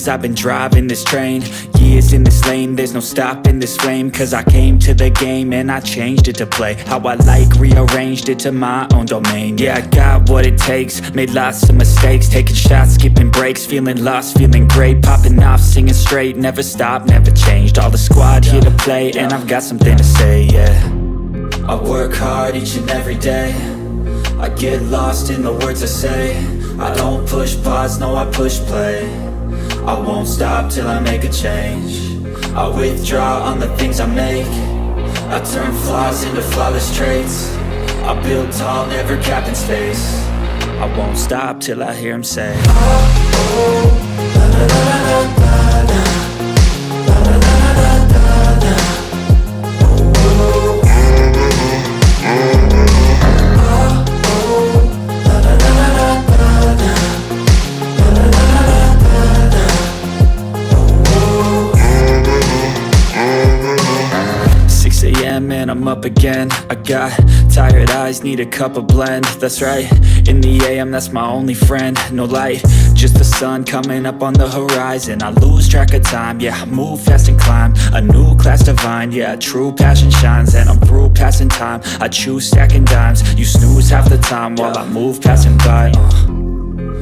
veins, I've been driving this train. Years in this lane, there's no stopping this flame. Cause I came to the game and I changed it to play how I like, rearranged it to my own domain. Yeah, I got what it takes, made lots of mistakes, taking shots, skipping breaks, feeling lost, feeling great, popping off, singing straight, never stopped, never changed. All the squad here to play and I've got something to say, yeah. I work hard each and every day, I get lost in the words I say. I don't push pause, no I push play. I won't stop till I make a change. I withdraw on the things I make. I turn flaws into flawless traits. I build tall, never capped in space. I won't stop till I hear him say, oh, oh, la, la, la, la, la, la, la, la, la, la, la, la. Oh, oh, la, la, la, la, la, la, la, la, la, la. Oh, 6 a.m. and I'm up again. I got tired eyes, need a cup of blend. That's right, in the AM, that's my only friend. No light, just the sun coming up on the horizon. I lose track of time, yeah, I move fast and climb a new class divine, yeah, true passion shines. And I'm through passing time, I choose stacking dimes. You snooze half the time while I move passing by.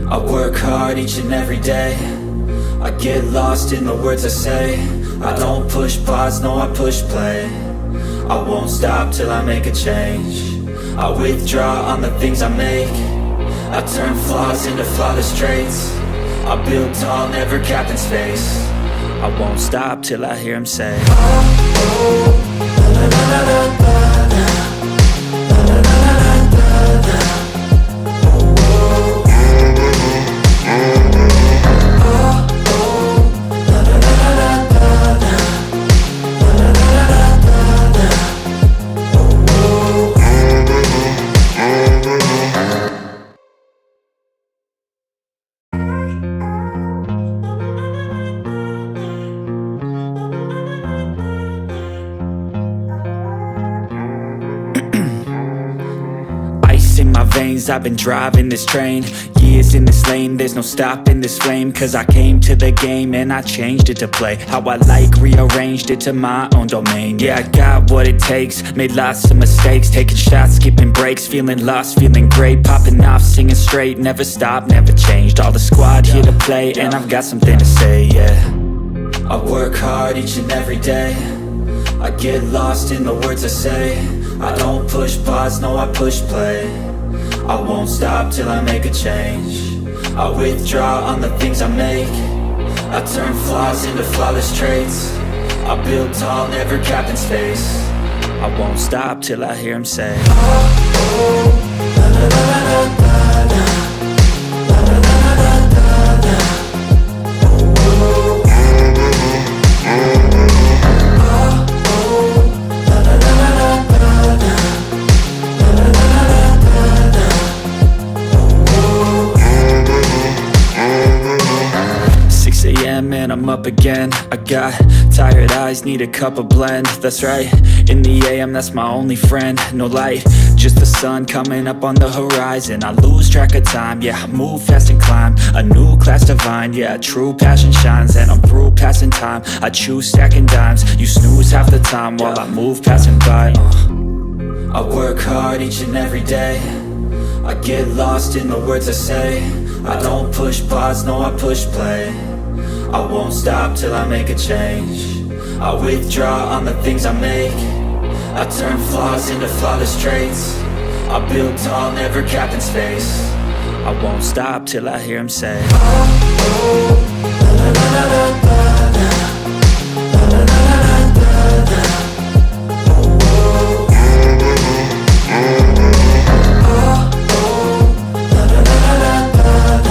I work hard each and every day, I get lost in the words I say. I don't push pause, no I push play. I won't stop till I make a change. I withdraw on the things I make. I turn flaws into flawless traits. I build tall, never capped in space. I won't stop till I hear him say, oh, oh, la, la, la, la, la, la, la, la, la, la, la. Oh, oh, la, la, la, la, la, la, la, la, la, la. 'Ice in my veins, I've been driving this train. Years in this lane, there's no stopping this flame. Cause I came to the game and I changed it to play how I like, rearranged it to my own domain. Yeah, I got what it takes, made lots of mistakes, taking shots, skipping breaks, feeling lost, feeling great, popping off, singing straight, never stopped, never changed. All the squad here to play and I've got something to say, yeah. I work hard each and every day, I get lost in the words I say. I don't push pause, no I push play. I won't stop till I make a change. I withdraw on the things I make. I turn flaws into flawless traits. I build tall, never capped in space. I won't stop till I hear him say, oh, oh, la, la, la, la, la, la, la, la, la, la, la. Oh, oh, la, la, la, la, la, la. 6 a.m. and I'm up again. I got tired eyes, need a cup of blend. That's right, in the AM, that's my only friend. No light, just the sun coming up on the horizon. I lose track of time, yeah, I move fast and climb a new class divine, yeah, true passion shines. And I'm through passing time, I choose stacking dimes. You snooze half the time while I move passing by. I work hard each and every day, I get lost in the words I say. I don't push pause, no I push play. I won't stop till I make a change. I withdraw on the things I make. I turn flaws into flawless traits. I build tall, never capped in space. I won't stop till I hear him say, oh, oh, la, la, la, la, la, la, la, la, la, la, la. Oh, oh, la, la, la, la, la, la.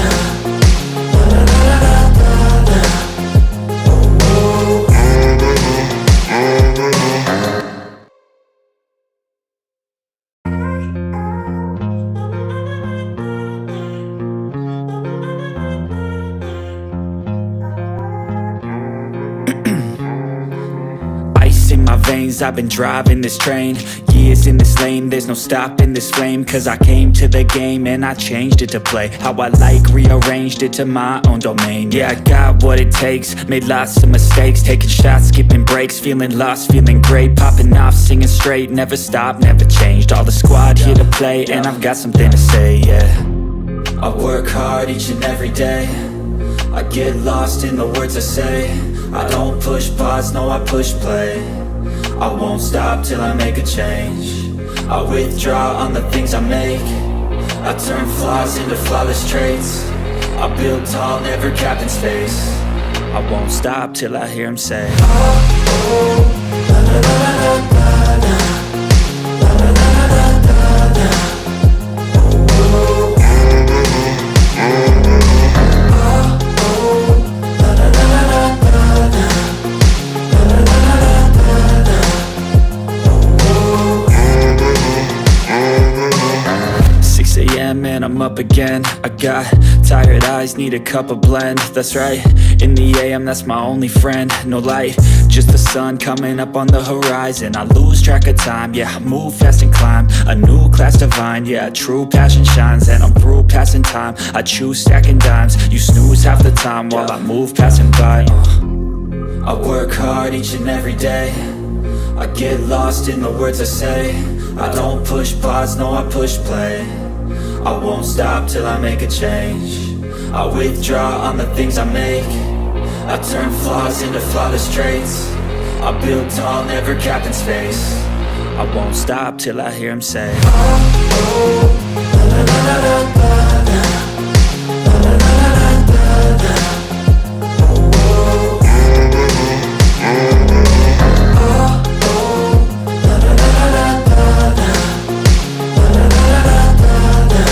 veins, I've been driving this train. Years in this lane, there's no stopping this flame. Cause I came to the game and I changed it to play how I like, rearranged it to my own domain. Yeah, I got what it takes, made lots of mistakes, taking shots, skipping breaks, feeling lost, feeling great, popping off, singing straight, never stopped, never changed. All the squad here to play, and I've got something to say, yeah. I work hard each and every day, I get lost in the words I say. I don't push pause, no I push play. I won't stop till I make a change. I withdraw on the things I make. I turn flaws into flawless traits. I build tall, never capped in space. I won't stop till I hear him say, oh, oh, la la la la la la, la la la la la la, oh, oh, and I'm up again. I got tired eyes, need a cup of blend. That's right, in the AM, that's my only friend. No light, just the sun coming up on the horizon. I lose track of time, yeah, I move fast and climb a new class divine, yeah, true passion shines. And I'm through passing time, I choose stacking dimes. You snooze half the time while I move passing by. I work hard each and every day, I get lost in the words I say. I don't push pause, no I push play. I won't stop till I make a change. I withdraw on the things I make. I turn flaws into flawless traits. I build tall, never capped in space. I won't stop till I hear him say, oh, oh, la la la la la la, la la la la la la, oh, oh, oh, oh, la la la la la la, la la la la la la.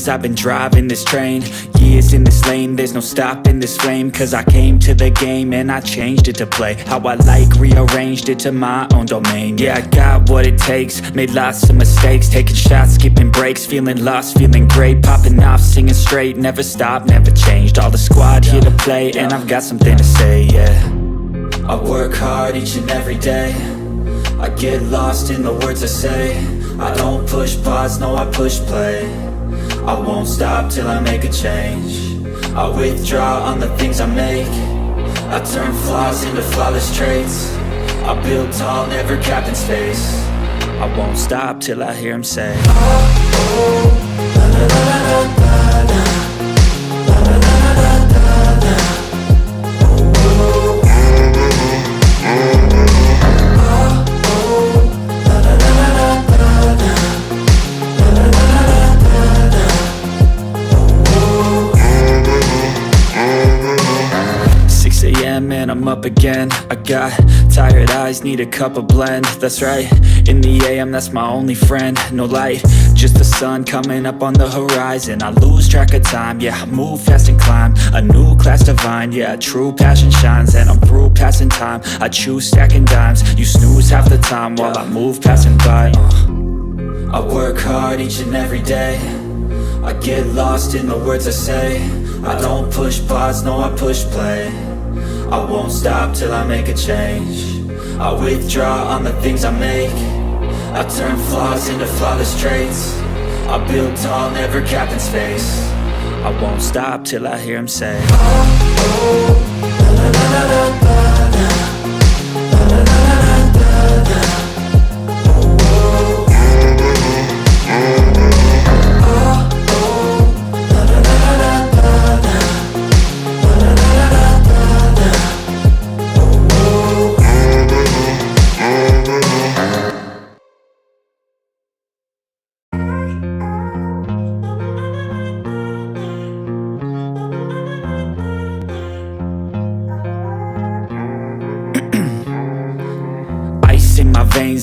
I've been driving this train, years in this lane, there's no stopping this flame. Cause I came to the game and I changed it to play how I like, rearranged it to my own domain. Yeah, I got what it takes, made lots of mistakes, taking shots, skipping breaks, feeling lost, feeling great, popping off, singing straight, never stopped, never changed. All the squad here to play, and I've got something to say, yeah. I work hard each and every day, I get lost in the words I say. I don't push pause, no I push play. I won't stop till I make a change. I withdraw on the things I make. I turn flaws into flawless traits. I build tall, never capped in space. I won't stop till I hear him say, oh, oh, la la la la la la, la la la la la la, oh, oh, oh, oh, la la la la la la, la la la la la la. 6 a.m. and I'm up again. I got tired eyes, need a cup of blend. That's right, in the AM, that's my only friend. No light, just the sun coming up on the horizon. I lose track of time, yeah, I move fast and climb a new class divine, yeah, true passion shines. And I'm through passing time, I choose stacking dimes. You snooze half the time while I move passing by. I work hard each and every day, I get lost in the words I say. I don't push pause, no I push play. I won't stop till I make a change. I withdraw on the things I make. I turn flaws into flawless traits. I build tall, never capped in space. I won't stop till I hear him say, oh, oh, la la la la la la, la la la la la la, oh, oh, oh, oh, la la la la la la, la la la la la la, oh, oh.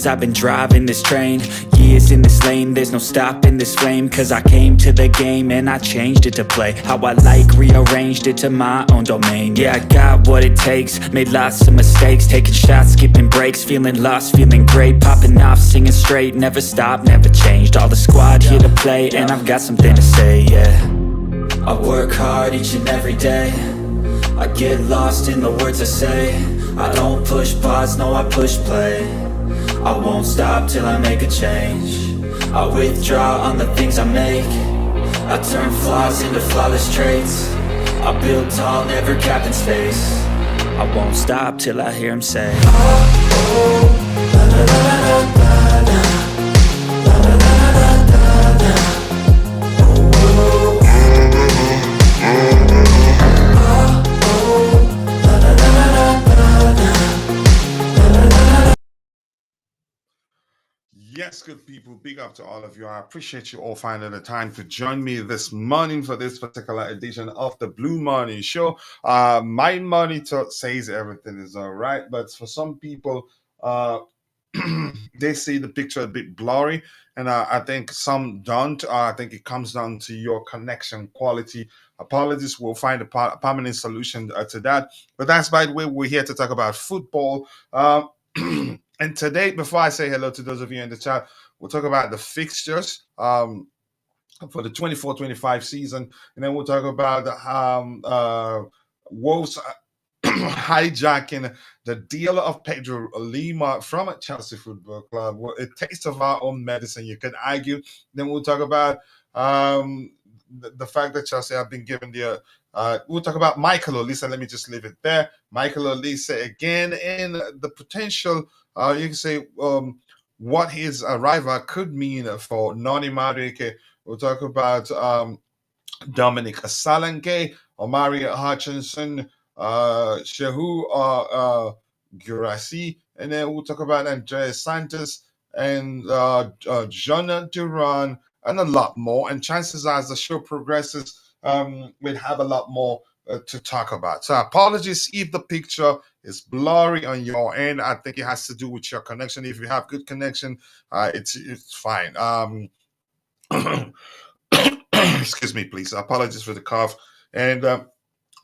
I've been driving this train, Years in this lane, there's no stopping this flame, cause I came to the game and I changed it to play how I like, rearranged it to my own domain. Yeah, I got what it takes, made lots of mistakes, taking shots, skipping breaks, feeling lost, feeling great, popping off, singing straight, never stopped, never changed. All the squad here to play, and I've got something to say, yeah. I work hard each and every day, I get lost in the words I say. I don't push pause, no, I push play. I won't stop till I make a change. I withdraw on the things I make. I turn flaws into flawless traits. I build tall, never capped in space. I won't stop till I hear him say, oh, oh, la la la la la la, la la la la la la, oh, oh, Yes, good people, big up to all of you. I appreciate you all finding the time to join me this morning for this particular edition of the Blue Morning Show. My monitor says everything is all right, but for some people, they see the picture a bit blurry, and I think some don't. I think it comes down to your connection quality. Apologies, we'll find a permanent solution to that. But that's, by the way, we're here to talk about football. And today, before I say hello to those of you in the chat, we'll talk about the fixtures for the 24-25 season, and then we'll talk about Wolves hijacking the deal of Pedro Lima from a Chelsea Football Club. Well, a taste of our own medicine, you could argue. Then we'll talk about the fact that Chelsea have been given the we'll talk about Michael Olise. Let me just leave it there. Michael Olise again, and the potential, you can say, what his arrival could mean for Noni Madueke. We'll talk about Dominic Solanke, Omari Hutchinson, Serhou Guirassy, and then we'll talk about Andrey Santos and Jhon Duran, and a lot more. And chances are, as the show progresses, we'll have a lot more to talk about. So apologies if the picture is blurry on your end. I think it has to do with your connection. If you have good connection, it's fine. Excuse me, please. Apologies for the cough. And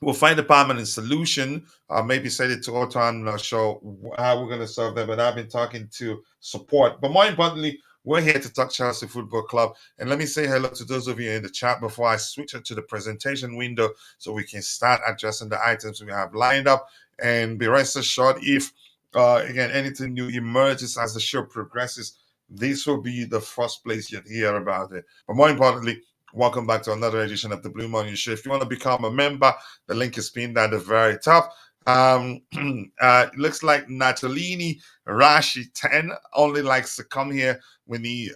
we'll find a permanent solution. Maybe set it to auto. I'm not sure how we're going to solve that, but I've been talking to support. But more importantly, we're here to talk Chelsea Football Club. And let me say hello to those of you in the chat before I switch it to the presentation window so we can start addressing the items we have lined up. And be rest assured, if, again, anything new emerges as the show progresses, this will be the first place you'll hear about it. But more importantly, welcome back to another edition of the Blue Morning Show. If you want to become a member, the link is pinned at the very top. It looks like Natalini Rashi 10 only likes to come here when he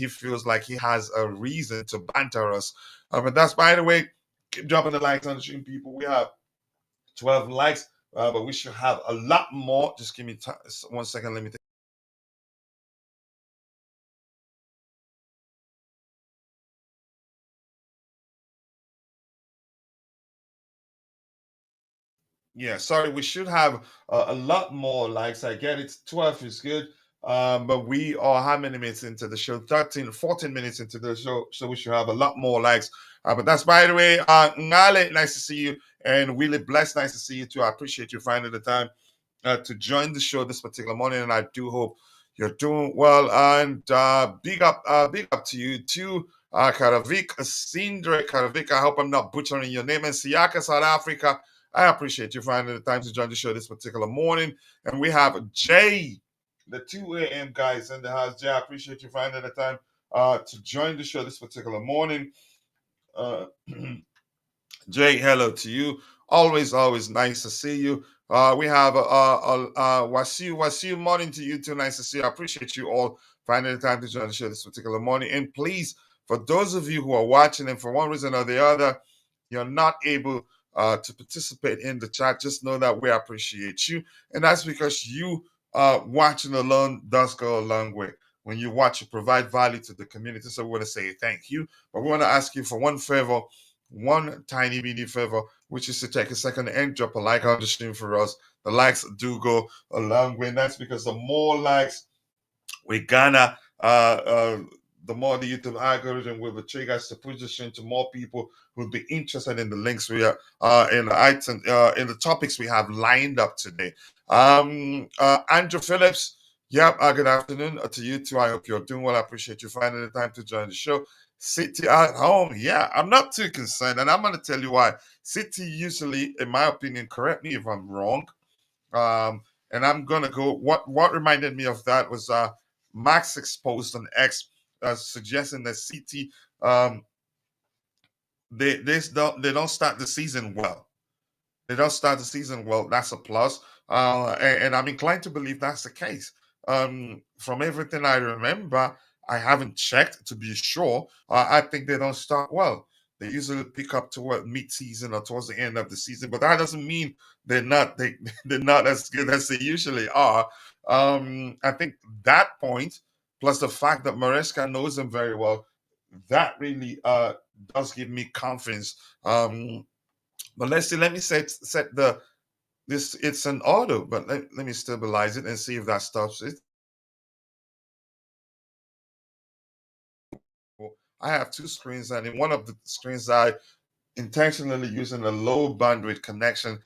feels like he has a reason to banter us. But that's, by the way, keep dropping the likes on the stream, people. We have 12 likes, but we should have a lot more. Just give me 1 second. Let me take. Yeah, sorry, we should have a lot more likes. I get it. 12 is good. But we are how many minutes into the show? 13, 14 minutes into the show. So we should have a lot more likes. But that's, by the way, Ngale, nice to see you. And Willie Bless, nice to see you too. I appreciate you finding the time to join the show this particular morning. And I do hope you're doing well. And big up to you too. Karavik, Sindre Karavik. I hope I'm not butchering your name. And Siaka, South Africa. I appreciate you finding the time to join the show this particular morning. And we have Jay, the 2 a.m. guys in the house. Jay, I appreciate you finding the time to join the show this particular morning. Jay, hello to you. Always nice to see you. We have Wasiu, morning to you too. Nice to see you. I appreciate you all finding the time to join the show this particular morning. And please, for those of you who are watching and for one reason or the other, you're not able to participate in the chat, just know that we appreciate you. And that's because you watching alone does go a long way. When you watch, you provide value to the community. So we want to say thank you. But we want to ask you for one favor, one tiny bitty favor, which is to take a second and drop a like on the stream for us. The likes do go a long way. And that's because the more likes we're gonna the more the YouTube algorithm will trigger us to push this into more people who will be interested in the links we are in the item in the topics we have lined up today. Andrew Phillips, yep, good afternoon to you too. I hope you're doing well. I appreciate you finding the time to join the show. City at home, yeah, I'm not too concerned, and I'm going to tell you why. City usually, in my opinion, correct me if I'm wrong, and I'm gonna go. What reminded me of that was Max exposed on X, suggesting that City they don't start the season well. They don't start the season well. That's a plus, and I'm inclined to believe that's the case. From everything I remember, I haven't checked to be sure. I think they don't start well. They usually pick up toward mid-season or towards the end of the season, but that doesn't mean they're not as good as they usually are. I think that point, plus the fact that Maresca knows them very well, that really does give me confidence. But let's see. Let me set the this. It's an auto, but let me stabilize it and see if that stops it. I have two screens, and in one of the screens, I intentionally using a low bandwidth connection,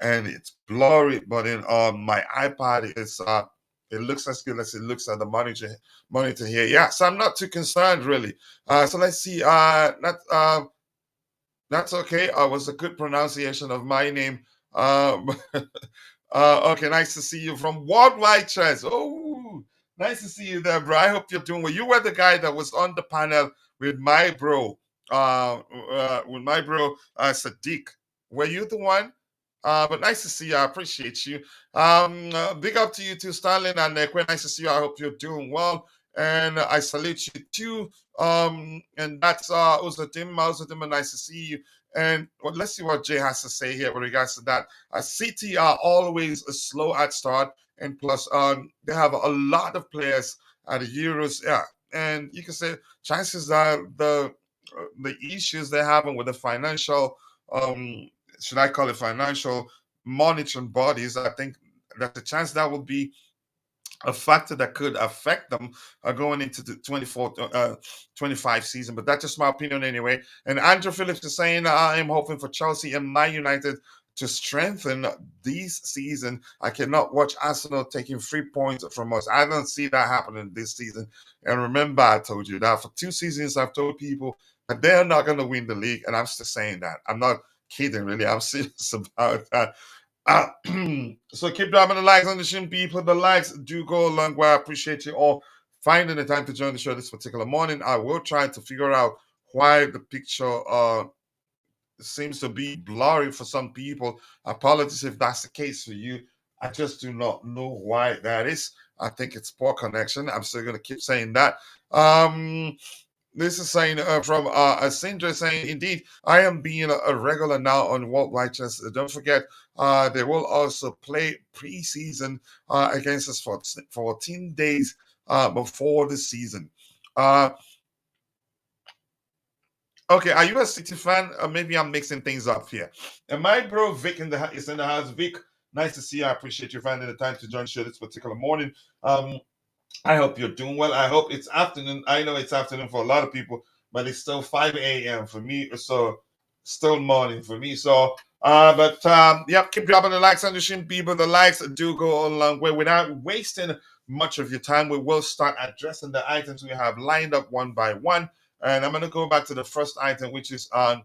and it's blurry. But in my iPad, it looks as good as it looks at the monitor here. Yeah, so I'm not too concerned really. So let's see. That's okay. Was a good pronunciation of my name. Um, okay, nice to see you from Worldwide Chess. Oh, nice to see you there, bro. I hope you're doing well. You were the guy that was on the panel with my bro, Sadiq. Were you the one? But nice to see you. I appreciate you. Big up to you too, Stalin and Quite nice to see you. I hope you're doing well, and I salute you too. And that's Uzadim, nice to see you. And well, let's see what Jay has to say here with regards to that. City are always slow at start, and plus, they have a lot of players at the Euros. Yeah, and you can say chances are the issues they're having with the financial, should I call it financial monitoring bodies. I think there's a chance that will be a factor that could affect them going into the 25 season. But that's just my opinion anyway. And Andrew Phillips is saying, I am hoping for Chelsea and Man United to strengthen this season. I cannot watch Arsenal taking 3 points from us. I don't see that happening this season. And remember, I told you that for 2 seasons, I've told people that they're not going to win the league. And I'm still saying that. I'm not kidding, really. I'm serious about that. Uh, so keep dropping the likes on the stream, people. The likes do go a long way. I appreciate you all finding the time to join the show this particular morning. I will try to figure out why the picture seems to be blurry for some people. Apologies if that's the case for you. I just do not know why that is. I think it's poor connection. I'm still going to keep saying that. This is saying from Sindra saying, indeed, I am being a regular now on Worldwide Chess. Don't forget, they will also play preseason against us for 14 days before the season. Okay, are you a City fan? Maybe I'm mixing things up here. And my bro Vic is in the house. Vic, nice to see you. I appreciate you finding the time to join the show this particular morning. I hope you're doing well. I hope it's afternoon. I know it's afternoon for a lot of people, but it's still 5 a.m. for me. So still morning for me. So yep, keep dropping the likes on the stream, people. The likes do go a long way. Without wasting much of your time, we will start addressing the items we have lined up one by one. And I'm gonna go back to the first item, which is on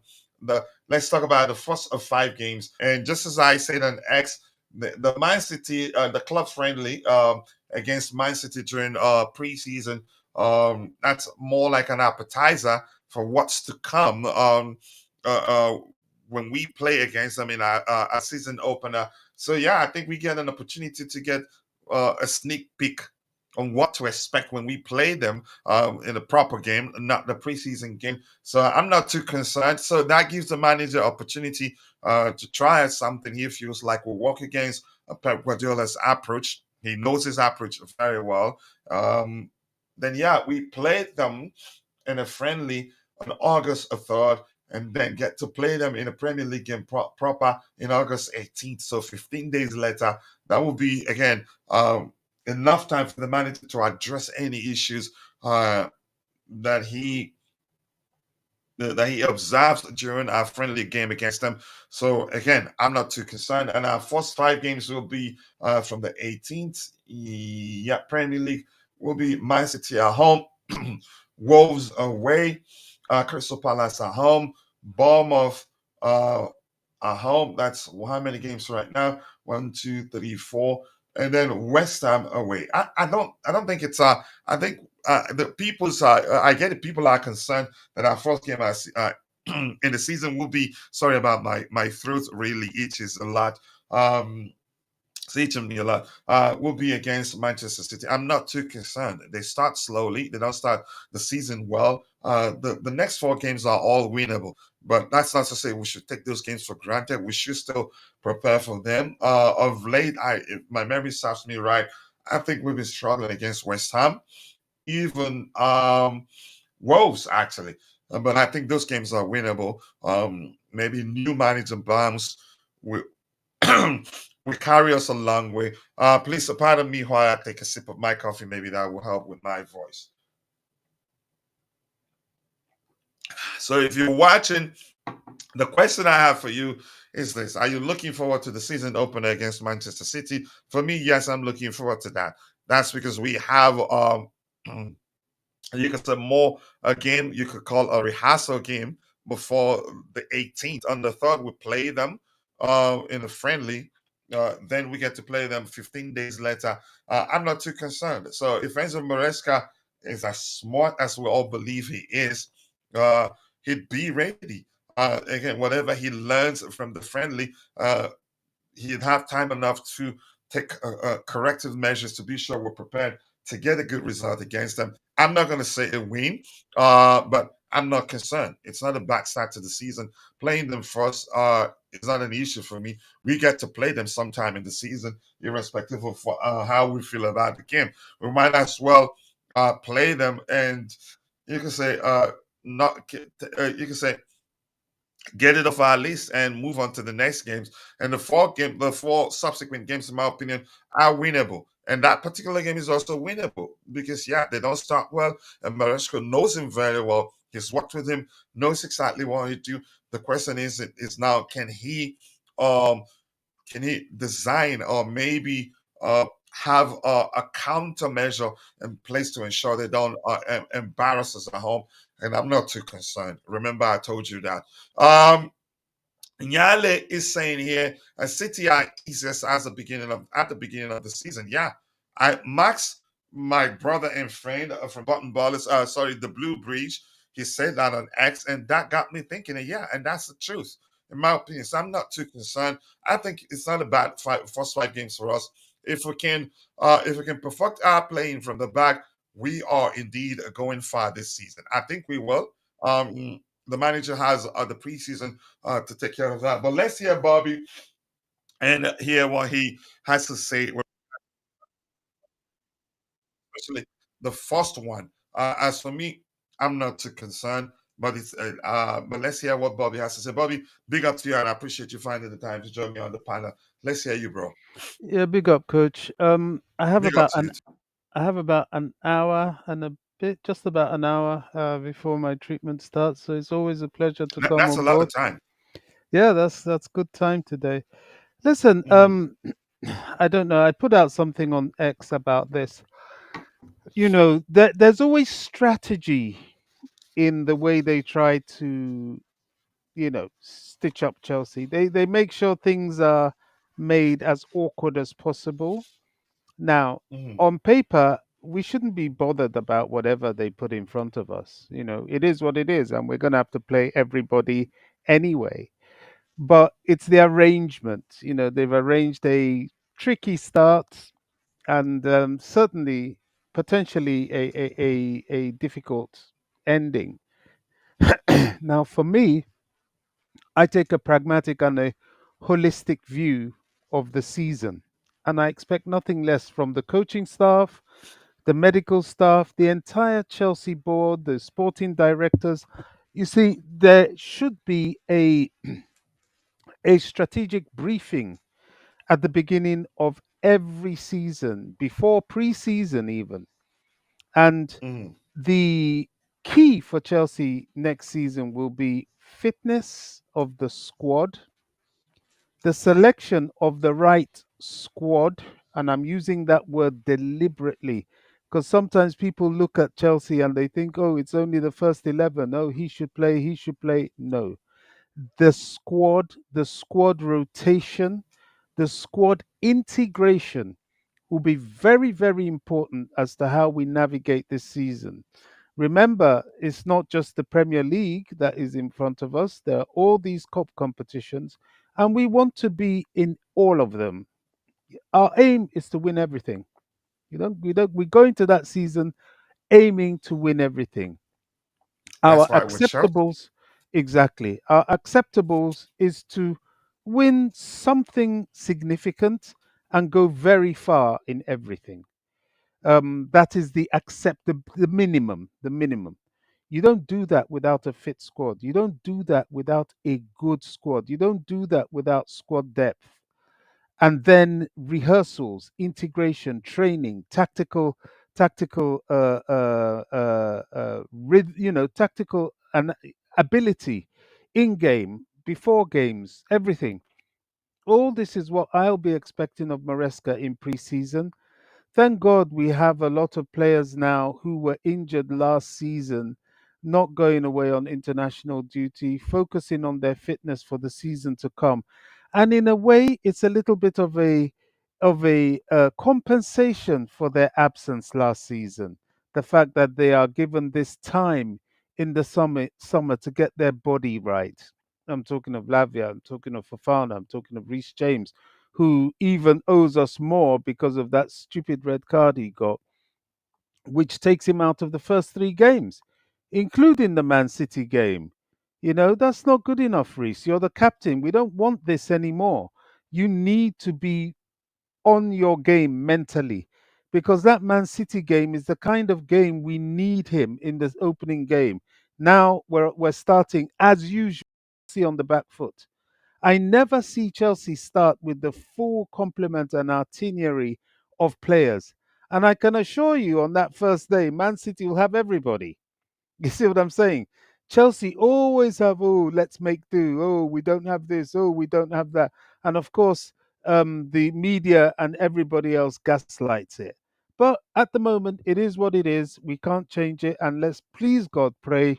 let's talk about the first of 5 games. And just as I said on X, the Man City, the club friendly against Man City during preseason. That's more like an appetizer for what's to come when we play against them in a season opener. So yeah, I think we get an opportunity to get a sneak peek on what to expect when we play them in a proper game, not the preseason game. So I'm not too concerned. So that gives the manager opportunity to try something he feels like will work against Pep Guardiola's approach. He knows his approach very well. Then yeah, we played them in a friendly on August 3rd, and then get to play them in a Premier League game proper in August 18th. So 15 days later, that will be again enough time for the manager to address any issues uh, that he that he observes during our friendly game against them. So again, I'm not too concerned. And our first 5 games will be from the 18th. Yeah, Premier League will be Man City at home, Wolves away, Crystal Palace at home, Bournemouth uh, at home. That's how many games right now? One, two, three, four, and then West Ham away. I don't think it's I think the people's I get it. People are concerned that our first game in the season will be. Sorry about my throat. Really itches a lot. It's eating me a lot. Will be against Manchester City. I'm not too concerned. They start slowly. They don't start the season well. The next 4 games are all winnable, but that's not to say we should take those games for granted. We should still prepare for them. Of late, if my memory serves me right, I think we've been struggling against West Ham, even Wolves actually. But I think those games are winnable. Maybe new manager bounce will will carry us a long way. Please pardon me while I take a sip of my coffee. Maybe that will help with my voice. So if you're watching, the question I have for you is this: are you looking forward to the season opener against Manchester City? For me, yes, I'm looking forward to that. That's because we have you could say more a game you could call a rehearsal game before the 18th. On the third, we play them in a friendly. Then we get to play them 15 days later. I'm not too concerned. So if Enzo Maresca is as smart as we all believe he is, uh, he'd be ready. Again, whatever he learns from the friendly, he'd have time enough to take corrective measures to be sure we're prepared to get a good result against them. I'm not going to say a win, but I'm not concerned. It's not a bad start to the season. Playing them first is not an issue for me. We get to play them sometime in the season, irrespective of how we feel about the game. We might as well play them, and you can say not. You can say get it off our list and move on to the next games. And the 4 subsequent games, in my opinion, are winnable. And that particular game is also winnable because yeah, they don't start well, and Maresco knows him very well. He's worked with him, knows exactly what he do. The question is now, um can he design or maybe have a countermeasure in place to ensure they don't embarrass us at home? And I'm not too concerned. Remember, I told you that. Nyale is saying here, City are easiest at the beginning of the season. Yeah, I Max, my brother and friend from Button Ballers, sorry, the Blue Breach, he said that on X, and that got me thinking. And yeah, and that's the truth, in my opinion. So I'm not too concerned. I think it's not a bad first 5 games for us. If we can perfect our playing from the back, we are indeed going far this season. I think we will. The manager has the preseason to take care of that. But let's hear Bobby and hear what he has to say, especially the first one. As for me, I'm not too concerned, but but let's hear what Bobby has to say. Bobby, big up to you, and I appreciate you finding the time to join me on the panel. Let's hear you, bro. Yeah, big up, coach. Big up to you. I have about an hour and a bit, just about an hour before my treatment starts. So it's always a pleasure to come That's a on lot board. of time. Yeah, that's good time today. Listen, Mhm. I don't know. I put out something on X about this. You know, there's always strategy in the way they try to, stitch up Chelsea. They make sure things are made as awkward as possible. Now, Mhm. on paper, we shouldn't be bothered about whatever they put in front of us. You know, it is what it is, and we're going to have to play everybody anyway. But it's the arrangement. You know, they've arranged a tricky start and certainly potentially a difficult ending. Now, for me, I take a pragmatic and a holistic view of the season, and I expect nothing less from the coaching staff, the medical staff, the entire Chelsea board, the sporting directors. You see, there should be a strategic briefing at the beginning of every season, before pre-season even. And Mhm. The key for Chelsea next season will be fitness of the squad, the selection of the right squad, and I'm using that word deliberately because sometimes people look at Chelsea and they think, oh, it's only the first 11. Oh, he should play, he should play. No. The squad rotation, the squad integration will be very, very important as to how we navigate this season. Remember, it's not just the Premier League that is in front of us. There are all these cup competitions, and we want to be in all of them. Our aim is to win everything. We go into that season aiming to win everything. Our That's why we're Chelsea. acceptables, exactly. Our acceptables is to win something significant and go very far in everything. That is the minimum. The minimum. You don't do that without a fit squad. You don't do that without a good squad. You don't do that without squad depth. And then rehearsals, integration, training, tactical, tactical and ability in game, before games, everything. All this is what I'll be expecting of Maresca in pre-season. Thank God we have a lot of players now who were injured last season, not going away on international duty, focusing on their fitness for the season to come. And in a way, it's a little bit of a compensation for their absence last season. The fact that they are given this time in the summer to get their body right. I'm talking of Lavia, I'm talking of Fafana, I'm talking of Reece James, who even owes us more because of that stupid red card he got, which takes him out of the first three games, including the Man City game. That's not good enough, Reece. You're the captain. We don't want this anymore. You need to be on your game mentally because that Man City game is the kind of game we need him in the opening game. Now we're starting as usual, see on the back foot. I never see Chelsea start with the full complement and artillery of players. And I can assure you on that first day, Man City will have everybody. You see what I'm saying? Chelsea always have, oh, let's make do. Oh, we don't have this. Oh, we don't have that. And of course, the media and everybody else gaslights it. But at the moment, it is what it is. We can't change it. And let's please God pray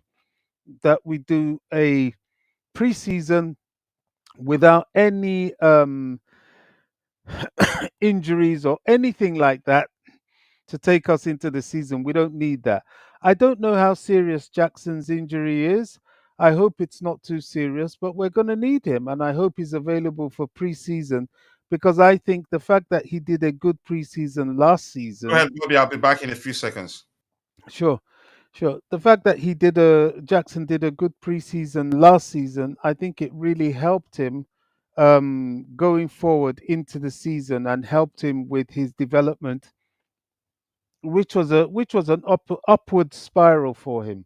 that we do a preseason without any injuries or anything like that to take us into the season. We don't need that. I don't know how serious Jackson's injury is. I hope it's not too serious, but we're going to need him, and I hope he's available for preseason because I think the fact that he did a good preseason last Go season, ahead, Bobby. I'll be back in a few seconds. sure, sure. The fact that Jackson did a good preseason last season, I think it really helped him going forward into the season and helped him with his development, which was an upward spiral for him.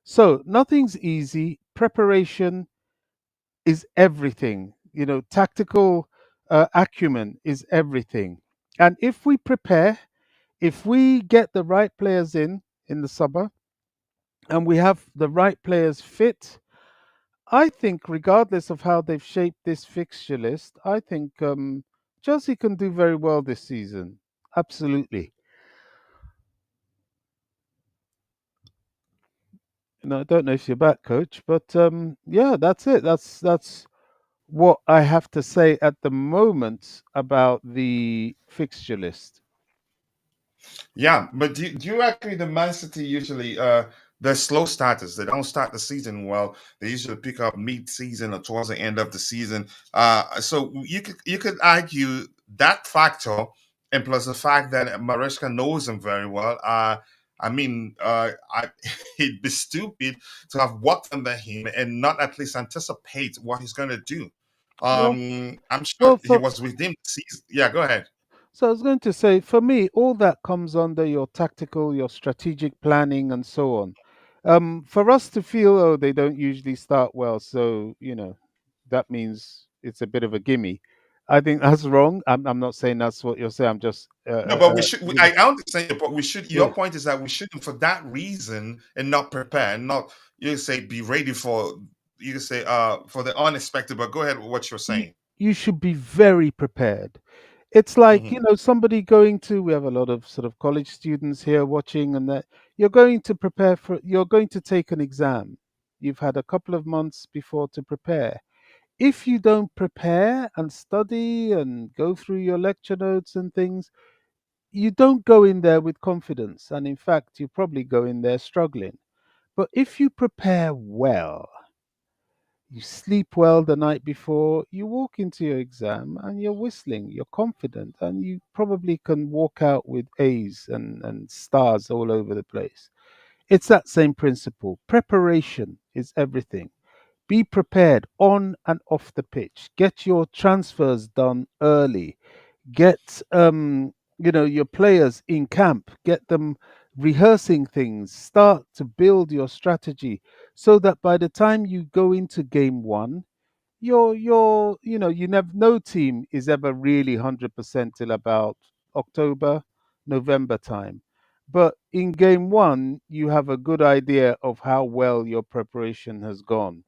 So nothing's easy. Preparation is everything. Tactical acumen is everything. And if we prepare, if we get the right players in the summer, and we have the right players fit, I think, regardless of how they've shaped this fixture list, I think Chelsea can do very well this season. Absolutely. I don't know if you're back, coach, but yeah, that's it. That's what I have to say at the moment about the fixture list. Yeah, but do you agree the Man City usually they're slow starters. They don't start the season well. They usually pick up mid-season or towards the end of the season. So you could argue that factor, and plus the fact that Maresca knows them very well. It'd be stupid to have worked under him and not at least anticipate what he's going to do. Well, I'm sure well, he for was with him. Yeah, go ahead. so I was going to say, for me, all that comes under your tactical, your strategic planning, and so on. For us to feel, oh, they don't usually start well, so that means it's a bit of a gimme. I think that's wrong. I'm not saying that's what you're saying. I'm just No, but we should. you know, I understand, but we should. Your yeah. point is that we shouldn't, for that reason, and not prepare, and not you say be ready for. You say for the unexpected. But go ahead with what you're you saying. you should be very prepared. It's like, Hmm. somebody going to, we have a lot of sort of college students here watching, and that you're going to take an exam. You've had a couple of months before to prepare. If you don't prepare and study and go through your lecture notes and things, you don't go in there with confidence. And in fact, you probably go in there struggling. But if you prepare well, you sleep well the night before, you walk into your exam and you're whistling, you're confident, and you probably can walk out with A's and stars all over the place. It's that same principle. Preparation is everything. Be prepared on and off the pitch. Get your transfers done early. Get your players in camp. Get them rehearsing things. Start to build your strategy so that by the time you go into game one, no team is ever really 100% till about October, November time. But in game one, you have a good idea of how well your preparation has gone.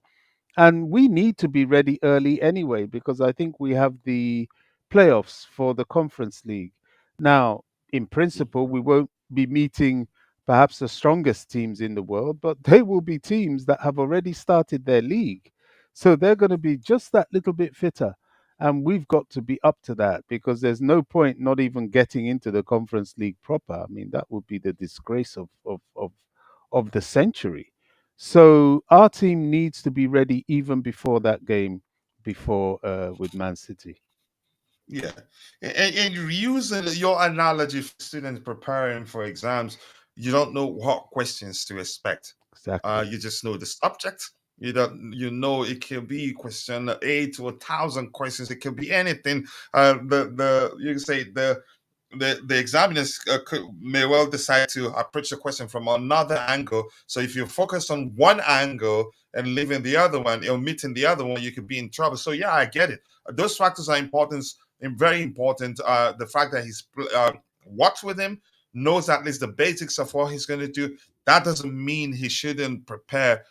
And we need to be ready early anyway, because I think we have the playoffs for the Conference League. Now, in principle, we won't be meeting perhaps the strongest teams in the world, but they will be teams that have already started their league. So they're going to be just that little bit fitter. And we've got to be up to that, because there's no point not even getting into the Conference League proper. I mean, that would be the disgrace of the century. So our team needs to be ready even before that game, before with Man City. Yeah, and you're using your analogy for students preparing for exams. You don't know what questions to expect. Exactly. You just know the subject. You don't. You know it can be question 8 to 1,000 questions. It can be anything. The you can say the examiners may well decide to approach the question from another angle. So if you focus on one angle and leaving the other one, omitting the other one, you could be in trouble. So yeah, I get it. Those factors are important and very important. The fact that he's worked with him, knows at least the basics of what he's going to do. That doesn't mean he shouldn't prepare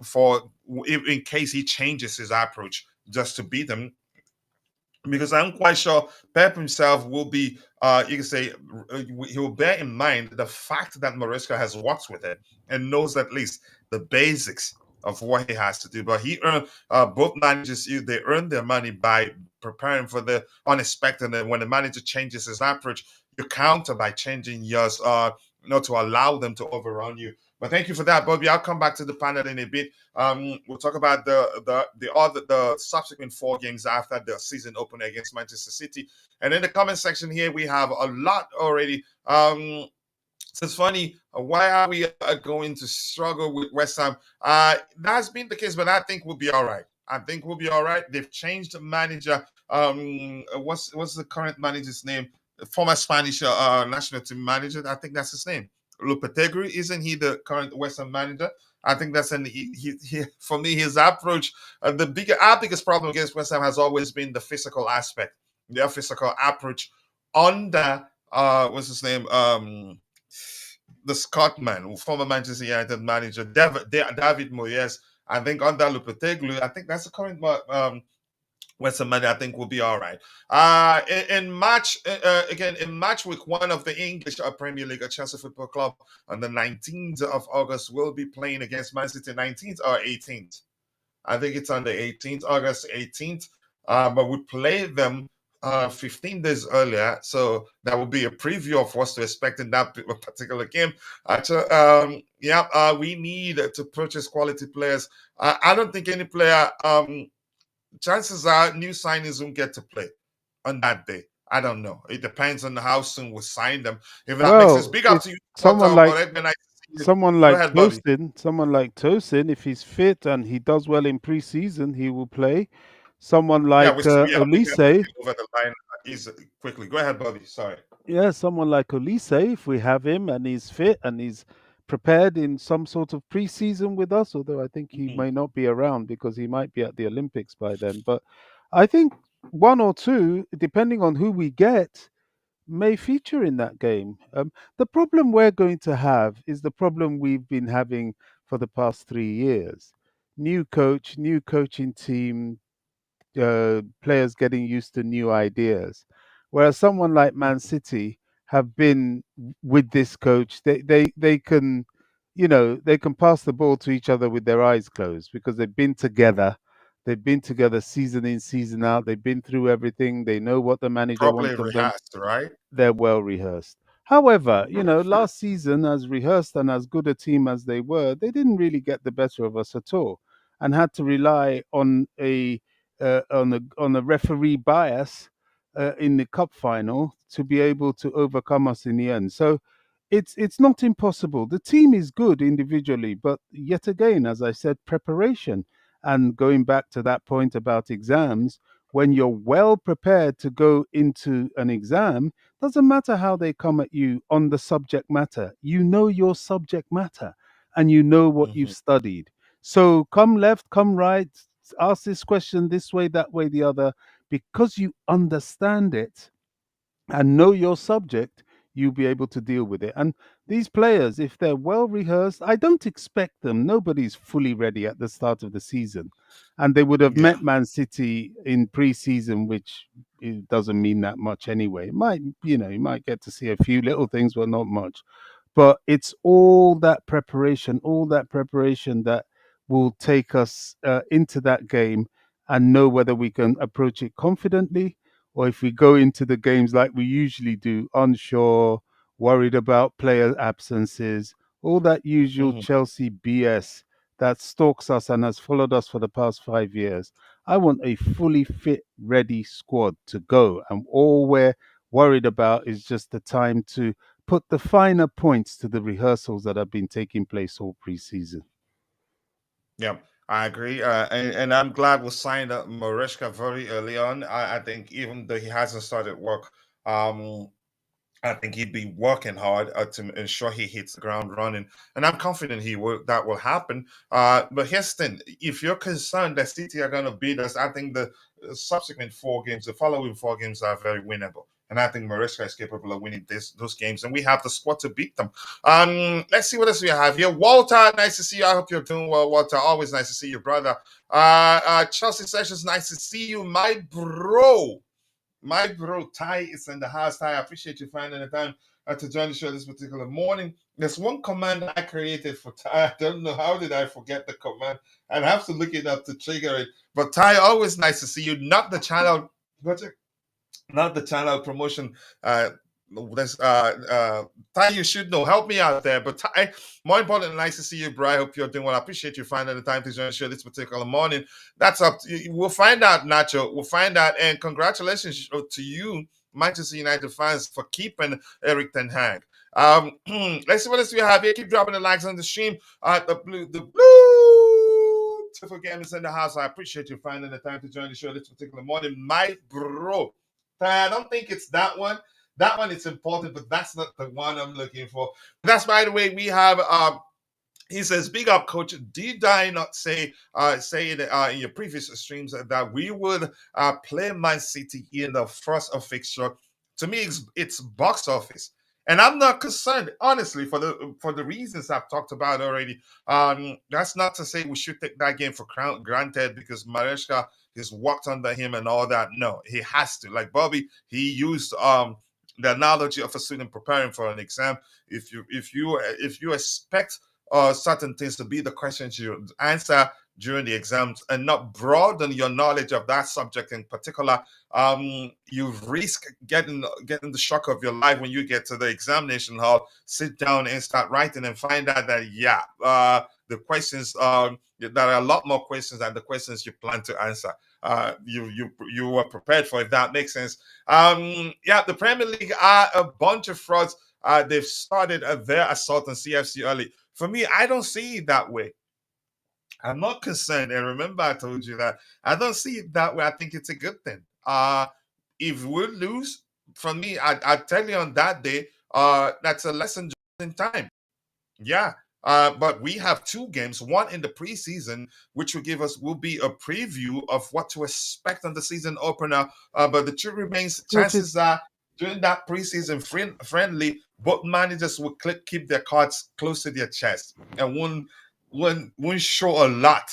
for in case he changes his approach just to beat them, because I'm quite sure Pep himself will be, you can say, he will bear in mind the fact that Maresca has worked with it and knows at least the basics of what he has to do. But he earned, both managers, they earn their money by preparing for the unexpected. And when the manager changes his approach, you counter by changing yours, not to allow them to overrun you. But thank you for that, Bobby. I'll come back to the panel in a bit. We'll talk about the subsequent 4 games after the season opener against Manchester City, and in the comment section here we have a lot already. So it's funny. Why are we going to struggle with West Ham? That's been the case, but I think we'll be all right. I think we'll be all right. They've changed the manager. What's the current manager's name? Former Spanish national team manager. I think that's his name. Lopetegui, isn't he the current West Ham manager? I think that's for me his approach. Our biggest problem against West Ham has always been the physical aspect, their physical approach under what's his name, the Scotsman, former Manchester United manager David Moyes. I think under Lopetegui, I think that's the current West Ham manager. I think will be all right. In match week 1 of the English Premier League at Chelsea Football Club on the 19th of August, we'll be playing against Man City. 19th or 18th? I think it's on the 18th, August 18th. But we play them 15 days earlier, so that will be a preview of what's to expect in that particular game. We need to purchase quality players. I don't think any player. Chances are new signings won't get to play on that day. I don't know. It depends on how soon we sign them. If that makes sense. Well, Big up if to you, someone like Nice to see you. someone Go like ahead, Bobby. Tosin, if he's fit and he does well in pre-season, he will play. Someone Yeah, like we have to get Olise, over the line quickly. Go ahead, Bobby. Sorry. yeah, someone like Olise, if we have him and he's fit and he's prepared in some sort of pre-season with us, although I think he Mhm. may not be around because he might be at the Olympics by then. But I think one or two, depending on who we get, may feature in that game. The problem we're going to have is the problem we've been having for the past 3 years. New coach, new coaching team, players getting used to new ideas. Whereas someone like Man City have been with this coach, they can, they can pass the ball to each other with their eyes closed because they've been together. They've been together season in, season out. They've been through everything. They know what the manager Properly wants of them. rehearsed, right? They're well rehearsed. However, last season, as rehearsed and as good a team as they were, they didn't really get the better of us at all, and had to rely on a referee bias in the cup final to be able to overcome us in the end. So it's not impossible. The team is good individually, but yet again, as I said, preparation. And going back to that point about exams, when you're well prepared to go into an exam, doesn't matter how they come at you on the subject matter. You know your subject matter and you know what you've Mhm. studied. So come left, come right, ask this question this way, that way, the other, because you understand it and know your subject, you'll be able to deal with it. And these players, if they're well rehearsed, I don't expect them. Nobody's fully ready at the start of the season. And they would have Yeah. met Man City in pre-season, which it doesn't mean that much anyway. It might, you might get to see a few little things, but not much. But it's all that preparation that will take us into that game and know whether we can approach it confidently, or if we go into the games like we usually do, unsure, worried about player absences, all that usual Mhm. Chelsea BS that stalks us and has followed us for the past 5 years. I want a fully fit, ready squad to go. And all we're worried about is just the time to put the finer points to the rehearsals that have been taking place all preseason. Yeah, I agree. And I'm glad we signed up Mareshka very early on. I think even though he hasn't started work, um, I think he'd be working hard to ensure he hits the ground running, and I'm confident he will. That will happen. But here's the thing: if you're concerned that City are going to beat us, I think the subsequent 4 games, the following 4 games, are very winnable. And I think Maresca is capable of winning those games, and we have the squad to beat them. Let's see what else we have here. Walter, nice to see you. I hope you're doing well, Walter. Always nice to see you, brother. Chelsea Sessions, nice to see you, my bro. My bro Ty is in the house. Ty, I appreciate you finding the time to join the show this particular morning. There's one command I created for Ty. I don't know how did I forget the command. I'd have to look it up to trigger it. But Ty, always nice to see you. Not the channel promotion. That's Ty, you should know. Help me out there. But Ty, more important, nice to see you, bro. I hope you're doing well. I appreciate you finding the time to join the show this particular morning. That's up to you. We'll find out, Nacho. We'll find out. And congratulations to you, Manchester United fans, for keeping Eric Ten Hag. Let's see what else we have here. Keep dropping the likes on the stream. The blue Tiffle game is in the house. I appreciate you finding the time to join the show this particular morning, my bro. I don't think it's that one. That one is important, but that's not the one I'm looking for. That's by the way, we have he says, "Big up, coach. Did I not say it in your previous streams that we would play Man City in the first of fixture? To me, it's box office, and I'm not concerned, honestly, for the reasons I've talked about already. That's not to say we should take that game for granted because Maresca has walked under him and all that. No, he has to. Like Bobby, he used the analogy of a student preparing for an exam. If you expect certain things to be the questions you answer during the exams and not broaden your knowledge of that subject in particular, you risk getting the shock of your life when you get to the examination hall, sit down and start writing and find out that the questions there are a lot more questions than the questions you plan to answer. You were prepared for, if that makes sense. The Premier League are a bunch of frauds. They've started their assault on CFC early. For me, I don't see it that way. I'm not concerned. And remember, I told you that I don't see it that way. I think it's a good thing. If we lose, for me, I tell you on that day, that's a lesson in time. Yeah. But we have 2 games, one in the preseason, which will be a preview of what to expect on the season opener. But the truth remains, Which is chances are during that preseason friendly, both managers will keep their cards close to their chest and won't show a lot.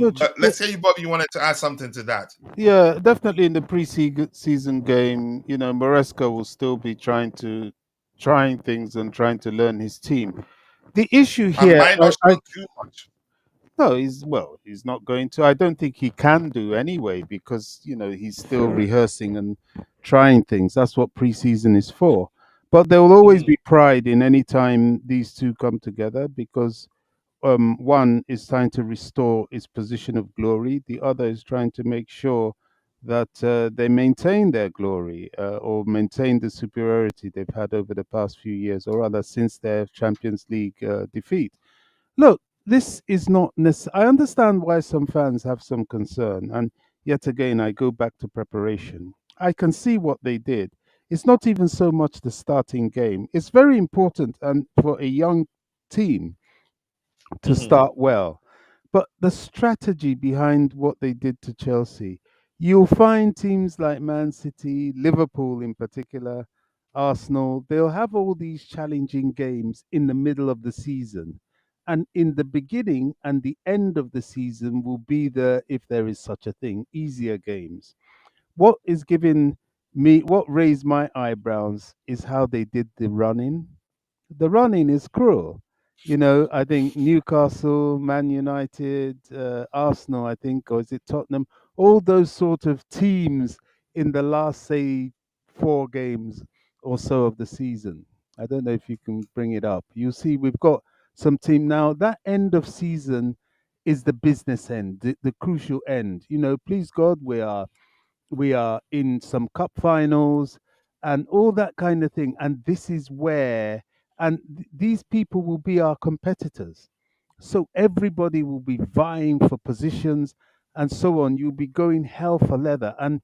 which But let's say you, Bobby, you wanted to add something to that. yeah, definitely in the season game, Maresca will still be trying things and trying to learn his team. The issue And here, might not show too much. no, he's not going to. I don't think he can do anyway because he's still rehearsing and trying things. That's what preseason is for. But there will always Mhm. be pride in any time these two come together because one is trying to restore its position of glory. The other is trying to make sure that they maintain their glory or maintain the superiority they've had over the past few years, or rather since their Champions League defeat. Look, this is not necessary. I understand why some fans have some concern, and yet again, I go back to preparation. I can see what they did. It's not even so much the starting game. It's very important, and for a young team to Mhm. start well. But the strategy behind what they did to Chelsea, you'll find teams like Man City, Liverpool in particular, Arsenal, they'll have all these challenging games in the middle of the season. And in the beginning and the end of the season will be the, if there is such a thing, easier games. What raised my eyebrows is how they did the running is cruel. I think Newcastle, Man United, Arsenal, I think, or is it Tottenham? All those sort of teams in the last, say, 4 games or so of the season. I don't know if you can bring it up. You see, we've got some team now. That end of season is the business end, the crucial end. Please God, we are in some cup finals and all that kind of thing, and this is where these people will be our competitors, so everybody will be vying for positions and so on. You'll be going hell for leather, and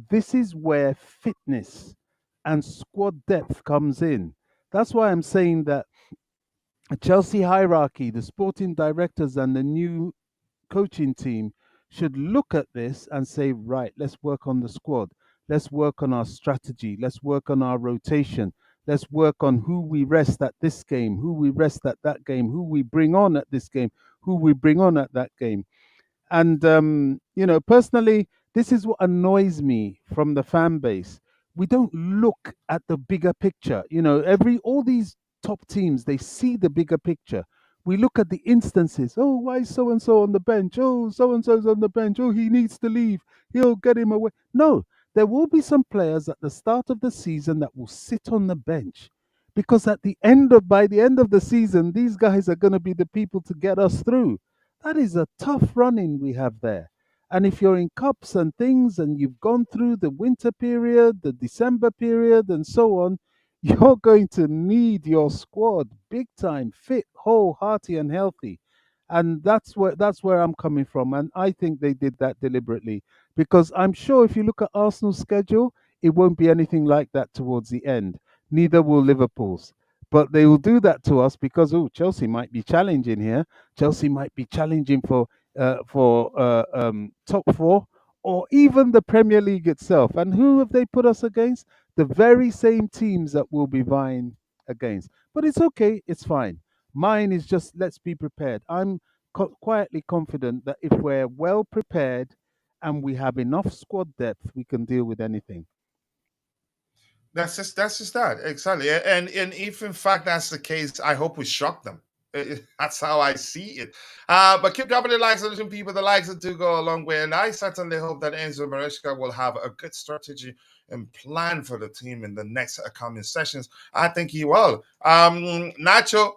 this is where fitness and squad depth comes in. That's why I'm saying that a Chelsea hierarchy, the sporting directors and the new coaching team should look at this and say, right, let's work on the squad. Let's work on our strategy. Let's work on our rotation. Let's work on who we rest at this game, who we rest at that game, who we bring on at this game, who we bring on at that game. And personally, this is what annoys me from the fan base. We don't look at the bigger picture. Every all these top teams, they see the bigger picture. We look at the instances. Oh, why is so and so on the bench? Oh, so and so's on the bench. Oh, he needs to leave. He'll get him away. No, there will be some players at the start of the season that will sit on the bench because by the end of the season, these guys are going to be the people to get us through. That is a tough running we have there. And if you're in cups and things and you've gone through the winter period, the December period, and so on, you're going to need your squad big time, fit, whole, hearty, and healthy. And that's where I'm coming from. And I think they did that deliberately because I'm sure if you look at Arsenal's schedule, it won't be anything like that towards the end. Neither will Liverpool's. But they will do that to us because Chelsea might be challenging here. Chelsea might be challenging for top four or even the Premier League itself. And who have they put us against? The very same teams that we'll be vying against. But it's okay. It's fine. Mine is just let's be prepared. I'm quietly confident that if we're well prepared and we have enough squad depth, we can deal with anything. That's just that exactly, and if in fact that's the case, I hope we shock them. That's how I see it. But keep dropping the likes, listen, people. The likes do go a long way, and I certainly hope that Enzo Maresca will have a good strategy and plan for the team in the next coming sessions. I think he will. Nacho,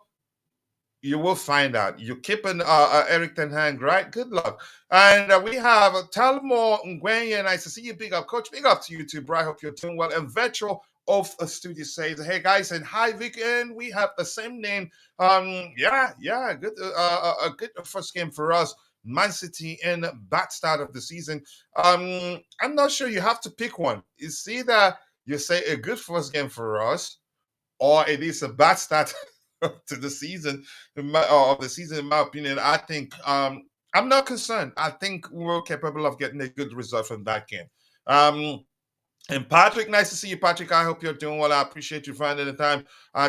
you will find out. You're keeping Eric Ten Hag, right? Good luck. And we have Talmor Ngwenye. Nice to see you. Big up, coach. Big up to you too, bro. I hope you're doing well. And Vetro of a studio says, hey guys, and hi Vic, and we have the same name. Yeah, good. A good first game for us. Man City in bad start of the season. I'm not sure. You have to pick one. You see that you say a good first game for us, or it is a bad start to the season, of the season, in my opinion. I think I'm not concerned. I think we're capable of getting a good result from that game. And Patrick, nice to see you, Patrick. I hope you're doing well. I appreciate you finding the time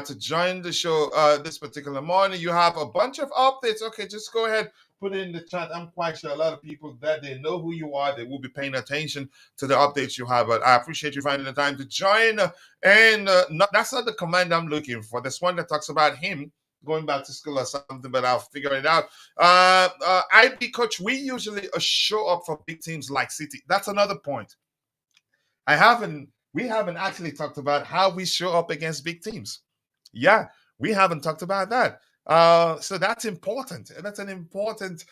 to join the show this particular morning. You have a bunch of updates. Okay, just go ahead, put it in the chat. I'm quite sure a lot of people that they know who you are, they will be paying attention to the updates you have. But I appreciate you finding the time to join. That's not the command I'm looking for. There's one that talks about him going back to school or something, but I'll figure it out. IB coach, we usually show up for big teams like City. That's another point. We haven't actually talked about how we show up against big teams. Yeah, we haven't talked about that. So that's important. That's an important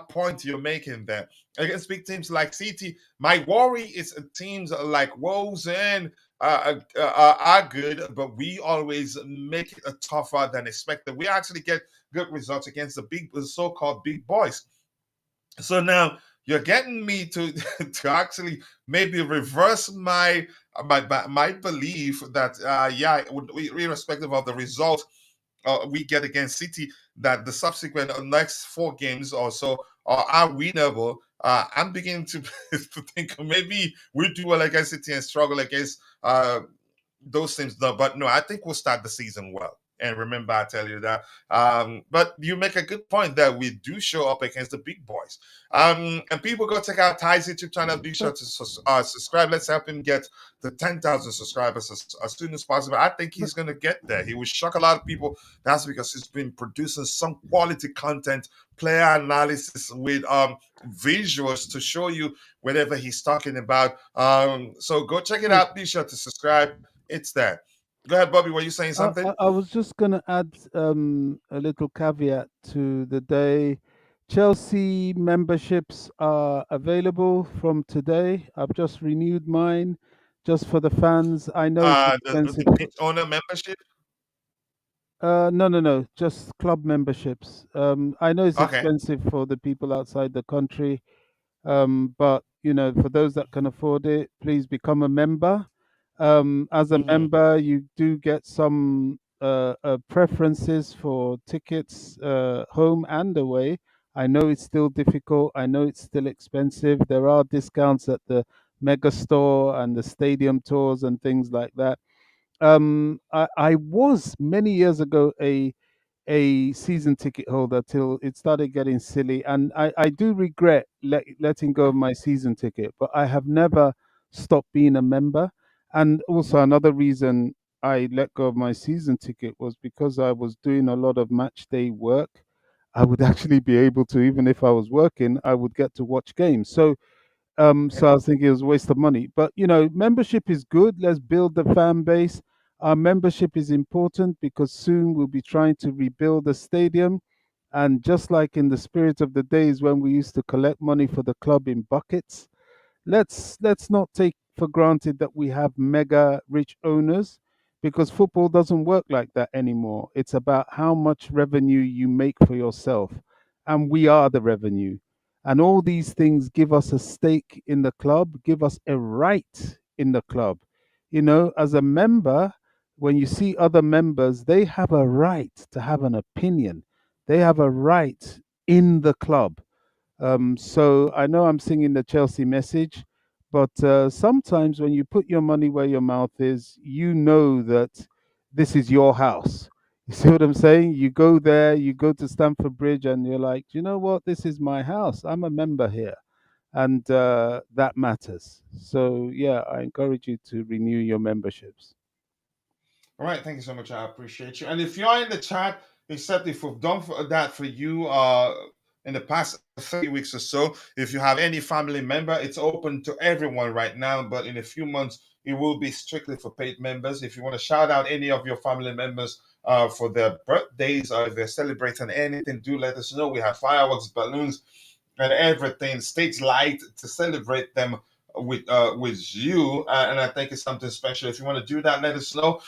point you're making there. Against big teams like City, my worry is teams like Wolves and are good, but we always make it tougher than expected. We actually get good results against the so-called big boys. So now you're getting me to to actually maybe reverse my belief that irrespective of the result we get against City, that the subsequent next 4 games or so are winnable. I'm beginning to think maybe we do well against City and struggle against those teams. No, but no, I think we'll start the season well. And remember, I tell you that. But you make a good point that we do show up against the big boys. And people go check out Ty's YouTube channel. Be sure to subscribe. Let's help him get the 10,000 subscribers as soon as possible. I think he's going to get there. He will shock a lot of people. That's because he's been producing some quality content, player analysis with visuals to show you whatever he's talking about. So go check it out. Be sure to subscribe. It's there. Go ahead, Bobby. Were you saying something? I was just going to add a little caveat to the day. Chelsea memberships are available from today. I've just renewed mine just for the fans. I know it's expensive. The owner membership? No. Just club memberships. I know it's expensive for the people outside the country. But, for those that can afford it, please become a member. As a member, you do get some preferences for tickets home and away. I know it's still difficult. I know it's still expensive. There are discounts at the mega store and the stadium tours and things like that. I was many years ago a season ticket holder till it started getting silly, and I do regret letting go of my season ticket, but I have never stopped being a member. And also another reason I let go of my season ticket was because I was doing a lot of match day work. I would actually be able to, even if I was working, I would get to watch games. So I was thinking it was a waste of money. But membership is good. Let's build the fan base. Our membership is important because soon we'll be trying to rebuild the stadium. And just like in the spirit of the days when we used to collect money for the club in buckets, let's not take for granted that we have mega rich owners, because football doesn't work like that anymore. It's about how much revenue you make for yourself, and we are the revenue. And all these things give us a stake in the club, give us a right in the club. As a member, when you see other members, they have a right to have an opinion. They have a right in the club. So I know I'm singing the Chelsea message, but sometimes when you put your money where your mouth is, you know that this is your house. You see what I'm saying? You go there, you go to Stamford Bridge, and you're like, you know what? This is my house. I'm a member here. And that matters. So, yeah, I encourage you to renew your memberships. All right, thank you so much. I appreciate you. And if you're in the chat, except if we've done that for you in the past 3 weeks or so, if you have any family member, it's open to everyone right now. But in a few months, it will be strictly for paid members. If you want to shout out any of your family members for their birthdays, or if they're celebrating anything, do let us know. We have fireworks, balloons, and everything, stage light to celebrate them with you, and I think it's something special. If you want to do that, let us know.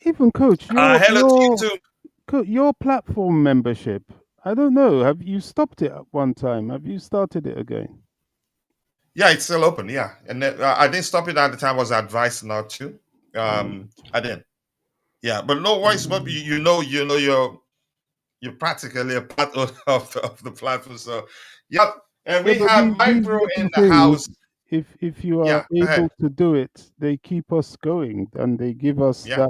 Even coach, hello to you too. Your platform membership, I don't know, have you stopped it at one time? Have you started it again? Yeah, it's still open. Yeah, and I didn't stop it at the time. I was advised not to. I didn't. Yeah, but no worries, but you know, you're practically a part of the platform. So, yep. And Yeah, we but have my these bro in little the house. things, if you are Yeah, go ahead. able to do it, they keep us going and they give us Yeah,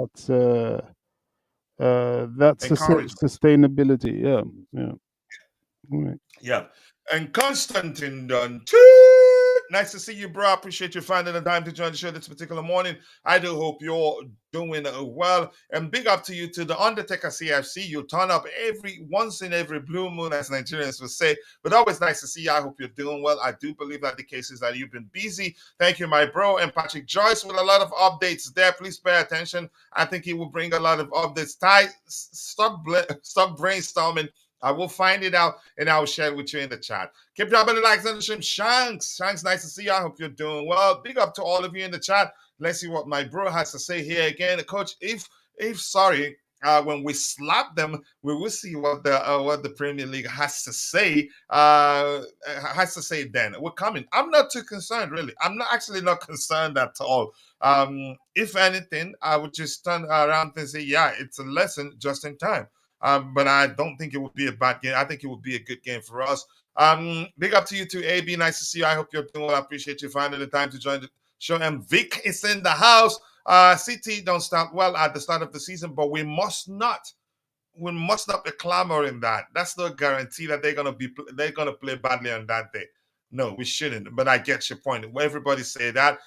that encouragement. sustainability. Yeah, yeah. Right. Yeah. And Constantine done too. Nice to see you, bro. I appreciate you finding the time to join the show this particular morning. I do hope you're doing well. And big up to you to the Undertaker CFC. You turn up every once in every blue moon, as Nigerians would say. But always nice to see you. I hope you're doing well. I do believe that the case is that you've been busy. Thank you, my bro. And Patrick Joyce with a lot of updates there. Please pay attention. I think he will bring a lot of updates. Ty, stop brainstorming. I will find it out and I'll share it with you in the chat. Keep dropping the likes on the stream. Shanks, nice to see you. I hope you're doing well. Big up to all of you in the chat. Let's see what my bro has to say here again. Coach, if sorry, when we slap them, we will see what the Premier League has to say. Then we're coming. I'm not too concerned, really. I'm not actually not concerned at all. If anything, I would just turn around and say, yeah, it's a lesson just in time. But I don't think it would be a bad game. I think it would be a good game for us. Big up to you too, AB. Nice to see you. I hope you're doing well. I appreciate you finding the time to join the show. And Vic is in the house. City don't start well at the start of the season, but we must not be clamoring that. That's no guarantee that they're gonna play badly on that day. No, we shouldn't. But I get your point. Everybody say that.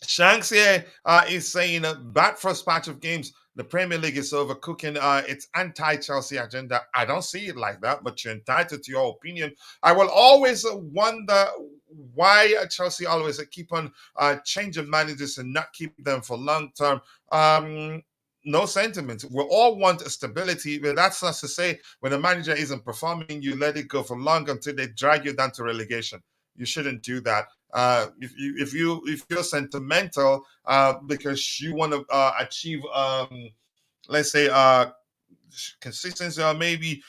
Shanks here is saying bad first patch of games. The Premier League is overcooking its anti-Chelsea agenda. I don't see it like that, but you're entitled to your opinion. I will always wonder why Chelsea always keep on changing managers and not keep them for long term. No sentiment. We all want stability, but that's not to say when a manager isn't performing, you let it go for long until they drag you down to relegation. You shouldn't do that. If you're sentimental because you want to achieve let's say consistency or maybe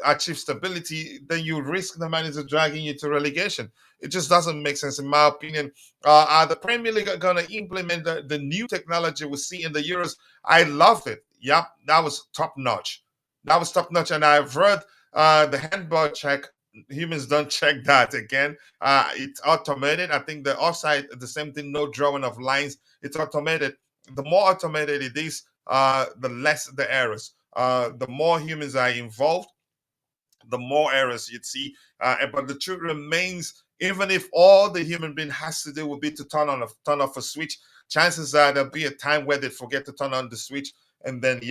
achieve stability, then you risk the manager dragging you to relegation. It just doesn't make sense in my opinion. Are the Premier League going to implement the new technology we see in the Euros? I love it. Yep, that was top notch. And I've heard the handball check. Humans don't check that again. It's automated. I think the offside, the same thing, no drawing of lines. It's automated. The more automated it is, the less the errors. The more humans are involved, the more errors you'd see. But the truth remains, even if all the human being has to do would be to turn off a switch, chances are there'll be a time where they forget to turn on the switch, and then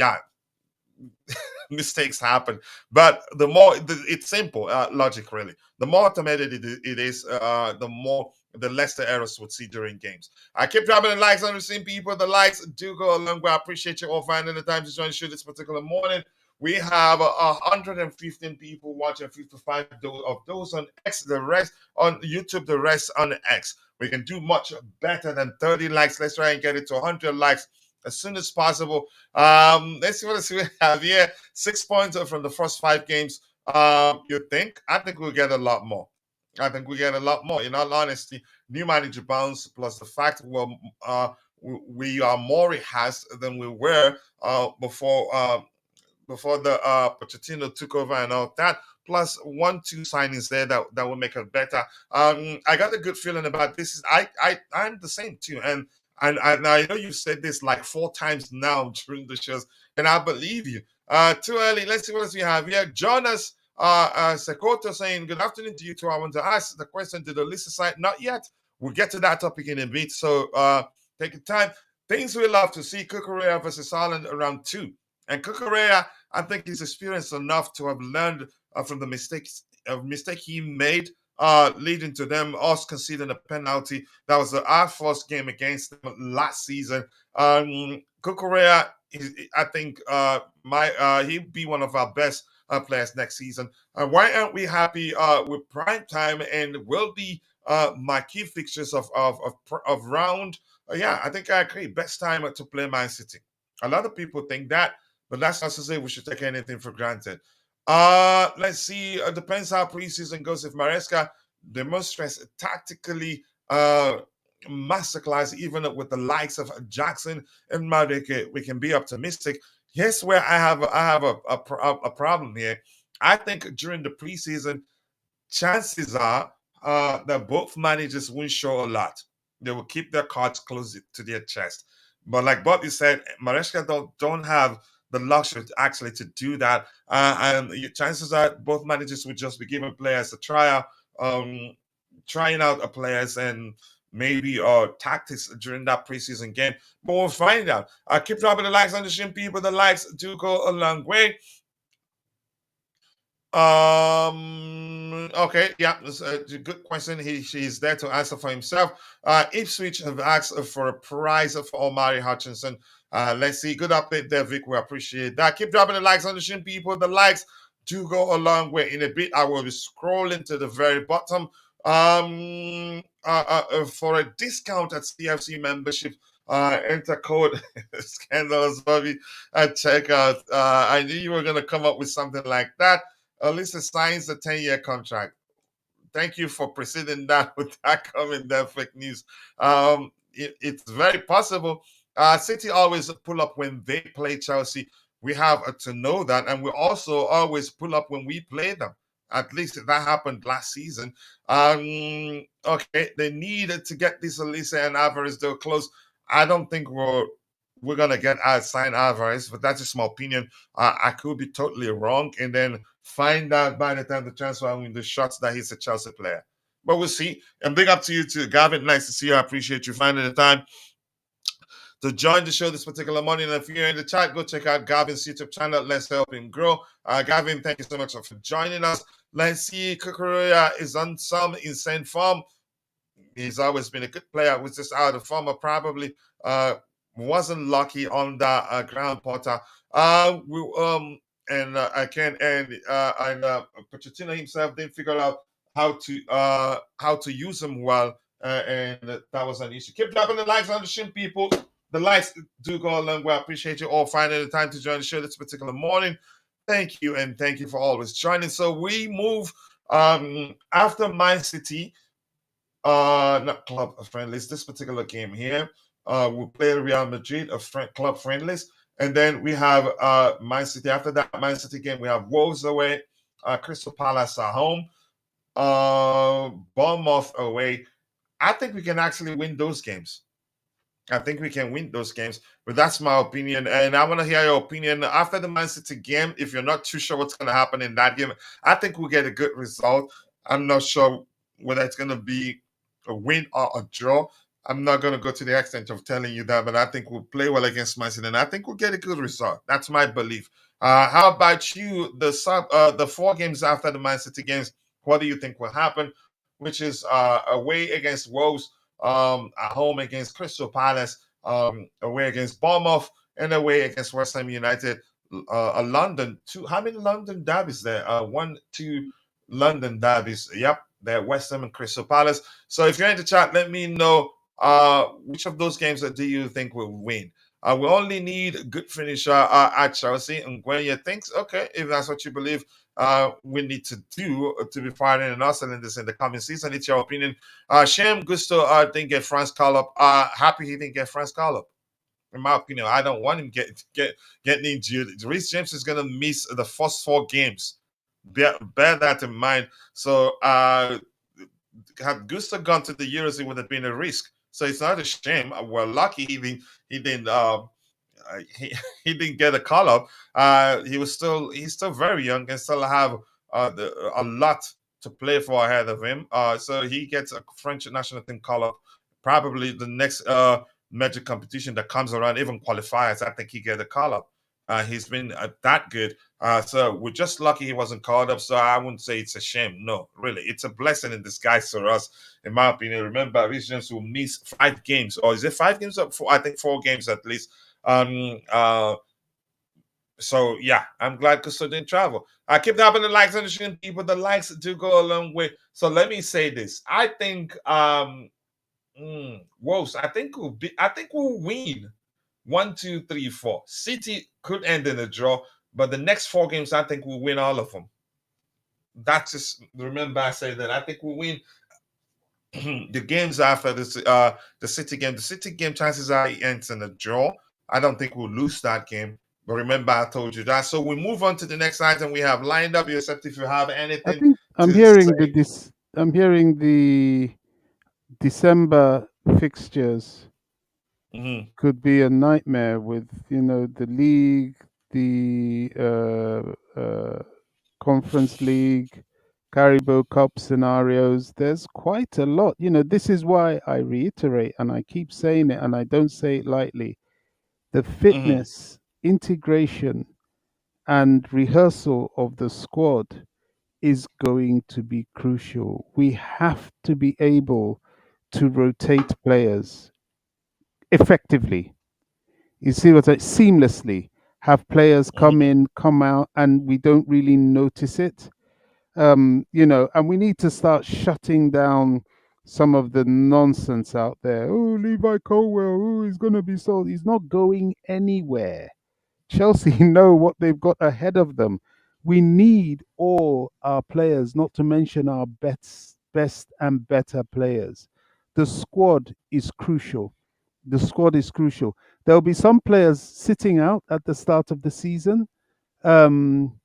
mistakes happen. But it's simple logic, really. The more automated it is, the less the errors would see during games. I keep dropping the likes on the same people. The likes do go a long way. I appreciate you all finding the time to join the show this particular morning. We have 115 people watching, 55 of those on X, the rest on YouTube, the rest on X. We can do much better than 30 likes. Let's try and get it to 100 likes as soon as possible. Let's see what we have here. 6 points from the first 5 games. You think? I think we'll get a lot more. In all honesty, new manager bounce plus the fact we are more rehearsed than we were before the Pochettino took over and all that. Plus 1-2 signings there that will make it better. I got a good feeling about this. I'm the same too, and I know you've said this like 4 times now during the shows, and I believe you. Too early. Let's see what else we have here. Jonas Sekoto saying, good afternoon to you two. I want to ask the question to the Olise side. Not yet. We'll get to that topic in a bit. So take your time. Things we love to see: Cucurella versus Haaland around 2. And Cucurella, I think he's experienced enough to have learned from the mistake he made, leading to them us conceding a penalty. That was our first game against them last season. Cucurella, I think he'll be one of our best players next season. Why aren't we happy with prime time and will be my key fixtures of round? I think I agree. Best time to play Man City. A lot of people think that, but that's not to say we should take anything for granted. Let's see. It depends how preseason goes. If Maresca demonstrates tactically masterclass, even with the likes of Jackson and Madueke, we can be optimistic. Here's where I have a problem here. I think during the preseason, chances are that both managers won't show a lot. They will keep their cards close to their chest. But like Bobby said, Maresca don't have the luxury actually to do that. And chances are both managers would just be giving players a trial, trying out players and maybe tactics during that preseason game. But we'll find out. Keep dropping the likes on the stream, people. The likes do go a long way. Okay, yeah, that's a good question. He's there to answer for himself. Ipswich have asked for a prize for Omari Hutchinson. Let's see. Good update there, Vic. We appreciate that. Keep dropping the likes on the stream, people. The likes do go a long way. In a bit, I will be scrolling to the very bottom. For a discount at CFC membership, enter code scandals, Bobby, at checkout. I knew you were going to come up with something like that. Olise signs a 10-year contract. Thank you for preceding that with that coming there, fake news. It's very possible. City always pull up when they play Chelsea. We have to know that. And we also always pull up when we play them. At least that happened last season. Okay, they needed to get this Olise and Alvarez deal close. I don't think we're gonna get signed Alvarez, but that's just my opinion. I could be totally wrong, and then find out by the time the transfer window shuts that he's a Chelsea player. But we'll see. And big up to you too, Gavin. Nice to see you. I appreciate you finding the time to join the show this particular morning. And if you're in the chat, go check out Gavin's YouTube channel. Let's help him grow. Gavin, thank you so much for joining us. Let's see. Kukurea is on some insane form. He's always been a good player. Was just out of form, probably wasn't lucky on that ground, Potter. Pochettino himself didn't figure out how to use him well, and that was an issue. Keep dropping the likes on the stream, people. The likes do go a long way. I appreciate you all finding the time to join the show this particular morning. Thank you, and thank you for always joining. So we move after Man City. Not club friendlies. This particular game here, we play Real Madrid, club friendlies, and then we have Man City. After that Man City game, we have Wolves away, Crystal Palace at home, Bournemouth away. I think we can actually win those games. I think we can win those games, but that's my opinion, and I want to hear your opinion after the Man City game. If you're not too sure what's going to happen in that game, I think we'll get a good result. I'm not sure whether it's going to be a win or a draw. I'm not going to go to the extent of telling you that, but I think we'll play well against Man City, and I think we'll get a good result. That's my belief. How about you? The 4 games after the Man City games, what do you think will happen? Which is away against Wolves, at home against Crystal Palace, away against Bournemouth, and away against West Ham United. London. How many London derbies there? 1, 2 London derbies. Yep, they're West Ham and Crystal Palace. So if you're in the chat, let me know which of those games do you think will win. We only need a good finisher at Chelsea. And when you think, okay, if that's what you believe we need to do to be firing and us in this in the coming season, it's your opinion. Shame Gusto didn't get France call-up. Happy he didn't get France call-up. In my opinion, I don't want him getting injured. Reece James is going to miss the first 4 games. Bear that in mind. So had Gusto gone to the Euros, it would have been a risk. So it's not a shame. We're lucky he didn't get a call up. He's still very young and still have a lot to play for ahead of him. So he gets a French national team call up. Probably the next major competition that comes around, even qualifiers, I think he get a call up. He's been that good. So we're just lucky he wasn't called up. So I wouldn't say it's a shame. No, really. It's a blessing in disguise for us, in my opinion. Remember, Reece James will miss 5 games. Or is it 5 games? I think 4 games at least. So yeah, I'm glad Gusto didn't travel. I keep dropping the likes on the stream, people. The likes do go a long way. So let me say this. I think Wolves, I think we'll win 1, 2, 3, 4. City could end in a draw, but the next 4 games, I think we'll win all of them. That's just, remember I said that I think we'll win the games after this, the City game, chances are it ends in a draw. I don't think we'll lose that game. But remember, I told you that. So we move on to the next item we have lined up. Except if you have I anything think to say. I'm hearing the December fixtures Mhm. could be a nightmare with the league, the conference league, Caribou Cup scenarios. There's quite a lot. This is why I reiterate and I keep saying it, and I don't say it lightly. The Mhm. fitness, integration, and rehearsal of the squad is going to be crucial. We have to be able to rotate players effectively. You see what I seamlessly have players come Mhm. in, come out, and we don't really notice it. And we need to start shutting down some of the nonsense out there. Oh, Levi Colwell, oh, he's going to be sold. He's not going anywhere. Chelsea know what they've got ahead of them. We need all our players, not to mention our best and better players. The squad is crucial. The squad is crucial. There'll be some players sitting out at the start of the season. Um,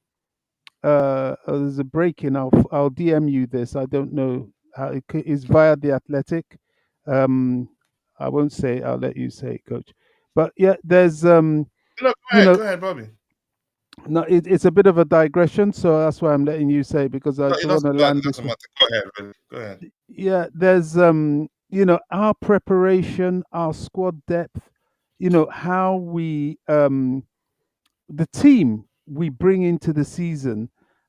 there's a break in. I'll DM you this. I don't know how is via the Athletic. Um, I won't say. I'll let you say it, Coach. But yeah, there's No, you know go ahead, Bobby. no, it's a bit of a digression, so that's why I'm letting you say because I No, it don't want to land it this doesn't one. matter. Go ahead, really. Go ahead. Yeah, there's our preparation, our squad depth, how we the team we bring into the season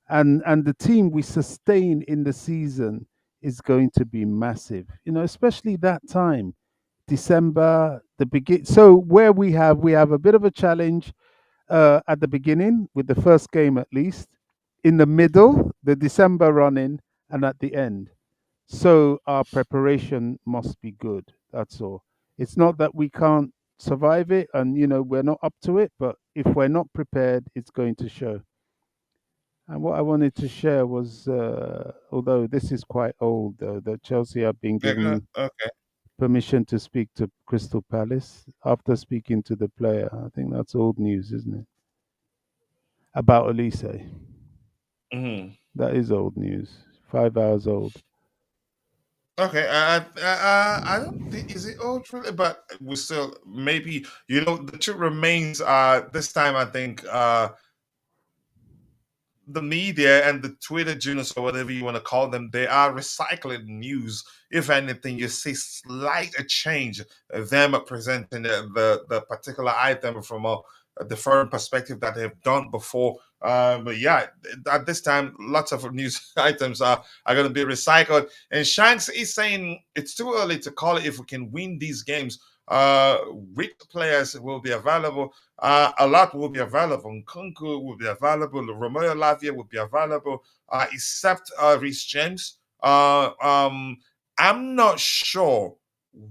and the team we sustain in the season is going to be massive. Especially that time, December, the begin. So where we have a bit of a challenge at the beginning with the first game at least, in the middle, the December run in, and at the end. So our preparation must be good. That's all. It's not that we can't survive it and we're not up to it, but if we're not prepared, it's going to show. And what I wanted to share was, although this is quite old, though, that Chelsea have been Yeah, go ahead. given Okay. permission to speak to Crystal Palace after speaking to the player. I think that's old news, isn't it? About Olise. Mhm. That is old news. 5 hours old. Okay, I don't think is it all true, but we still maybe the truth remains. This time I think the media and the Twitter journalists or whatever you want to call them, they are recycling news. If anything, you see slight change them presenting the particular item from a different perspective that they've done before. But yeah, at this time, lots of news items are going to be recycled. And Shanks is saying it's too early to call it if we can win these games. Which players will be available? A lot will be available. Nkunku will be available. Romeo Lavia will be available, except Reece James. I'm not sure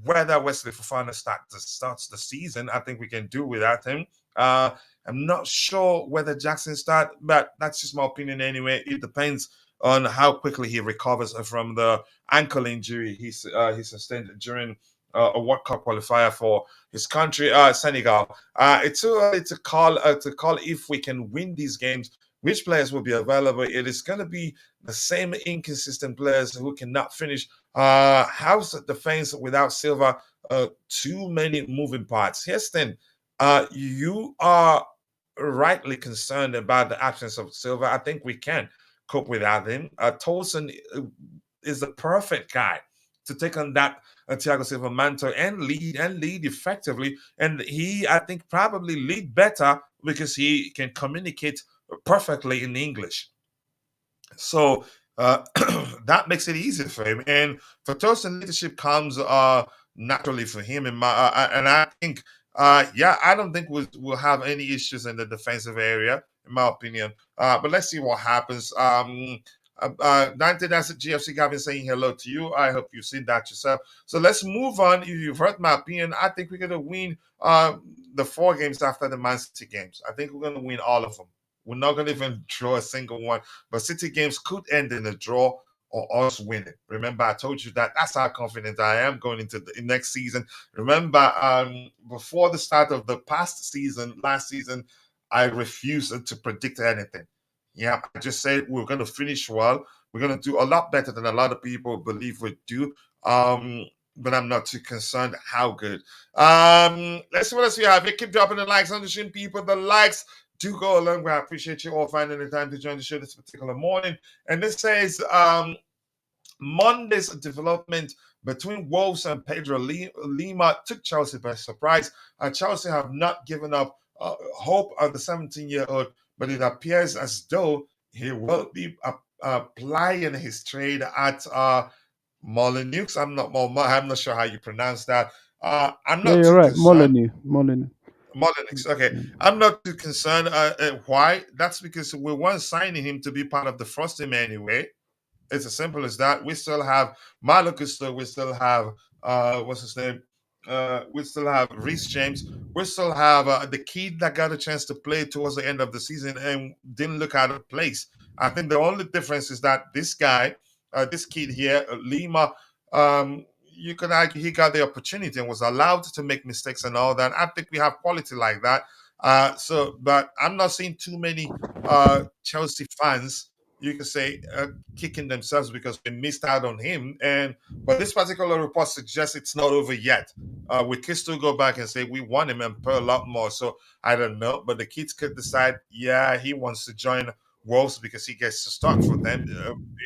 whether Wesley Fofana starts the season. I think we can do without him. Uh, I'm not sure whether Jackson start, but that's just my opinion anyway. It depends on how quickly he recovers from the ankle injury he sustained during a World Cup qualifier for his country, Senegal. It's too early to call if we can win these games. Which players will be available? It is going to be the same inconsistent players who cannot finish. How's the defense without Silva? Too many moving parts. Here's the thing. You are rightly concerned about the absence of Silva. I think we can cope without him. Tolson is the perfect guy to take on that Thiago Silva mantle and lead effectively. And he, I think, probably lead better because he can communicate perfectly in English. So that makes it easier for him. And for Tosin, leadership comes naturally for him. And I think, yeah, I don't think we'll have any issues in the defensive area, in my opinion. But let's see what happens. Dante, that's GFC Gavin saying hello to you. I hope you've seen that yourself. So let's move on. If you've heard my opinion, I think we're going to win the 4 games after the Man City games. I think we're going to win all of them. We're not going to even draw a single one. But City games could end in a draw or us winning. Remember, I told you that that's how confident I am going into the next season. Remember, before the start of the past season, last season, I refused to predict anything. Yeah, I just said we're going to finish well. We're going to do a lot better than a lot of people believe we do. But I'm not too concerned how good. Let's see what else we have. Keep dropping the likes on the stream, people. The likes do go a long way. I appreciate you all finding the time to join the show this particular morning. And this says Monday's development between Wolves and Pedro Lima took Chelsea by surprise. Chelsea have not given up hope of the 17-year-old, but it appears as though he will be applying his trade at Molineux. I'm not sure how you pronounce that. I'm Yeah, not you're too right. concerned. Molyneux. Molineux. Okay, I'm not too concerned. Why? That's because we weren't signing him to be part of the first team anyway. It's as simple as that. We still have Malo Gusto. We still have what's his name? We still have Reece James. We still have the kid that got a chance to play towards the end of the season and didn't look out of place. I think the only difference is that this guy, this kid here, Lima, you could argue he got the opportunity and was allowed to make mistakes and all that. I think we have quality like that. But I'm not seeing too many Chelsea fans, you can say, kicking themselves because they missed out on him. But this particular report suggests it's not over yet. We could still go back and say we want him and pay a lot more. So I don't know, but the kids could decide, yeah, he wants to join Wolves because he gets to start for them,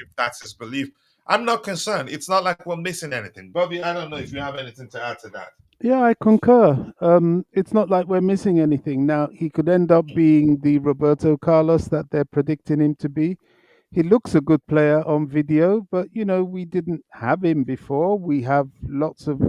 if that's his belief. I'm not concerned. It's not like we're missing anything. Bobby, I don't know if you have anything to add to that. Yeah, I concur. It's not like we're missing anything. Now, he could end up being the Roberto Carlos that they're predicting him to be. He looks a good player on video, but we didn't have him before. We have lots of,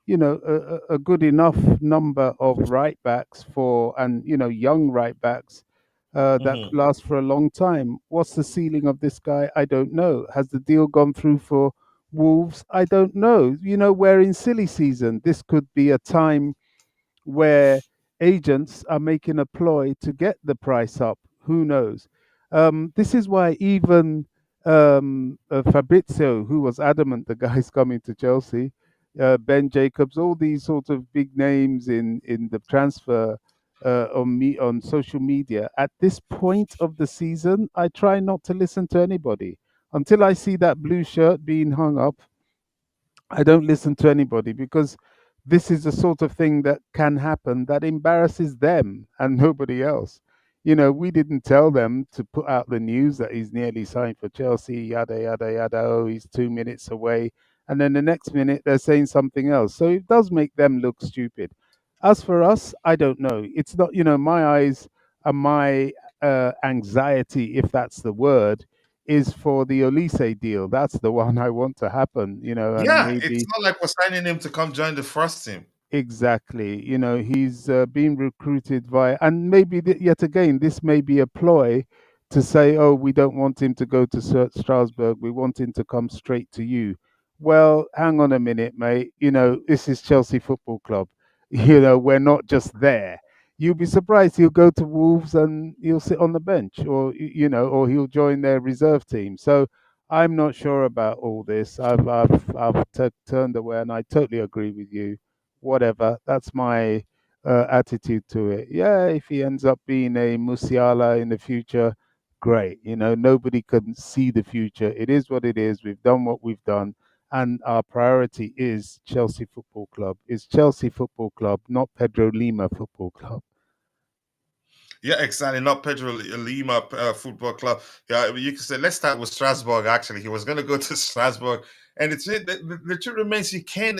a good enough number of right backs and young right backs that Mhm. could last for a long time. What's the ceiling of this guy? I don't know. Has the deal gone through for Wolves? I don't know. We're in silly season. This could be a time where agents are making a ploy to get the price up. Who knows? This is why even Fabrizio, who was adamant the guy's coming to Chelsea, Ben Jacobs, all these sort of big names in the transfer on social media. At this point of the season, I try not to listen to anybody until I see that blue shirt being hung up. I don't listen to anybody because this is the sort of thing that can happen that embarrasses them and nobody else. We didn't tell them to put out the news that he's nearly signed for Chelsea, yada, yada, yada. Oh, he's 2 minutes away. And then the next minute they're saying something else. So it does make them look stupid. As for us, I don't know. It's not, my eyes and my anxiety, if that's the word, is for the Olise deal. That's the one I want to happen, and Yeah, it's maybe not like we're signing him to come join the first team. exactly, he's being recruited via, and maybe yet again, this may be a ploy to say, oh, we don't want him to go to Strasbourg, we want him to come straight to you. Well, hang on a minute, mate. This is Chelsea Football Club. We're not just there. You'll be surprised he'll go to Wolves and he'll sit on the bench, or or he'll join their reserve team. So I'm not sure about all this. I've turned away, and I totally agree with you. Whatever, that's my attitude to it. Yeah, if he ends up being a Musiala in the future, great. Nobody can see the future. It is what it is. We've done what we've done, and our priority is Chelsea Football Club. It's Chelsea Football Club, not Pedro Lima Football Club. Yeah, exactly. Not Pedro Lima Football Club. Yeah, you can say, let's start with Strasbourg. Actually, he was going to go to Strasbourg, and the truth remains, you can't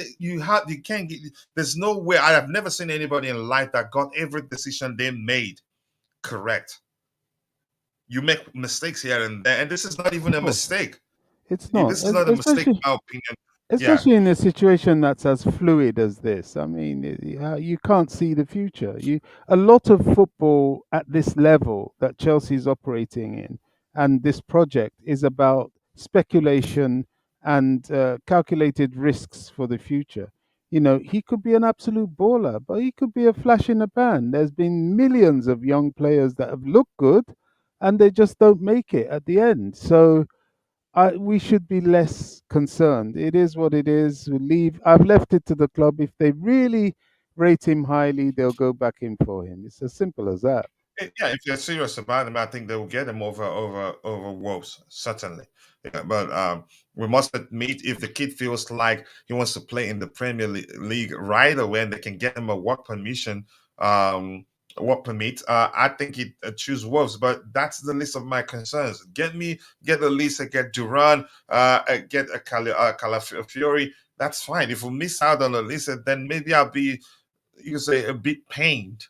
get. There's no way. I have never seen anybody in life that got every decision they made correct. You make mistakes here and there, and this is not even Of a course, mistake. it's not, This is not a mistake, in especially my opinion. Yeah. especially in a situation that's as fluid as this. I mean, you can't see the future. A lot of football at this level that Chelsea is operating in, and this project is about speculation and calculated risks for the future. He could be an absolute baller, but he could be a flash in the pan. There's been millions of young players that have looked good, and they just don't make it at the end. So we should be less concerned. It is what it is. We leave. I've left it to the club. If they really rate him highly, they'll go back in for him. It's as simple as that. Yeah, if they're serious about him, I think they will get him over Wolves, certainly. Yeah, but we must admit, if the kid feels like he wants to play in the Premier League right away, and they can get him a um, work permit, I think he'd choose Wolves. But that's the list of my concerns. Get Olise, get Duran, get a Calafiori. That's fine. If we miss out on Olise, then maybe I'll be, you could say, a bit pained.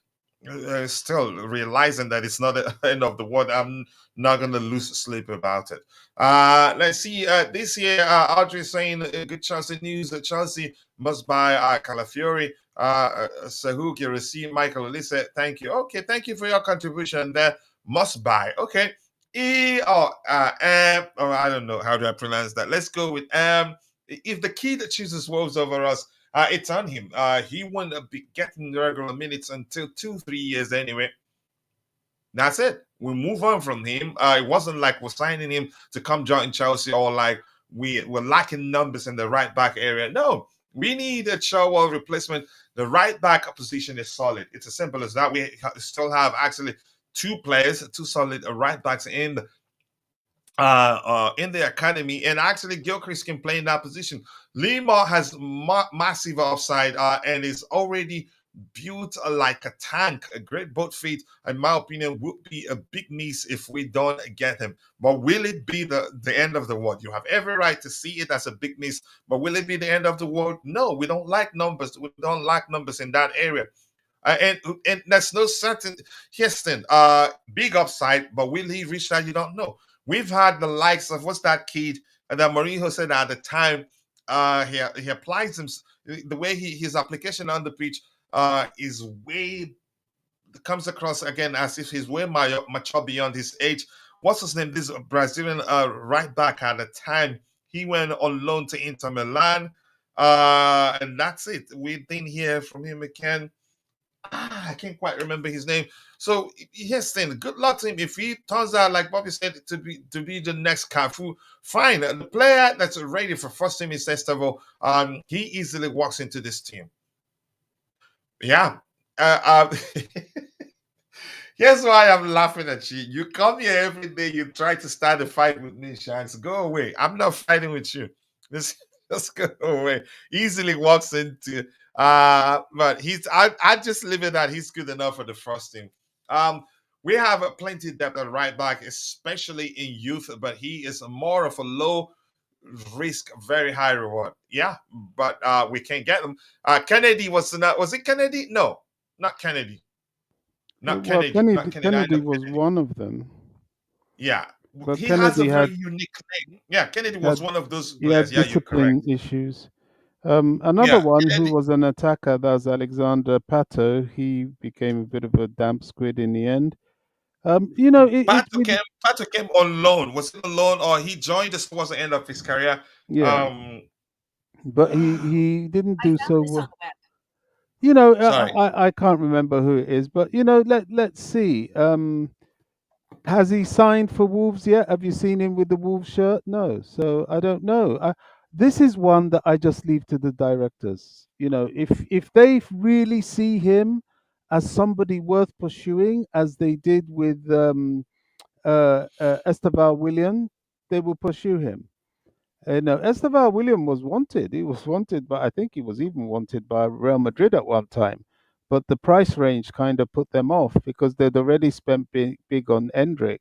Still realizing that it's not the end of the world. I'm not going to lose sleep about it. Let's see. This year, Andrey saying good Chelsea news. That Chelsea must buy Calafiori, Serhou Guirassy, Michael Olise. Thank you. Okay, thank you for your contribution there. Must buy. Okay. I don't know how do I pronounce that. Let's go with if the kid chooses Wolves over us, it's on him. He won't be getting regular minutes until 2-3 years anyway. That's it. We move on from him. It wasn't like we're signing him to come join Chelsea, or like we're lacking numbers in the right back area. No, we need a Chilwell replacement. The right back position is solid. It's as simple as that. We still have actually two solid right backs in the academy, and actually Gilchrist can play in that position. Lima has massive upside and is already built like a tank. A great boat feat, in my opinion, would be a big miss if we don't get him. But will it be the end of the world? You have every right to see it as a big miss, but will it be the end of the world? No, we don't like numbers. We don't like numbers in that area. And there's no certain Houston, big upside, but will he reach that? You don't know. We've had the likes of what's that kid that Mourinho said at the time. He applies the way his application on the pitch is way comes across again as if he's way mature beyond his age. What's his name? This Brazilian right back at the time. He went on loan to Inter Milan, and that's it. We didn't hear from him again. I can't quite remember his name. So yes, then good luck to him. If he turns out, like Bobby said, to be the next Cafu, fine. The player that's ready for first team is Tebago. He easily walks into this team. Yeah. Here's why I'm laughing at you. You come here every day, you try to start a fight with me, Shanks. Go away. I'm not fighting with you. Just go away. Easily walks into but I just leave it that he's good enough for the first team. We have a plenty depth at right back, especially in youth, but he is more of a low risk, very high reward. Yeah, but we can't get him. Kennedy was it Kennedy? No, not Kennedy. Not Well, Kennedy. Not Kennedy. I Kennedy know was Kennedy. one of them, Yeah. but He has a Kennedy very unique name. Yeah, Kennedy was had one of those he had players. Yeah, you're correct. discipline issues. Another Yeah, one who Kennedy. was an attacker, that was Alexander Pato. He became a bit of a damp squid in the end. It really, Pato came on loan. Was it on loan or he joined us towards the end of his career? yeah, Um, but he didn't do so well. sorry. I can't remember who it is, but let's see. Has he signed for Wolves yet? Have you seen him with the Wolves shirt? No, so I don't know. This is one that I just leave to the directors. If they really see him as somebody worth pursuing, as they did with Esteval William, they will pursue him. Esteval William was wanted. He was wanted, but I think he was even wanted by Real Madrid at one time. But the price range kind of put them off because they'd already spent big on Endrick.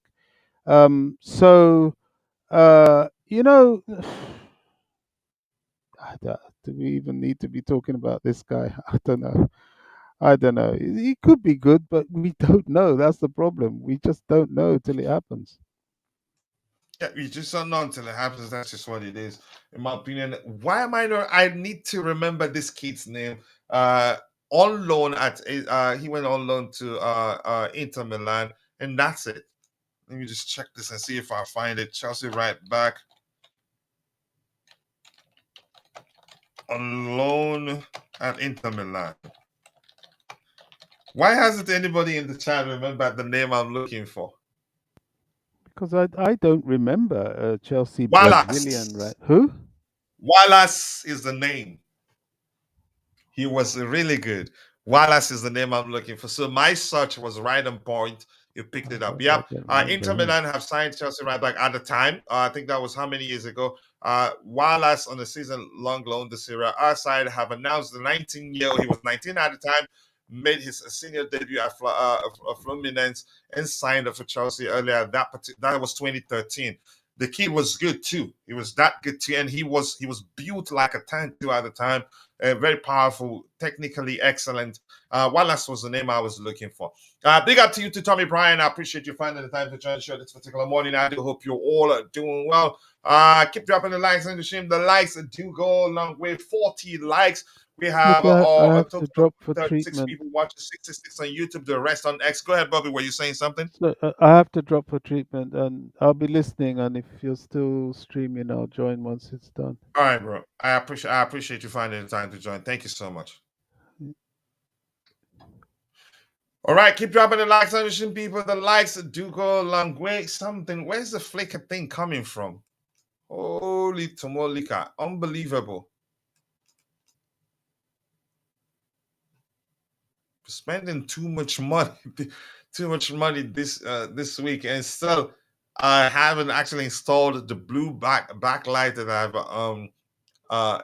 So, uh, you know, do we even need to be talking about this guy? I don't know. I don't know. He could be good, but we don't know. That's the problem. We just don't know till it happens. Yeah, you just don't know until it happens. That's just what it is, in my opinion. Why am I not? I need to remember this kid's name. On loan he went on loan to Inter Milan, and that's it. Let me just check this and see if I find it. Chelsea right back on loan at Inter Milan. Why hasn't anybody in the chat remembered the name I'm looking for? Because I don't remember Chelsea Brazilian, Wallace. right? Who? Wallace is the name. He was really good. Wallace is the name I'm looking for. So my search was right on point. You picked it up. I Yep. don't remember Inter him. Milan have signed Chelsea right back at the time. I think that was how many years ago? Wallace on the season-long loan this year. Our side have announced the 19-year-old. He was 19 at the time. Made his senior debut at Fluminense and signed up for Chelsea earlier. That was 2013. The kid was good too. He was that good too, and he was built like a tank too at the time. Very powerful, technically excellent. Wallace was the name I was looking for. Big up to you, to Tommy Bryan. I appreciate you finding the time to join the show this particular morning. I do hope you all are doing well. Keep dropping the likes and the shame. The likes do go a long way. 40 likes. We have I a have total to drop of for 36 treatment. people watching, 66 on YouTube, the rest on X. Go ahead, Bobby. Were you saying something? So I have to drop for treatment, and I'll be listening. And if you're still streaming, I'll join once it's done. All right, bro. I appreciate you finding the time to join. Thank you so much. All right, keep dropping the likes on the show, people. The likes do go a long way. Something. Where's the flicker thing coming from? Holy Tomolika. Unbelievable. Spending too much money this week, and still I haven't actually installed the blue backlight that I've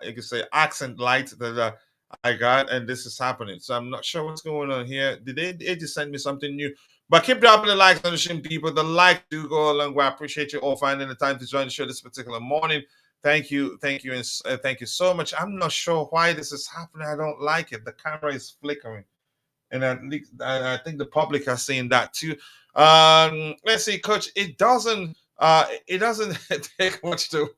you could say accent light that I got, and this is happening. So I'm not sure what's going on here. Did they just send me something new? But keep dropping the likes on the show, people. The like do go a long way. I appreciate you all finding the time to join the show this particular morning. Thank you, and thank you so much. I'm not sure why this is happening. I don't like it. The camera is flickering, and at least I think the public are saying that too. Let's see, Coach. It doesn't take much to.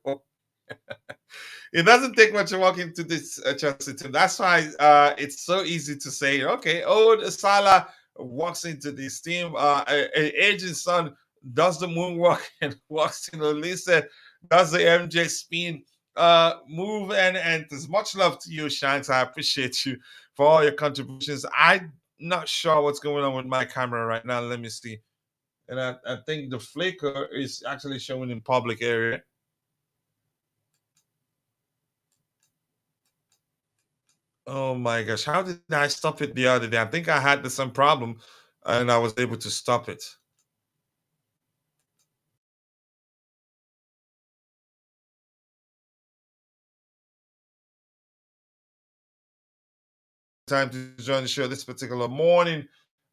It doesn't take much to walk into this Chelsea team. That's why it's so easy to say, okay, Salah walks into this team. An aging son does the moonwalk and walks in. Olise does the MJ spin move, and as much love to you, Shanks. I appreciate you for all your contributions. I'm not sure what's going on with my camera right now. Let me see. And I think the flicker is actually showing in public area. Oh my gosh, how did I stop it the other day? I think I had some problem and I was able to stop it. Time to join the show this particular morning.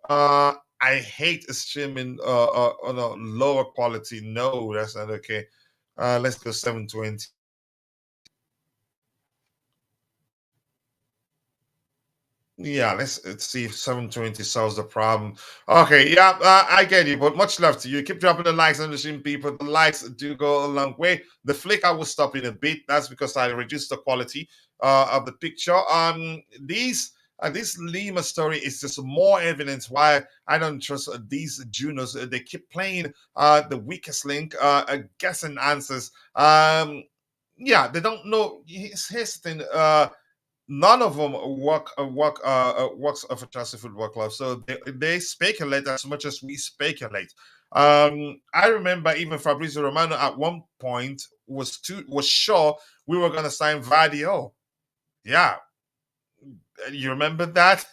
I hate streaming on a lower quality. No, that's not okay. Let's go 720. Yeah, let's see if 720 solves the problem. Okay, yeah, I get you, but much love to you. Keep dropping the likes on the stream, people. The likes do go a long way. The flick I will stop in a bit. That's because I reduced the quality of the picture. This Lima story is just more evidence why I don't trust these juniors. They keep playing the weakest link, guessing answers. Yeah, they don't know. Here's the thing. None of them works of a Chelsea Football Club, so they speculate as much as we speculate. I remember even Fabrizio Romano at one point was sure we were going to sign Vadio. Yeah, you remember that?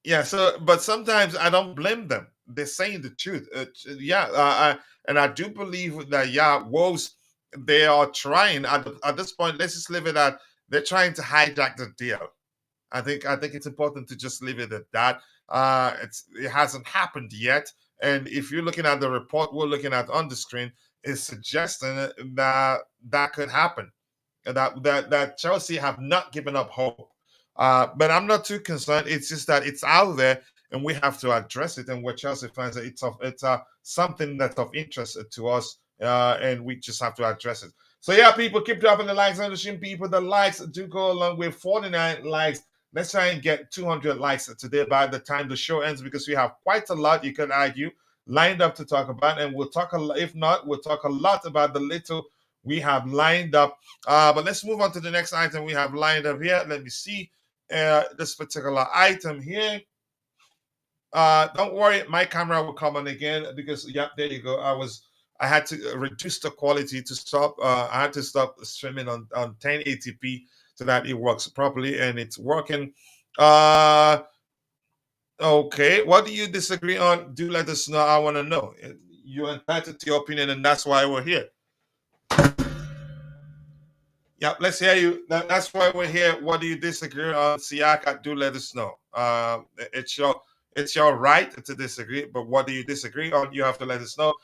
Yeah. So, but sometimes I don't blame them. They're saying the truth. And I do believe that Wolves, they are trying at this point. Let's just leave it at they're trying to hijack the deal. I think it's important to just leave it at that. It hasn't happened yet, and if you're looking at the report we're looking at on the screen, it's suggesting that that could happen, that Chelsea have not given up hope. But I'm not too concerned. It's just that it's out there, and we have to address it. And we're Chelsea fans, it's something that's of interest to us, and we just have to address it. So yeah, people, keep dropping the likes on the stream, people. The likes do go along with 49 likes. Let's try and get 200 likes today by the time the show ends, because we have quite a lot, you can argue, lined up to talk about. And we'll talk, if not, we'll talk a lot about the little we have lined up. But let's move on to the next item we have lined up here. Let me see this particular item here. Don't worry, my camera will come on again because, yep, there you go. I was I had to reduce the quality to stop. I had to stop streaming on 1080p so that it works properly, and it's working. Okay, what do you disagree on? Do let us know. I want to know. You're entitled to your opinion, and that's why we're here. Yeah, let's hear you. That's why we're here. What do you disagree on, Siaka? Do let us know. It's your right to disagree, but what do you disagree on? You have to let us know.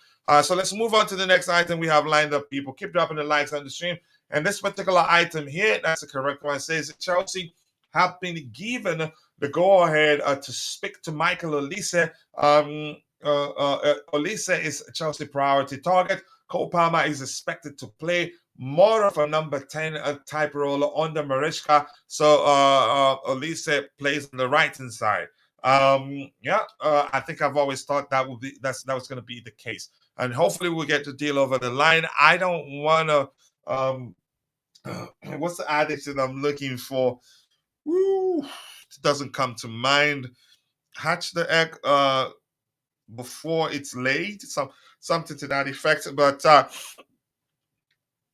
So let's move on to the next item we have lined up. People keep dropping the likes on the stream, and this particular item here, that's the correct one. It says Chelsea have been given the go-ahead to speak to Michael Olise. Olise is Chelsea priority target. Cole Palmer is expected to play more of a number 10 type role under Mariska. So Olise plays on the right hand side. I think I've always thought that was going to be the case, and hopefully we'll get the deal over the line. I don't want to. What's the adage that I'm looking for? Woo, it doesn't come to mind. Hatch the egg before it's laid. Something to that effect, but.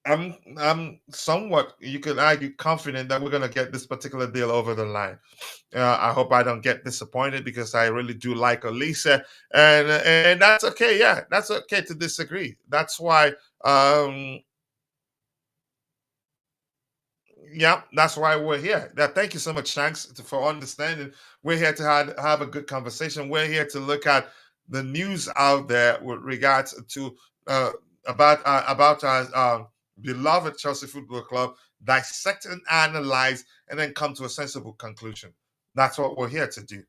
I'm somewhat, you could argue, confident that we're gonna get this particular deal over the line. I hope I don't get disappointed because I really do like Olise, and that's okay. Yeah, that's okay to disagree. That's why. Yeah, that's why we're here. Thank you so much, Shanks, for understanding. We're here to have a good conversation. We're here to look at the news out there with regards to about our beloved Chelsea Football Club, dissect and analyze, and then come to a sensible conclusion. That's what we're here to do.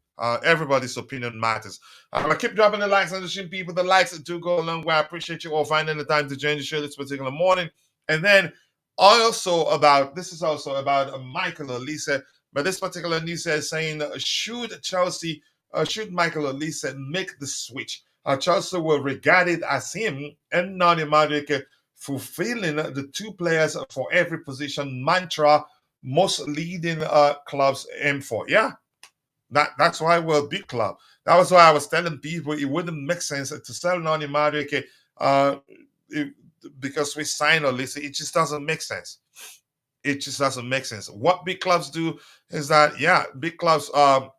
Everybody's opinion matters. I'm gonna keep dropping the likes on the stream, people. The likes do go a long way. I appreciate you all finding the time to join the show this particular morning. And then this is also about Michael Olise, but this particular news is saying should Michael Olise make the switch, Chelsea will regard it as him and Nani Madueke fulfilling the two players for every position mantra most leading clubs aim for. Yeah, that's why we're a big club. That was why I was telling people it wouldn't make sense to sell Nani Madueke because we signed Olise. It just doesn't make sense. It just doesn't make sense. What big clubs do is that, yeah, big clubs have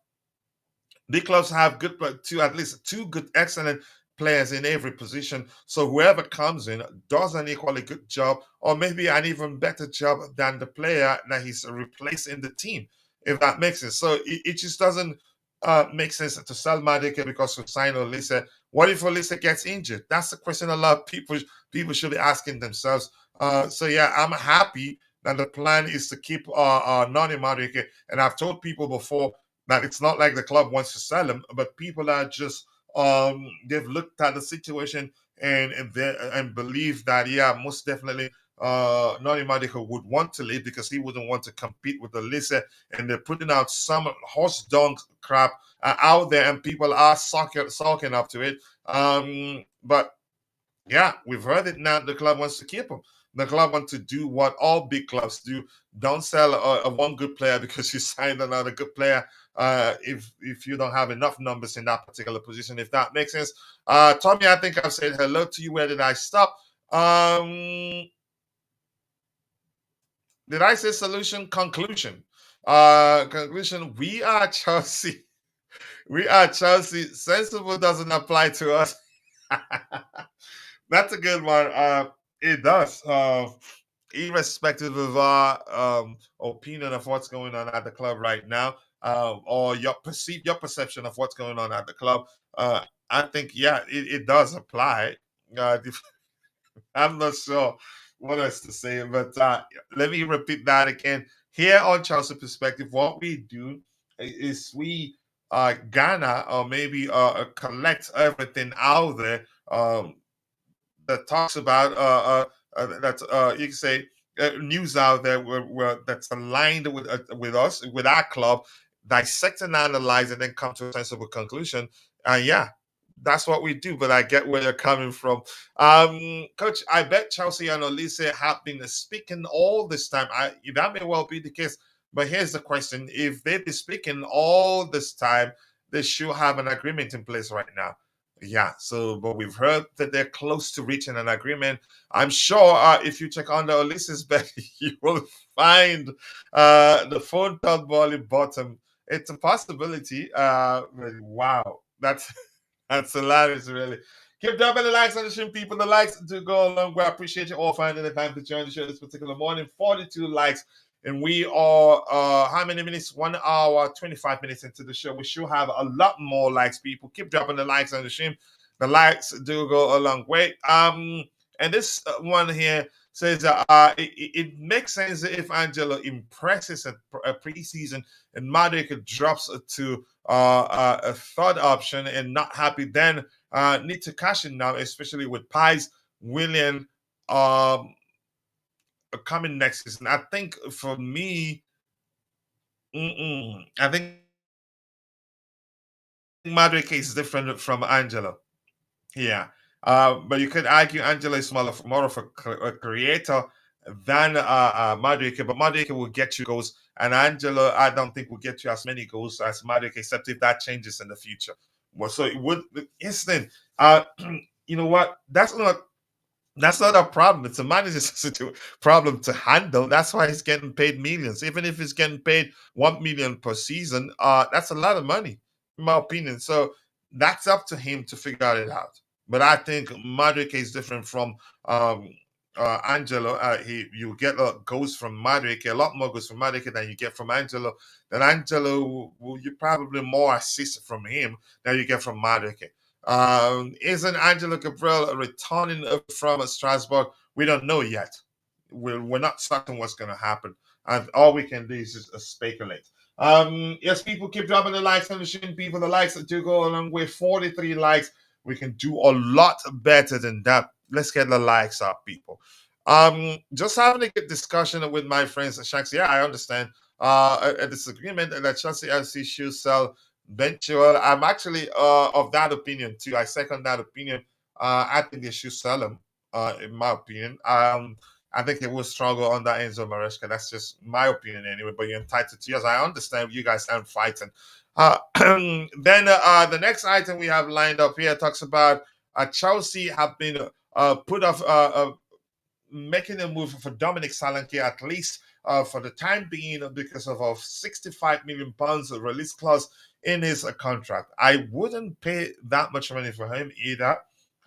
at least two good, excellent players in every position. So whoever comes in does an equally good job, or maybe an even better job than the player that he's replacing the team, if that makes sense. So it just doesn't make sense to sell Madueke because we signed Olise. What if Olise gets injured? That's the question a lot of people should be asking themselves. So yeah, I'm happy that the plan is to keep Nani Madueke, and I've told people before that it's not like the club wants to sell him, but people are just they've looked at the situation and believe that, yeah, most definitely Nani Madueke would want to leave because he wouldn't want to compete with Olise, and they're putting out some horse dung crap out there, and people are sulking up to it. But yeah, we've heard it now. The club wants to keep him. The club wants to do what all big clubs do: don't sell a one good player because you signed another good player. If you don't have enough numbers in that particular position, if that makes sense. Tommy, I think I've said hello to you. Where did I stop? Did I say solution? Conclusion. Conclusion. We are Chelsea. We are Chelsea. Sensible doesn't apply to us. That's a good one. It does. Irrespective of our opinion of what's going on at the club right now, or your perception of what's going on at the club, I think, yeah, it does apply. I'm not sure what else to say, but let me repeat that again. Here on Chelsea Perspective, what we do is we gather or maybe collect everything out there that talks about you can say news out there that's aligned with us, with our club, dissect and analyze, and then come to a sensible conclusion. Yeah, that's what we do. But I get where you're coming from, Coach. I bet Chelsea and Olise have been speaking all this time. That may well be the case. But here's the question: if they've been speaking all this time, they should have an agreement in place right now. Yeah, so but we've heard that they're close to reaching an agreement. I'm sure if you check under Olise's bet, you will find the phone top ball bottom. It's a possibility. Wow, that's that's hilarious, really. Keep dropping the likes on the stream, people. The likes do go a long way. I appreciate you all finding the time to join the show this particular morning. 42 likes. And we are, how many minutes? 1 hour, 25 minutes into the show. We should have a lot more likes, people. Keep dropping the likes on the stream. The likes do go a long way. And this one here says that it makes sense if Angelo impresses at a preseason and Madueke drops to a third option and not happy, then need to cash in now, especially with Pies, William coming next season. I think for me, I think Madueke is different from Angelo. Yeah. But you could argue Angelo is more of a creator than Madueke, but Madueke will get you goals, and Angelo, I don't think will get you as many goals as Madueke, except if that changes in the future. Well, so it would instant. You know what? That's not a problem. It's a manager's problem to handle. That's why he's getting paid millions. Even if he's getting paid 1 million per season, that's a lot of money, in my opinion. So that's up to him to figure it out. But I think Madueke is different from Angelo. You get goals from Madueke, a lot more goals from Madueke than you get from Angelo. Then Angelo, you probably more assists from him than you get from Madueke. Isn't Angelo Cabral returning from Strasbourg? We don't know yet. We're not certain what's going to happen. And all we can do is just speculate. Yes, people keep dropping the likes on the stream. People, the likes do go along with 43 likes. We can do a lot better than that. Let's get the likes up, people. Just having a good discussion with my friends at Shanks. Yeah, I understand. A disagreement that Chelsea FC should sell Ventura. I'm actually of that opinion too. I second that opinion. I think they should sell him. In my opinion, I think they will struggle under Enzo Maresca. That's just my opinion anyway. But you're entitled to yours. I understand you guys aren't fighting. Then the next item we have lined up here talks about Chelsea have been put off making a move for Dominic Solanke, at least for the time being, because of a 65 million pounds release clause in his contract. I wouldn't pay that much money for him either.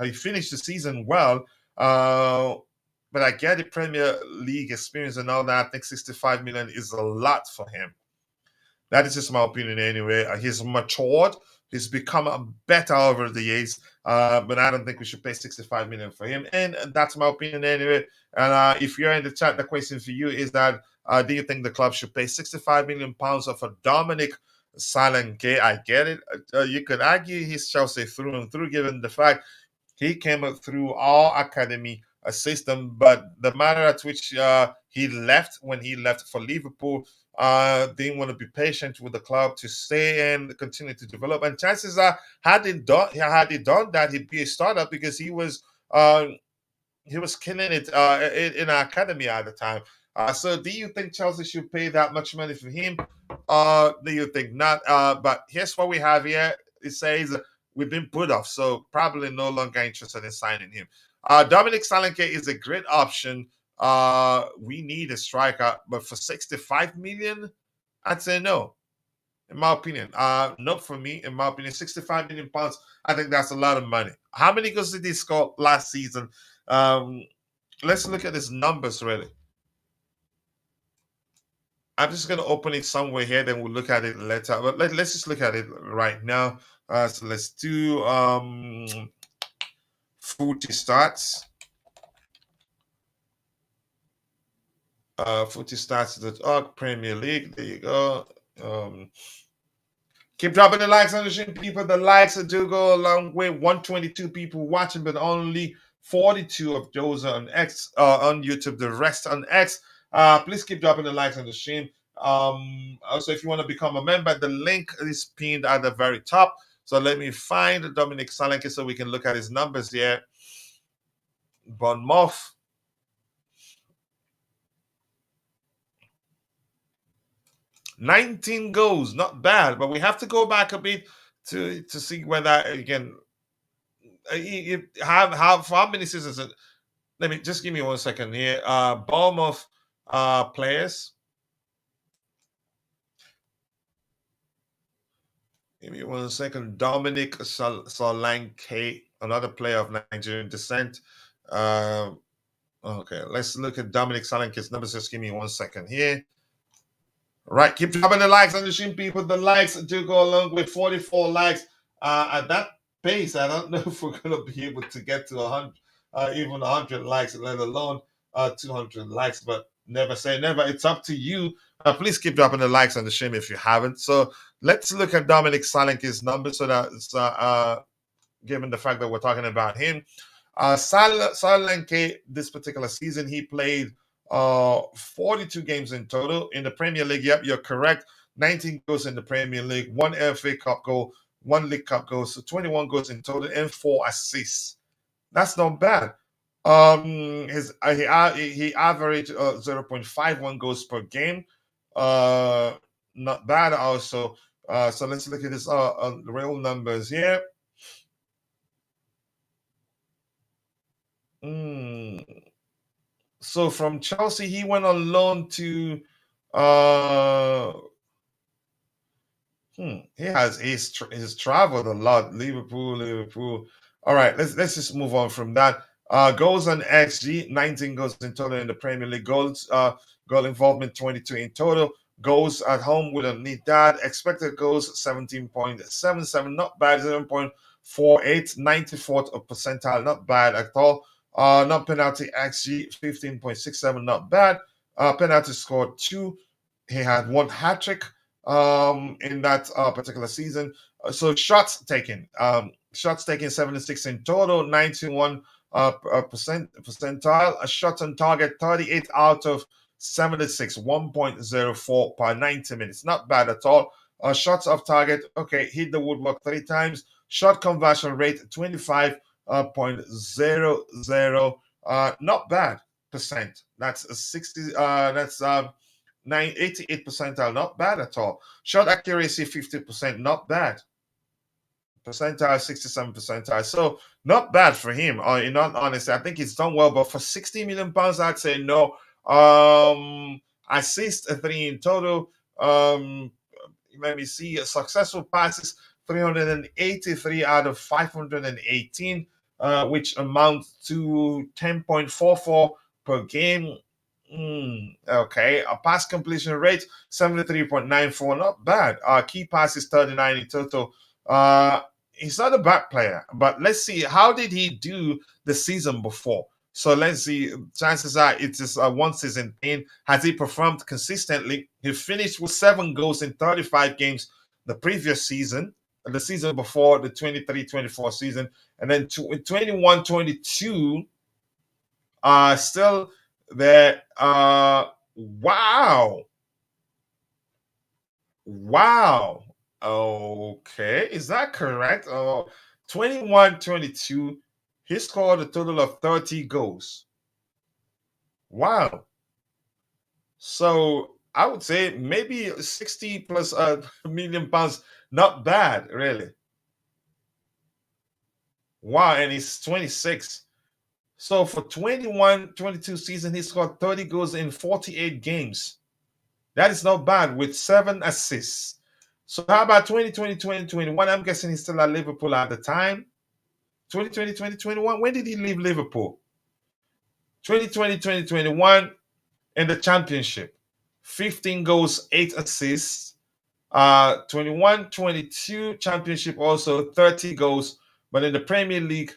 He finished the season well, but I get the Premier League experience and all that. I think 65 million is a lot for him. That is just my opinion anyway. He's matured. He's become better over the years, but I don't think we should pay 65 million for him. And that's my opinion anyway. And if you're in the chat, the question for you is that do you think the club should pay 65 million pounds for Dominic Solanke? I get it. You could argue he's Chelsea through and through, given the fact he came through our academy system, but the manner at which he left when he left for Liverpool, didn't want to be patient with the club to stay and continue to develop. And chances are, had he done that, he'd be a starter because he was killing it in our academy at the time. So do you think Chelsea should pay that much money for him? Do you think not? But here's what we have here. It says we've been put off, so probably no longer interested in signing him. Dominic Solanke is a great option. We need a striker, but for 65 million, I'd say no. In my opinion, not for me. In my opinion, 65 million pounds. I think that's a lot of money. How many goals did he score last season? Let's look at his numbers really. I'm just going to open it somewhere here, then we'll look at it later. But let's just look at it right now. So let's do footy stats. Footy stats.org, Premier League. There you go. Keep dropping the likes on the stream, people. The likes do go a long way. 122 people watching, but only 42 of those on X on YouTube. The rest on X. Please keep dropping the likes on the stream. Also, if you want to become a member, the link is pinned at the very top. So let me find Dominic Solanke so we can look at his numbers here. Bournemouth. $19 goals, not bad, but we have to go back a bit to see whether again how many seasons? Let me just give me 1 second here. Bournemouth players. Give me 1 second. Dominic Solanke, another player of Nigerian descent. Okay, let's look at Dominic Solanke's numbers. Just give me 1 second here. Right, keep dropping the likes on the stream, people. The likes do go along with 44 likes. At that pace, I don't know if we're gonna be able to get to 100, even 100 likes, let alone 200 likes. But never say never. It's up to you. Please keep dropping the likes on the stream if you haven't. So let's look at Dominic Solanke's numbers. So that's given the fact that we're talking about him. Solanke, this particular season, he played 42 games in total in the Premier League. Yep, you're correct. 19 goals in the Premier League, 1 FA Cup goal, 1 League Cup goal, so 21 goals in total and 4 assists. That's not bad. He averaged 0.51 goals per game. Not bad also. So let's look at his real numbers here. So from Chelsea, he went on loan to he's traveled a lot. Liverpool. All right, let's just move on from that. Goals on XG, 19 goals in total in the Premier League. Goal involvement, 22 in total. Goals at home, we don't need that. Expected goals, 17.77, not bad. 0.48, 94th percentile, not bad at all. Not penalty XG, 15.67, not bad. Penalty scored 2. He had 1 hat trick in that particular season. So shots taken, 76 in total, 91 percentile. A shot on target, 38 out of 76, 1.04 per 90 minutes. Not bad at all. Shots off target, okay, hit the woodwork 3 times. Shot conversion rate, 25.00. Not bad percent. That's a 60. That's 88 percentile. Not bad at all. Shot accuracy 50%. Not bad. Percentile 67 percentile. So not bad for him. In all honesty, I think he's done well. But for 60 million pounds, I'd say no. Assist 3 in total. Let me see. Successful passes 383 out of 518. Which amounts to 10.44 per game. Okay, a pass completion rate 73.94, not bad. Key pass is 39 in total. He's not a bad player, but let's see, how did he do the season before? So let's see. Chances are it is a 1 season thing. Has he performed consistently? He finished with 7 goals in 35 games the previous season, the season before, the 23-24 season, and then 21-22, still there. Wow. Okay, is that correct? 21-22, he scored a total of 30 goals. Wow. So I would say maybe 60 plus million pounds. Not bad, really. Wow, and he's 26. So for 21-22 season, he scored 30 goals in 48 games. That is not bad, with 7 assists. So how about 2020-2021? I'm guessing he's still at Liverpool at the time. 2020-2021, when did he leave Liverpool? 2020-2021 in the Championship. 15 goals, 8 assists. 21-22 Championship also, 30 goals. But in the Premier League,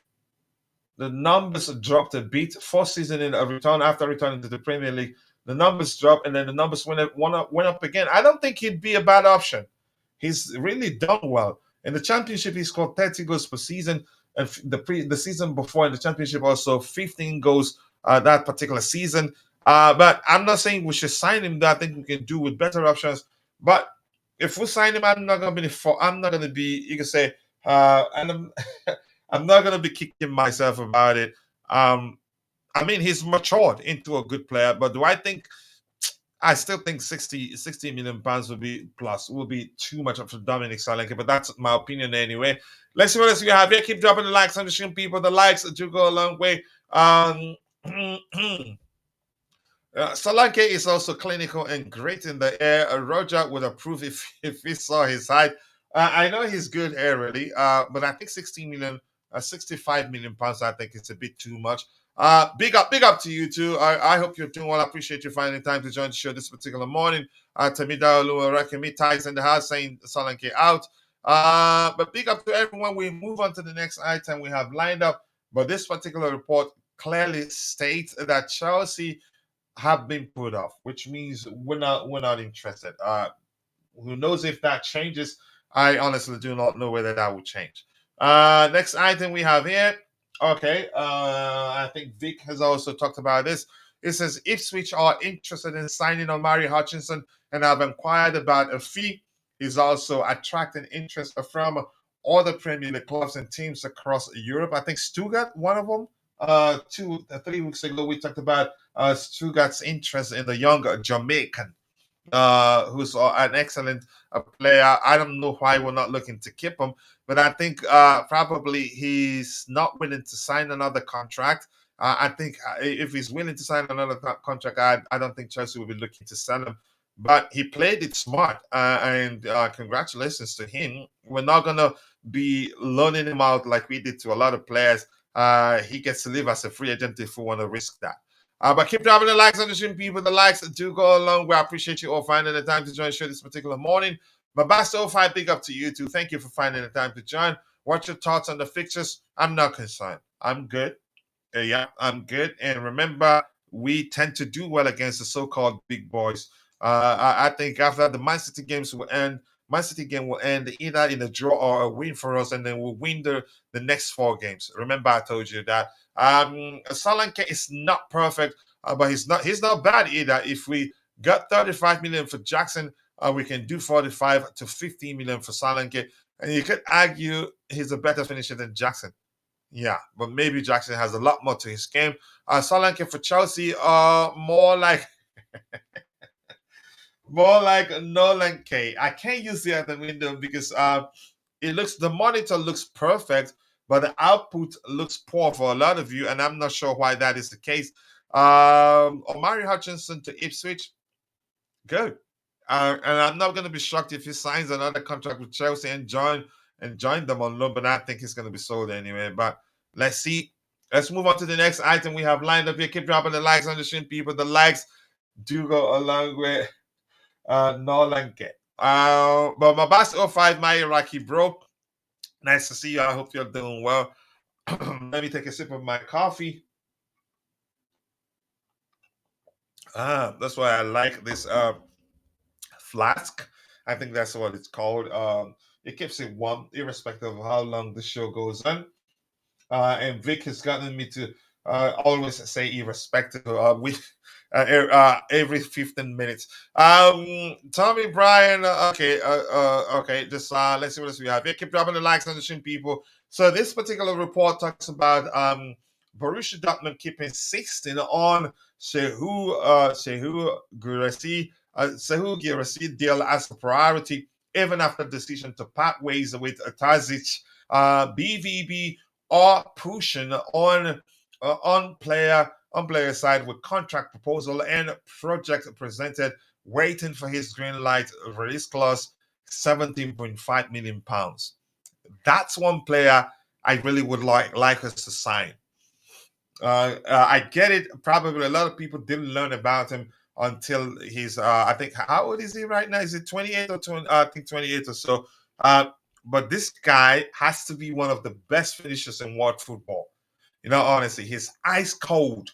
the numbers dropped a bit. 4th season in a return after returning to the Premier League, the numbers dropped, and then the numbers went up again. I don't think he'd be a bad option. He's really done well. In the Championship, he scored 30 goals per season, and the season before in the Championship also 15 goals that particular season. But I'm not saying we should sign him. I think we can do with better options. But if we sign him, I'm not gonna be. You can say, and I'm not gonna be kicking myself about it. I mean, he's matured into a good player, but do I think I still think 60 million pounds will be too much for Dominic Solanke, but that's my opinion anyway. Let's see what else we have here. Keep dropping the likes on the stream, people. The likes do go a long way. Solanke is also clinical and great in the air. Roger would approve if he saw his height. I know he's good aerially, but I think 65 million pounds, I think it's a bit too much. Big up to you too. I hope you're doing well. I appreciate you finding time to join the show this particular morning. Tamida Oluwarekemi Ties in the house saying Solanke out. But big up to everyone. We move on to the next item we have lined up. But this particular report clearly states that Chelsea have been put off, which means we're not interested. Who knows if that changes? I honestly do not know whether that will change. Next item we have here. Okay, I think Vic has also talked about this. It says Ipswich are interested in signing Omari Hutchinson and have inquired about a fee. He's also attracting interest from other Premier League clubs and teams across Europe. I think Stuttgart, one of them. 3 weeks ago, we talked about Stuttgart's interest in the young Jamaican, who's an excellent player. I don't know why we're not looking to keep him, but I think probably he's not willing to sign another contract. I think if he's willing to sign another contract, I don't think Chelsea will be looking to sell him. But he played it smart, and congratulations to him. We're not going to be loaning him out like we did to a lot of players. He gets to live as a free agent if we want to risk that. But keep dropping the likes on the stream, people. The likes do go along. We appreciate you all finding the time to join the show this particular morning. Mabasto05, big up to you too. Thank you for finding the time to join. What's your thoughts on the fixtures? I'm not concerned. I'm good. Yeah, I'm good. And remember, we tend to do well against the so-called big boys. I think after the Man City games will end, Man City game will end either in a draw or a win for us, and then we'll win the next 4 games. Remember, I told you that. Solanke is not perfect, but he's not bad either. If we got 35 million for Jackson, we can do 45 to 50 million for Solanke, and you could argue he's a better finisher than Jackson. Yeah, but maybe Jackson has a lot more to his game. Solanke for Chelsea, more like Nolan K. I can't use the other window because the monitor looks perfect, but the output looks poor for a lot of you, and I'm not sure why that is the case. Omari Hutchinson to Ipswich, good. And I'm not going to be shocked if he signs another contract with Chelsea and join them on loan, but I think he's going to be sold anyway. But let's see. Let's move on to the next item we have lined up here. Keep dropping the likes on the stream, people. The likes do go a long way. Nolanke. But my best 05, my Iraqi bro. Nice to see you. I hope you're doing well. Let me take a sip of my coffee. That's why I like this flask. I think that's what it's called. It keeps it warm, irrespective of how long the show goes on. And Vic has gotten me to always say irrespective every 15 minutes. Tommy Bryan, okay. Just let's see what else we have here. Keep dropping the likes on the stream, people. So this particular report talks about Borussia Dortmund keeping 16 on Serhou Guirassy. Serhou Guirassy deal as a priority, even after decision to part ways with Tazic. BVB are pushing on player side with contract proposal and project presented, waiting for his green light release clause, 17.5 million pounds. That's one player I really would like us to sign. I get it. Probably a lot of people didn't learn about him until he's I think, how old is he right now? Is it 28 or 20? I think 28 or so. But this guy has to be one of the best finishers in world football. You know, honestly, he's ice cold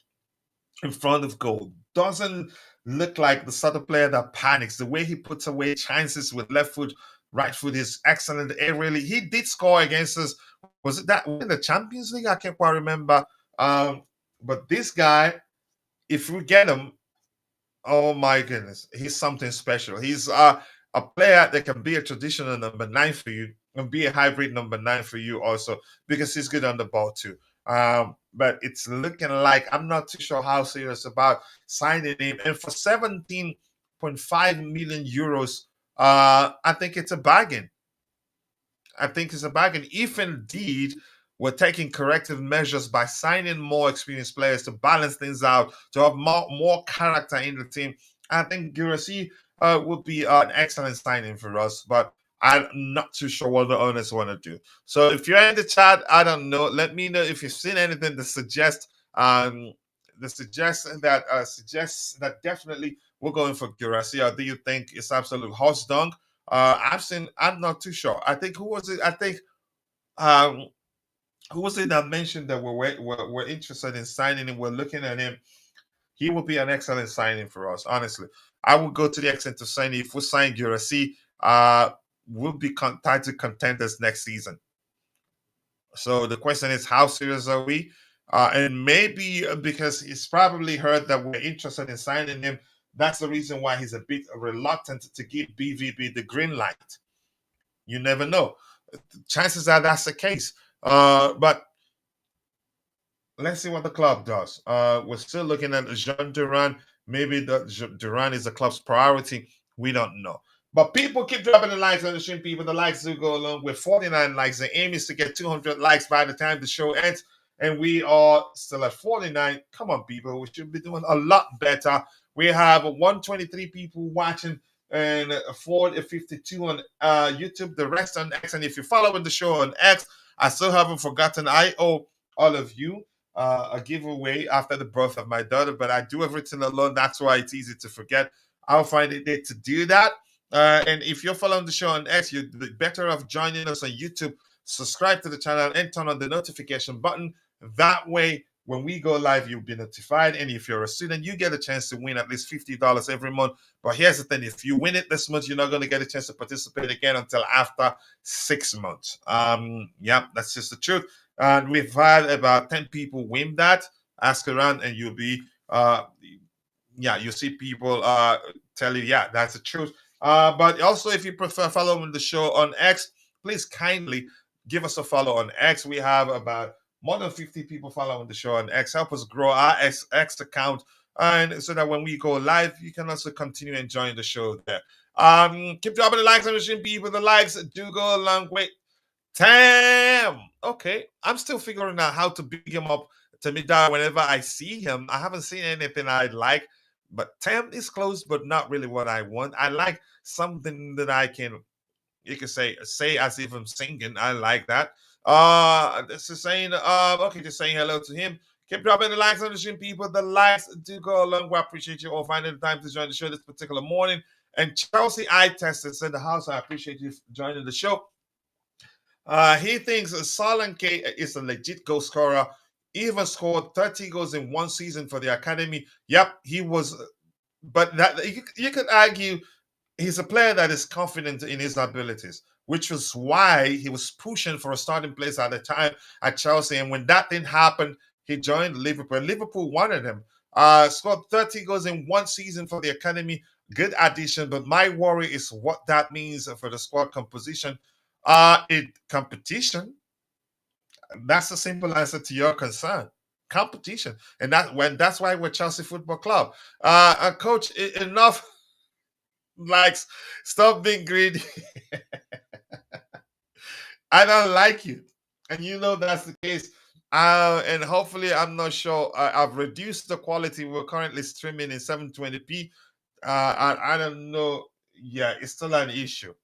in front of goal. Doesn't look like the sort of player that panics. The way he puts away chances with left foot, right foot is excellent. He did score against us. Was it that in the Champions League? I can't quite remember. But this guy, if we get him, oh my goodness, he's something special. He's a player that can be a traditional number 9 for you and be a hybrid number 9 for you also, because he's good on the ball too. But it's looking like I'm not too sure how serious about signing him. And for 17 8.5 million euros. I think it's a bargain. I think it's a bargain. If indeed we're taking corrective measures by signing more experienced players to balance things out, to have more character in the team, I think Guirassy would be an excellent signing for us. But I'm not too sure what the owners want to do. So if you're in the chat, I don't know. Let me know if you've seen anything that suggests that definitely we're going for Guirassy, or do you think it's absolute horse dung? I'm not too sure. I think who was it? I think who was it that mentioned that we're interested in signing him? We're looking at him. He would be an excellent signing for us. Honestly, I would go to the extent of saying if we sign Guirassy, we'll be title contenders next season. So the question is, how serious are we? And maybe because he's probably heard that we're interested in signing him, that's the reason why he's a bit reluctant to give BVB the green light. You never know. Chances are that's the case. But let's see what the club does. We're still looking at Jhon Duran. Maybe Duran is the club's priority. We don't know. But people keep dropping the likes on the stream, people. The likes do go along with 49 likes. The aim is to get 200 likes by the time the show ends. And we are still at 49. Come on, people. We should be doing a lot better. We have 123 people watching and 452 on YouTube. The rest on X. And if you're following the show on X, I still haven't forgotten. I owe all of you a giveaway after the birth of my daughter, but I do everything alone. That's why it's easy to forget. I'll find a day to do that. And if you're following the show on X, you're better off joining us on YouTube. Subscribe to the channel and turn on the notification button. That way, when we go live, you'll be notified. And if you're a student, you get a chance to win at least $50 every month. But here's the thing. If you win it this month, you're not going to get a chance to participate again until after 6 months. Yeah, that's just the truth. And we've had about 10 people win that. Ask around and you'll be, you'll see people tell you, yeah, that's the truth. But also, if you prefer following the show on X, please kindly give us a follow on X. We have about more than 50 people following the show on X. Help us grow our X account, and so that when we go live, you can also continue enjoying the show there. Keep dropping the likes on the stream, people. The likes do go a long way. Tam! Okay, I'm still figuring out how to big him up to me down whenever I see him. I haven't seen anything I like, but Tam is close, but not really what I want. I like something that I can, you can say as if I'm singing. I like that. This is saying, okay, just saying hello to him. Keep dropping the likes on the stream, people. The likes do go a long way. I appreciate you all finding the time to join the show this particular morning. And Chelsea Eye Tester said the house, I appreciate you joining the show. He thinks Solanke is a legit goal scorer. He even scored 30 goals in one season for the academy. Yep, he was. But that you could argue he's a player that is confident in his abilities, which was why he was pushing for a starting place at the time at Chelsea. And when that didn't happen, he joined Liverpool. Liverpool wanted him. Scored 30 goals in one season for the academy. Good addition. But my worry is what that means for the squad composition. In competition, that's the simple answer to your concern. Competition. And that's why we're Chelsea Football Club. Coach, enough likes. Stop being greedy. I don't like you. And you know that's the case. And hopefully, I'm not sure. I've reduced the quality. We're currently streaming in 720p. I don't know. Yeah, it's still an issue.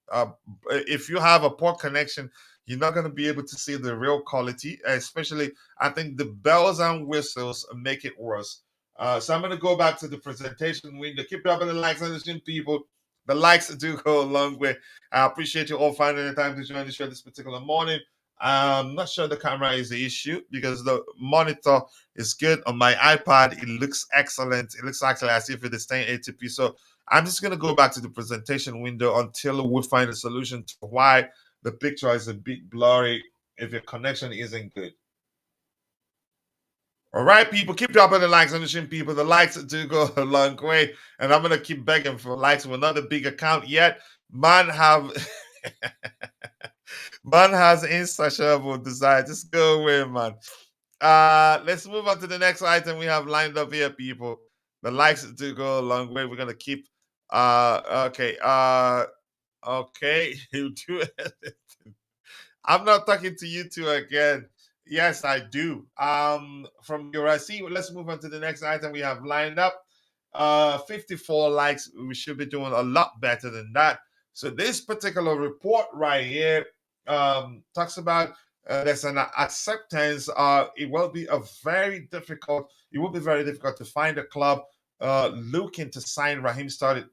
If you have a poor connection, you're not going to be able to see the real quality. Especially, I think the bells and whistles make it worse. So I'm going to go back to the presentation window. Keep dropping the likes on the stream, people. The likes do go a long way. I appreciate you all finding the time to join the show this particular morning. I'm not sure the camera is the issue because the monitor is good on my iPad. It looks excellent. It looks actually as if it is 1080p. So I'm just going to go back to the presentation window until we find a solution to why the picture is a bit blurry if your connection isn't good. All right, people, keep dropping the likes on the stream, people. The likes do go a long way, and I'm going to keep begging for likes. We're not a big account yet. Man has insatiable desire. Just go away, man. Let's move on to the next item we have lined up here, people. The likes do go a long way. We're going to keep Okay. Okay. You do it. I'm not talking to you two again. Yes, I do. From your IC, let's move on to the next item we have lined up. 54 likes. We should be doing a lot better than that. So this particular report right here talks about there's an acceptance. It will be it will be very difficult to find a club looking to sign Raheem Sterling.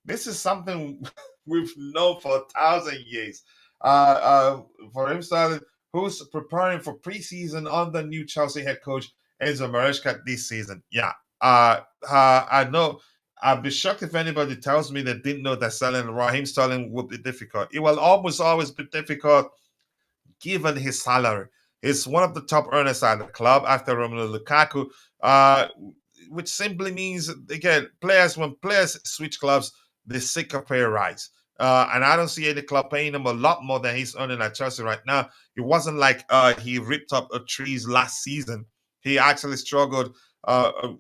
This is something we've known for 1,000 years. For Raheem Sterling, who's preparing for preseason under new Chelsea head coach Enzo Maresca this season. Yeah, I know. I'd be shocked if anybody tells me they didn't know that selling Raheem Sterling would be difficult. It will almost always be difficult given his salary. He's one of the top earners at the club after Romelu Lukaku, which simply means, again, when players switch clubs, they seek a pay rise. And I don't see any club paying him a lot more than he's earning at Chelsea right now. It wasn't like he ripped up trees last season. He actually struggled. There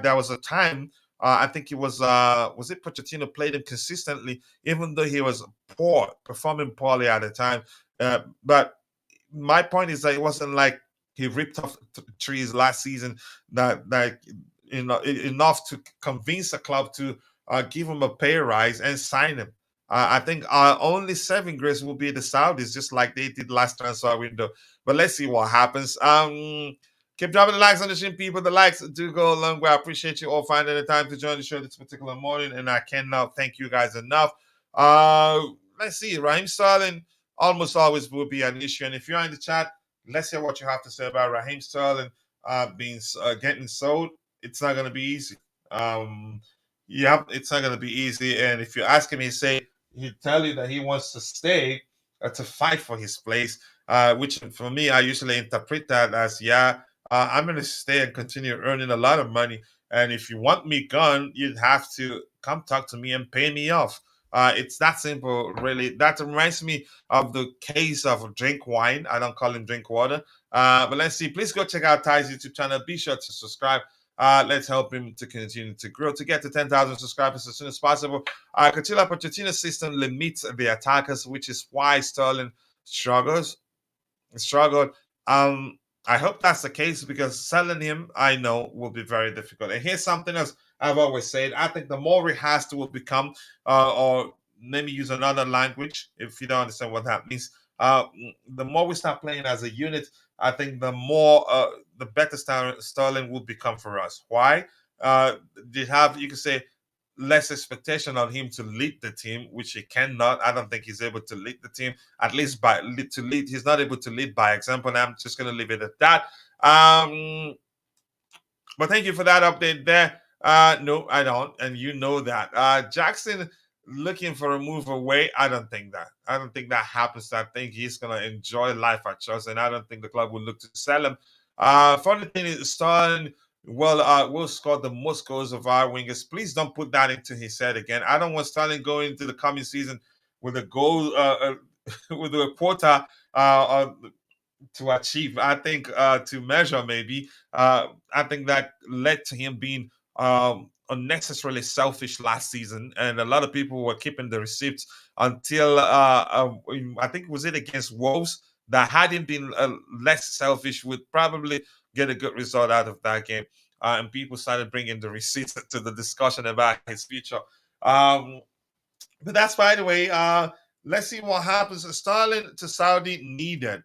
was a time, I think it was it Pochettino played him consistently, even though he was performing poorly at the time. But my point is that it wasn't like he ripped off trees last season that enough to convince a club to give him a pay rise and sign him. I think our only saving grace will be the Saudis, just like they did last transfer window. But let's see what happens. Keep dropping the likes on the stream, people. The likes do go a long way. I appreciate you all finding the time to join the show this particular morning, and I cannot thank you guys enough. Let's see. Raheem Sterling almost always will be an issue, and if you're in the chat, let's hear what you have to say about Raheem Sterling getting sold. It's not going to be easy. It's not going to be easy. And if you ask him, he'll tell you that he wants to stay to fight for his place, which for me, I usually interpret that as, I'm going to stay and continue earning a lot of money. And if you want me gone, you'd have to come talk to me and pay me off. It's that simple, really. That reminds me of the case of Drink Wine. I don't call him Drink Water. But let's see. Please go check out Ty's YouTube channel. Be sure to subscribe. Let's help him to continue to grow, to get to 10,000 subscribers as soon as possible. Pochettino's system limits the attackers, which is why Sterling struggled. I hope that's the case, because selling him, I know, will be very difficult. And here's something else I've always said. I think the more rehearsed will become, or maybe use another language if you don't understand what that means, the more we start playing as a unit, I think the better Sterling will become for us. Why? You can say, less expectation on him to lead the team, which he cannot. I don't think he's able to lead the team, at least he's not able to lead by example. And I'm just going to leave it at that. But thank you for that update there. No, I don't. And you know that. Jackson looking for a move away. I don't think that happens. I think he's going to enjoy life at Chelsea, and I don't think the club will look to sell him. Funny thing is, Sterling will score the most goals of our wingers. Please don't put that into his head again. I don't want Sterling going into the coming season with a goal, with a quota to achieve. I think to measure maybe. I think that led to him being unnecessarily selfish last season, and a lot of people were keeping the receipts until I think was it against Wolves, that had him been less selfish would probably get a good result out of that game. And people started bringing the receipts to the discussion about his future. But that's by the way. Let's see what happens. Sterling to Saudi needed.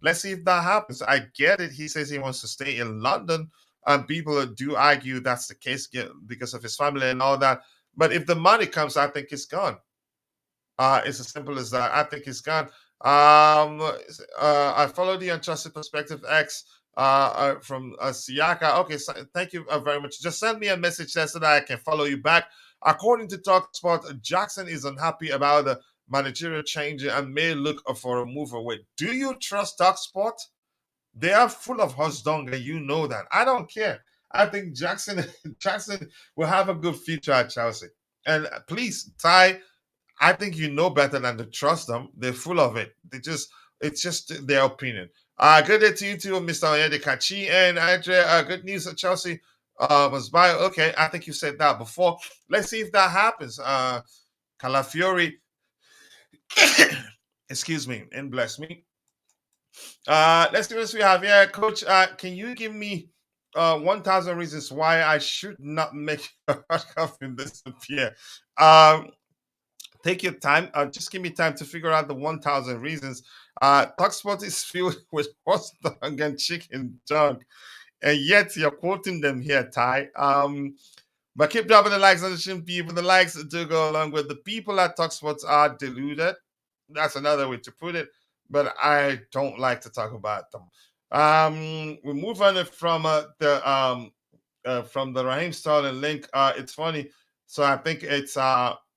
Let's see if that happens. I get it. He says he wants to stay in London. And people do argue that's the case because of his family and all that. But if the money comes, I think it's gone. It's as simple as that. I think it's gone. I follow the Untrusted Perspective X from Siaka. Okay, so thank you very much. Just send me a message there so that I can follow you back. According to TalkSport, Jackson is unhappy about the managerial change and may look for a move away. Do you trust TalkSport? They are full of husdong, and you know that. I don't care. I think Jackson will have a good future at Chelsea. And please, Ty, I think you know better than to trust them. They're full of it. It's just their opinion. Good day to you too, Mr. Oyedekachi and Andrey. Good news at Chelsea was by. Okay, I think you said that before. Let's see if that happens. Calafiori, excuse me, and bless me. Let's see what we have here, Coach. Can you give me 1,000 reasons why I should not make a hard coffee disappear? Take your time. Just give me time to figure out the 1,000 reasons. Talksport is filled with horse dog and chicken junk, and yet you're quoting them here, Ty. But keep dropping the likes on the stream, people. The likes do go along with the people at Talksports are deluded. That's another way to put it. But I don't like to talk about them. We move on from the Raheem Sterling link. It's funny. So I think it's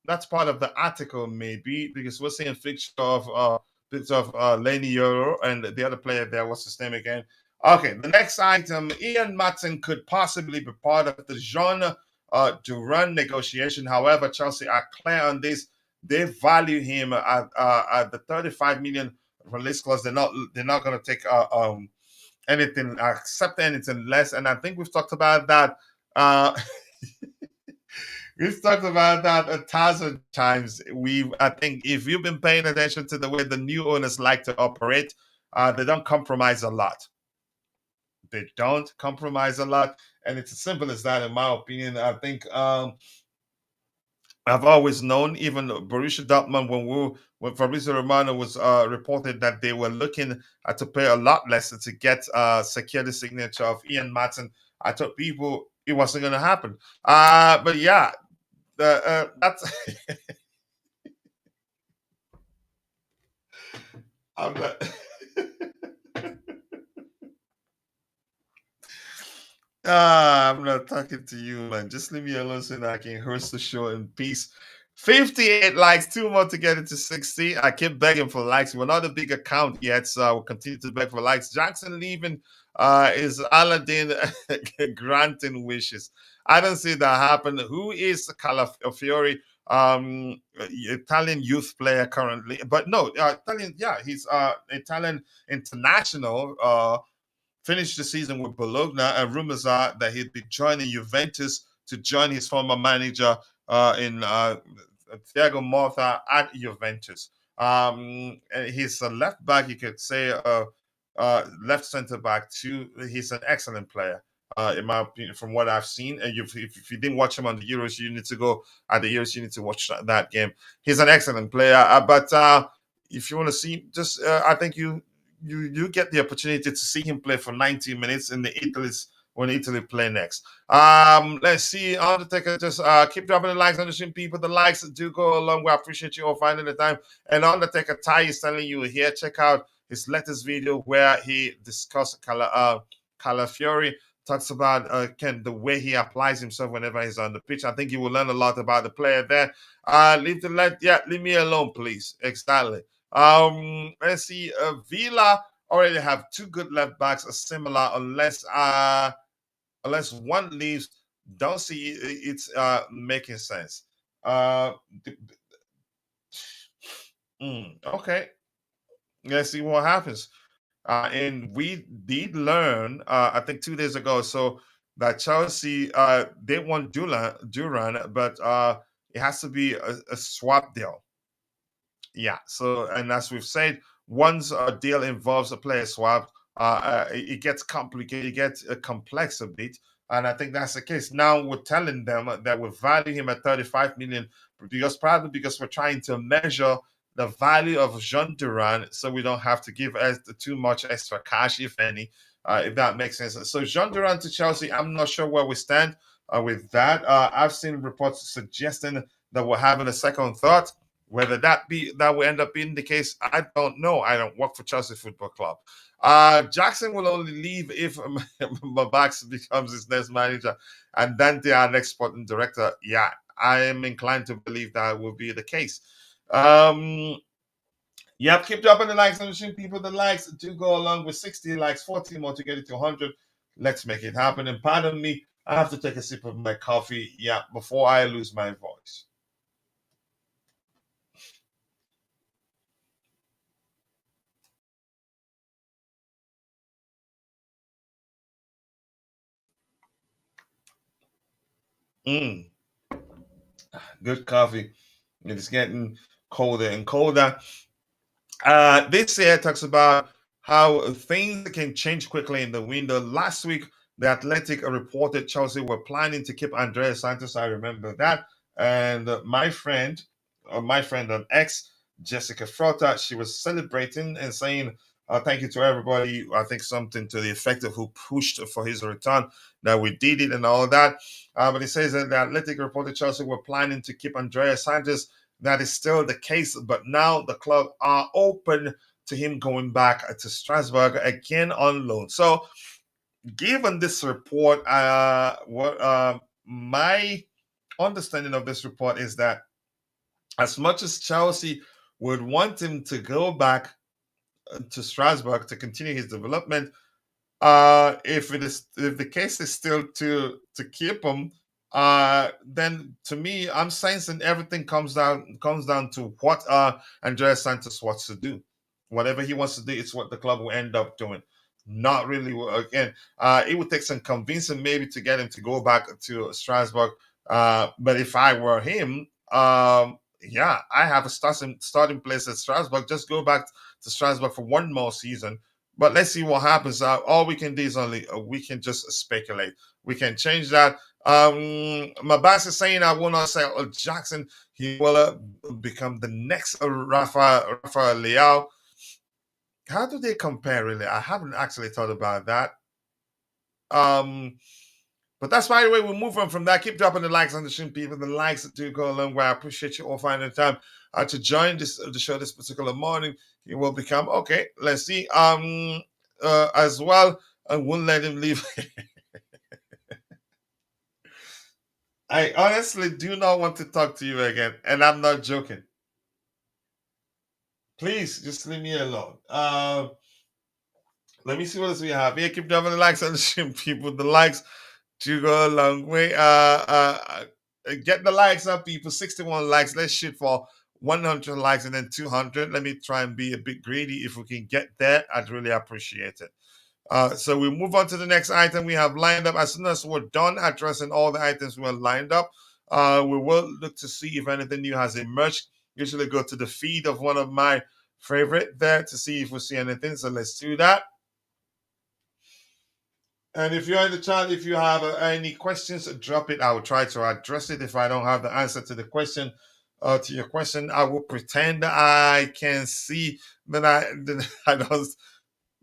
that's part of the article maybe because we're seeing fixture of bits of Laney Euro and the other player there. What's his name again? Okay, the next item: Ian Maatsen could possibly be part of the Jhon Duran negotiation. However, Chelsea are clear on this. They value him at the 35 million release clause. They're not going to take anything, accept anything less. And I think we've talked about that. We've talked about that 1,000 times. I think if you've been paying attention to the way the new owners like to operate, they don't compromise a lot. They don't compromise a lot, and it's as simple as that, in my opinion. I think I've always known, even Borussia Dortmund, when Fabrizio Romano was reported that they were looking to pay a lot less to get secure the signature of Ian Maatsen, I told people it wasn't going to happen. But yeah, that's. I'm not. I'm not talking to you, man. Just leave me alone so that I can host the show in peace. 58 likes, 2 more to get it to 60. I keep begging for likes. We're not a big account yet, so I will continue to beg for likes. Jackson leaving is Aladdin granting wishes. I don't see that happen. Who is Calafiori? Italian youth player currently, but no, Italian. Yeah, he's Italian international. Finished the season with Bologna, and rumors are that he'd be joining Juventus to join his former manager in Thiago Motta at Juventus. And he's a left back, you could say, left centre back too. He's an excellent player. In my opinion, from what I've seen, and if you didn't watch him on the Euros, you need to go at the Euros. You need to watch that game. He's an excellent player. But if you want to see, just I think you get the opportunity to see him play for 90 minutes in the when Italy play next. Let's see. Undertaker, just keep dropping the likes on the stream, people. The likes do go along. We appreciate you all finding the time. And Undertaker Ty is telling you here, check out his latest video where he discussed Calafiori. Talks about the way he applies himself whenever he's on the pitch. I think you will learn a lot about the player there. Leave me alone, please. Exactly. Let's see. Villa already have 2 good left backs, similar, unless one leaves. Don't see it's making sense. Okay. Let's see what happens. And we did learn, I think 2 days ago, so that Chelsea they want Duran, but it has to be a swap deal. Yeah. So, and as we've said, once a deal involves a player swap, it gets complicated, it gets complex a bit. And I think that's the case. Now we're telling them that we value him at 35 million because we're trying to measure the value of Jhon Duran so we don't have to give us too much extra cash, if any, if that makes sense. So Jhon Duran to Chelsea, I'm not sure where we stand with that. I've seen reports suggesting that we're having a second thought. Whether that will end up being the case, I don't know. I don't work for Chelsea Football Club. Jackson will only leave if Mabax becomes his next manager, and Dante our next sporting director. Yeah, I am inclined to believe that will be the case. Yep, keep dropping the likes on the stream, people. The likes do go along with 60 likes, 40 more to get it to 100. Let's make it happen. And pardon me, I have to take a sip of my coffee. Yeah, before I lose my voice. Mm, good coffee. It's getting colder and colder. This here talks about how things can change quickly in the window. Last week, the Athletic reported Chelsea were planning to keep Andrey Santos. I remember that. And my friend on X, Jessica Frota, she was celebrating and saying, thank you to everybody. I think something to the effect of who pushed for his return, that we did it and all that. But it says that the Athletic reported Chelsea were planning to keep Andrey Santos. That is still the case, but now the club are open to him going back to Strasbourg again on loan. So, given this report, what my understanding of this report is that as much as Chelsea would want him to go back to Strasbourg to continue his development, if the case is still to keep him, then to me, I'm sensing everything comes down to what Andreas Santos wants to do. Whatever he wants to do, it's what the club will end up doing. Not really again. It would take some convincing maybe to get him to go back to Strasbourg. But if I were him, yeah, I have a starting place at Strasbourg. Just go back to Strasbourg for one more season, but let's see what happens. All we can do is only we can just speculate. We can change that. My boss is saying I will not sell Jackson. He will become the next Rafa Leao. How do they compare, really? I haven't actually thought about that. But that's by the way, we'll move on from that. Keep dropping the likes on the stream, people. The likes do go a long way. I appreciate you all finding the time to join the show this particular morning. He will become okay. Let's see. As well, I won't let him leave. I honestly do not want to talk to you again, and I'm not joking. Please just leave me alone. Let me see what else we have here. Keep dropping the likes on the stream, people. The likes do go a long way. Get the likes up, people. 61 likes. Let's shoot for 100 likes and then 200. Let me try and be a bit greedy. If we can get there, I'd really appreciate it. So we move on to the next item we have lined up. As soon as we're done addressing all the items we have lined up, we will look to see if anything new has emerged. Usually go to the feed of one of my favorite there to see if we see anything. So let's do that. And if you're in the chat, if you have any questions, drop it. I will try to address it. If I don't have the answer to the question, to your question, I will pretend I can see that I don't,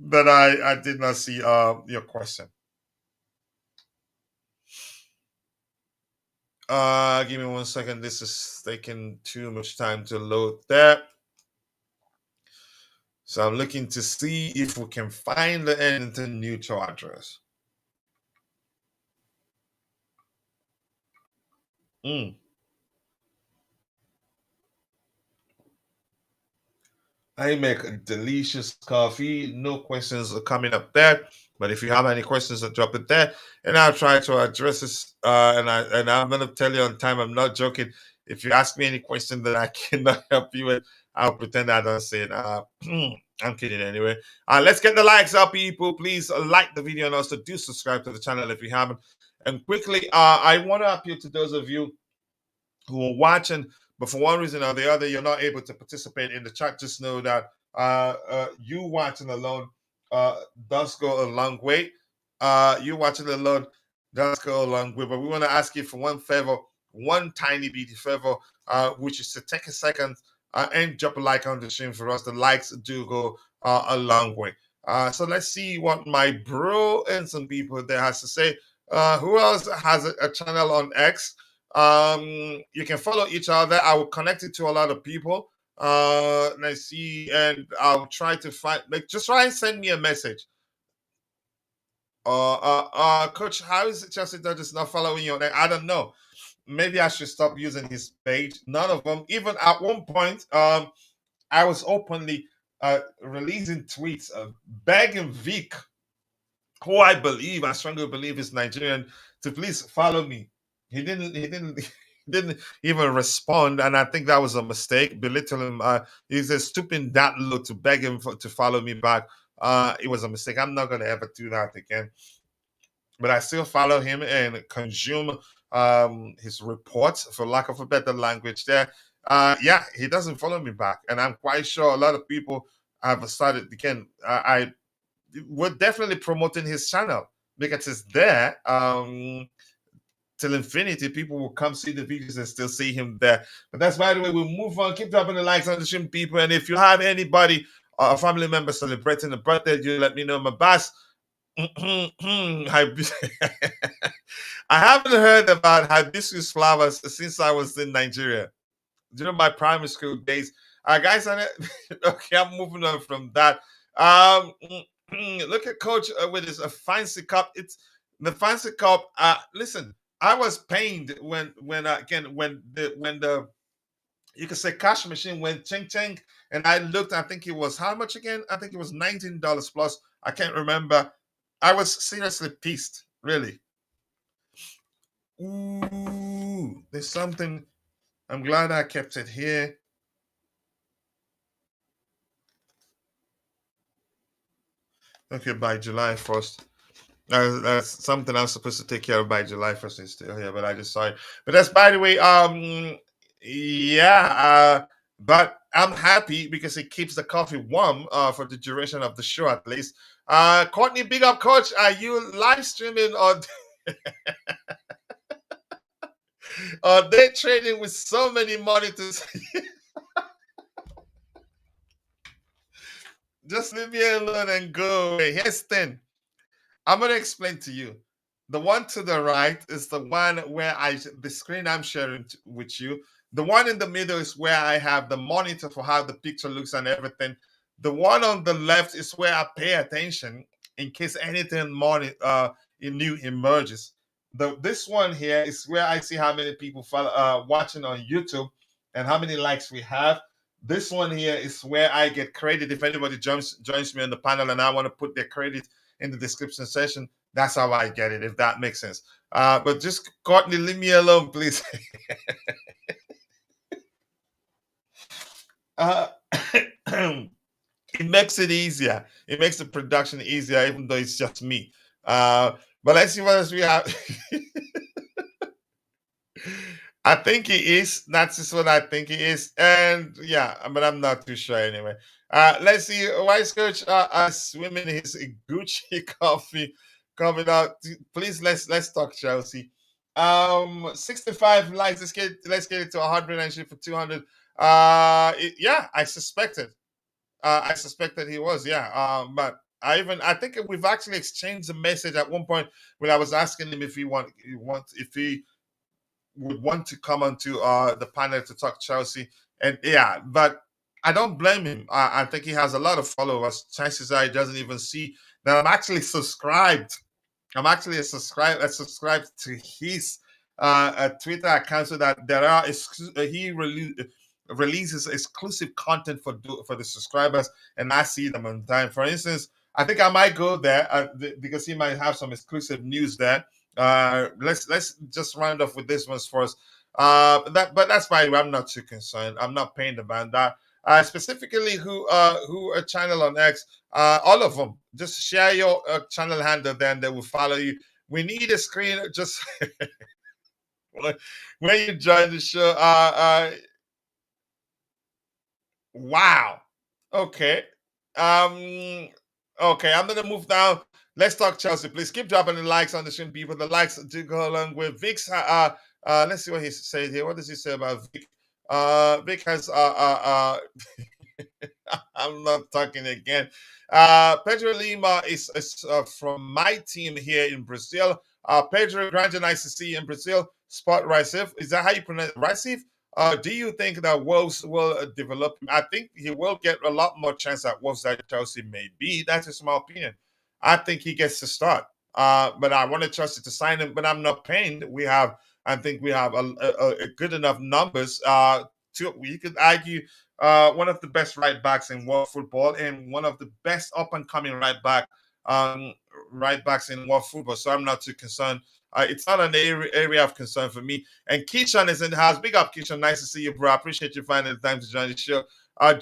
that I did not see your question. Give me 1 second. This is taking too much time to load there. So I'm looking to see if we can find the anything new to address. I make a delicious coffee. No questions are coming up there. But if you have any questions, drop it there, and I'll try to address this. And I'm gonna tell you on time. I'm not joking. If you ask me any question that I cannot help you with, I'll pretend I don't say it. I'm kidding anyway. Let's get the likes up, people. Please like the video and also do subscribe to the channel if you haven't. And quickly, I want to appeal to those of you who are watching, but for one reason or the other, you're not able to participate in the chat. Just know that you watching alone does go a long way. You watching alone does go a long way. But we want to ask you for one favor, one tiny bitty favor, which is to take a second and drop a like on the stream for us. The likes do go a long way. So let's see what my bro and some people there has to say. Who else has a channel on X? You can follow each other. I will connect it to a lot of people. Let's see, and I'll try to find, just try and send me a message. Coach, how is it Chelsea Dodgers not following you on there? I don't know. Maybe I should stop using his page. None of them. Even at one point, I was openly releasing tweets begging Vic, who I strongly believe is Nigerian, to please follow me. He didn't even respond, and I think that was a mistake. Belittle him. He's a stooping that low to beg him to follow me back. It was a mistake. I'm not gonna ever do that again. But I still follow him and consume his reports, for lack of a better language there. Yeah, he doesn't follow me back, and I'm quite sure a lot of people have started again. We're definitely promoting his channel because it's there. Till infinity, people will come see the videos and still see him there. But that's, by the way, we'll move on. Keep dropping the likes on the stream, people. And if you have anybody, a family member celebrating a birthday, you let me know. My boss. I haven't heard about hibiscus flowers since I was in Nigeria. During my primary school days. Guys, okay, I'm moving on from that. Look at Coach with his a fancy cup. It's the fancy cup. Listen, I was pained when the you could say cash machine went ching ching, and I looked. I think it was how much again? I think it was $19 plus. I can't remember. I was seriously pissed, really. Ooh, there's something. I'm glad I kept it here. Okay, by July 1st. That's something I'm supposed to take care of by July 1st. It's still here, but I just saw it. But that's, by the way, yeah, but I'm happy because it keeps the coffee warm for the duration of the show at least. Courtney, big up, Coach. Are you live streaming or are they trading with so many monitors? Just leave me alone and go away. Here's 10. I'm going to explain to you. The one to the right is the one where the screen I'm sharing with you. The one in the middle is where I have the monitor for how the picture looks and everything. The one on the left is where I pay attention in case anything new emerges. This one here is where I see how many people watching on YouTube and how many likes we have. This one here is where I get credit if anybody joins me on the panel and I want to put their credit in the description section. That's how I get it, if that makes sense. But just Courtney, leave me alone, please. It makes it easier. It makes the production easier, even though it's just me. But let's see what else we have. I think it is. That's just what I think it is. And yeah, but I'm not too sure anyway. Let's see. Wise Coach swimming his Gucci coffee coming out. Please let's talk Chelsea. 65 likes. Let's get it to 100 and shit for 200. Yeah, I suspected. I suspected he was, yeah. But I think we've actually exchanged a message at one point when I was asking him if he would want to come onto the panel to talk Chelsea. And yeah, but I don't blame him. I think he has a lot of followers. Chances are he doesn't even see that I'm actually subscribed. I'm actually subscribed to his Twitter account so that there are releases exclusive content for the subscribers, and I see them on time. For instance, I think I might go there because he might have some exclusive news there. Let's just round off with this one first. But that's fine. I'm not too concerned. I'm not pained about that. Specifically, who a channel on X, all of them. Just share your channel handle, then they will follow you. We need a screen just when you join the show. Wow. Okay. Okay. I'm gonna move down. Let's talk Chelsea. Please keep dropping the likes on the stream, people. The likes do go along with Vic's. Let's see what he says here. What does he say about Vic? Vic has I'm not talking again. Pedro Lima is from my team here in Brazil. Pedro, grand nice to see you in Brazil. Spot Ricef. Is that how you pronounce Ricef? Do you think that Wolves will develop? I think he will get a lot more chance at Wolves than Chelsea may be. That's just my opinion. I think he gets to start. But I wanted Chelsea to sign him, but I'm not paying. I think we have a good enough numbers. You could argue one of the best right backs in world football and one of the best up and coming right backs in world football. So I'm not too concerned. It's not an area of concern for me. And Keishan is in the house. Big up, Keishan. Nice to see you, bro. I appreciate you finding the time to join the show.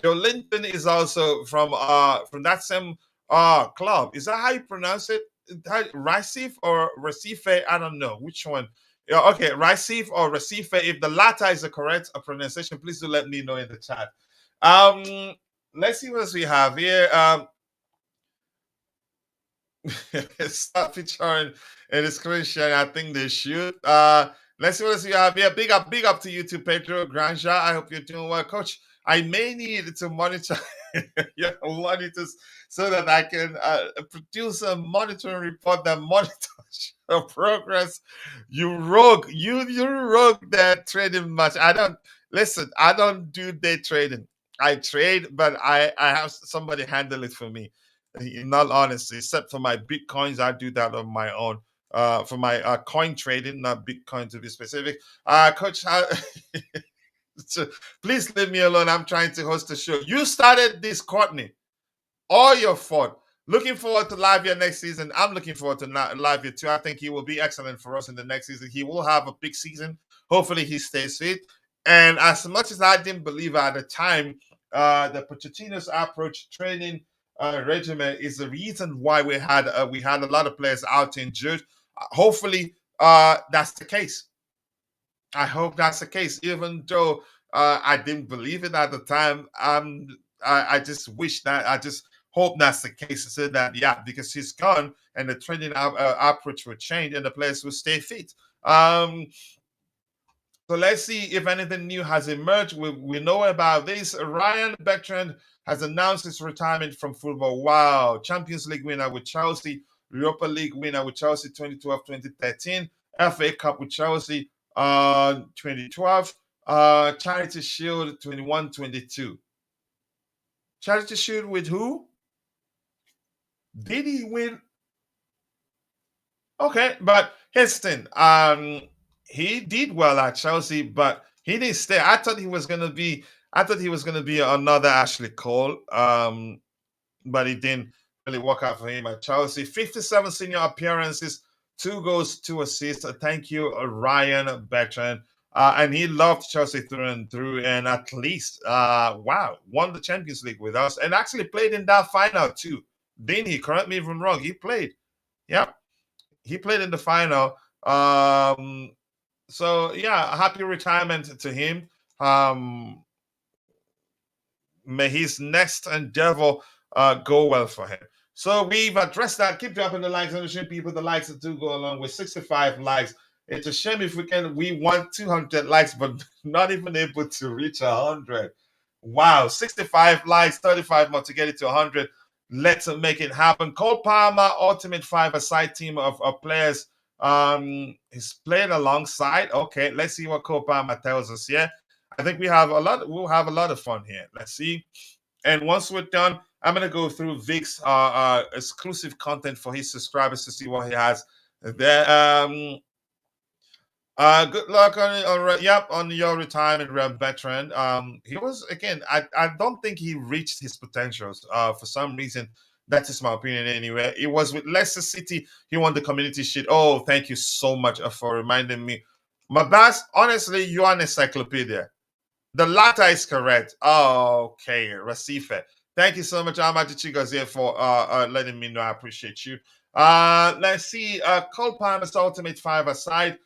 Joe Linton is also from that same club. Is that how you pronounce it? Recife or Recife? I don't know which one. Yeah, okay, Recife or Recife. If the latter is the correct pronunciation, please do let me know in the chat. Let's see what else we have here. Start featuring in the screen sharing. I think they should. Let's see what else we have here. Big up to you too, Pedro Granja. I hope you're doing well, Coach. I may need to monitor your monitors so that I can produce a monitoring report that monitors your progress. You rogue, you rogue that trading much. I don't do day trading. I trade, but I have somebody handle it for me. In all honesty, except for my bitcoins, I do that on my own. For my coin trading, not Bitcoin to be specific. Coach, so please leave me alone. I'm trying to host a show. You started this, Courtney. All your fault. Looking forward to live year next season. I'm looking forward to live year too. I think he will be excellent for us in the next season. He will have a big season. Hopefully, he stays fit. And as much as I didn't believe at the time, the Pochettino's approach training regimen is the reason why we had a lot of players out injured. Hopefully, that's the case. I hope that's the case, even though I didn't believe it at the time. I just wish that I just hope that's the case. So that because he's gone and the training approach will change and the players will stay fit. So let's see if anything new has emerged. We know about this. Ryan Bertrand has announced his retirement from football. Wow. Champions League winner with Chelsea, Europa League winner with Chelsea 2012-2013, FA Cup with Chelsea 2012, Charity Shield 21-22. Charity Shield with who? Did he win? Okay, but here's the thing. He did well at Chelsea, but he didn't stay. I thought he was gonna be another Ashley Cole. But it didn't really work out for him at Chelsea. 57 senior appearances, 2 goals, 2 assists. Thank you, Ryan Bertrand. And he loved Chelsea through and through, and at least, won the Champions League with us, and actually played in that final too. Didn't he? Correct me if I'm wrong. He played. Yep, he played in the final. So yeah, happy retirement to him. May his next endeavor go well for him. So we've addressed that. Keep dropping the likes and showing people the likes that do go along with 65 likes. It's a shame if we want 200 likes, but not even able to reach 100. Wow, 65 likes, 35 more to get it to 100. Let's make it happen. Cole Palmer, Ultimate 5-a-side team of players. He's playing alongside. Okay, let's see what Cole Palmer tells us here. I think we'll have a lot of fun here. Let's see. And once we're done, I'm gonna go through Vic's exclusive content for his subscribers to see what he has there. Good luck on your retirement, Rem Veteran. He was again. I don't think he reached his potentials. For some reason, that is my opinion anyway. It was with Leicester City. He won the Community Shield. Oh, thank you so much for reminding me. Mabas, honestly, you're an encyclopedia. The latter is correct. Oh, okay, Recife. Thank you so much, Ahmad Chigozie, for letting me know. I appreciate you. Let's see. Cole Palmer's Ultimate 5-a-side.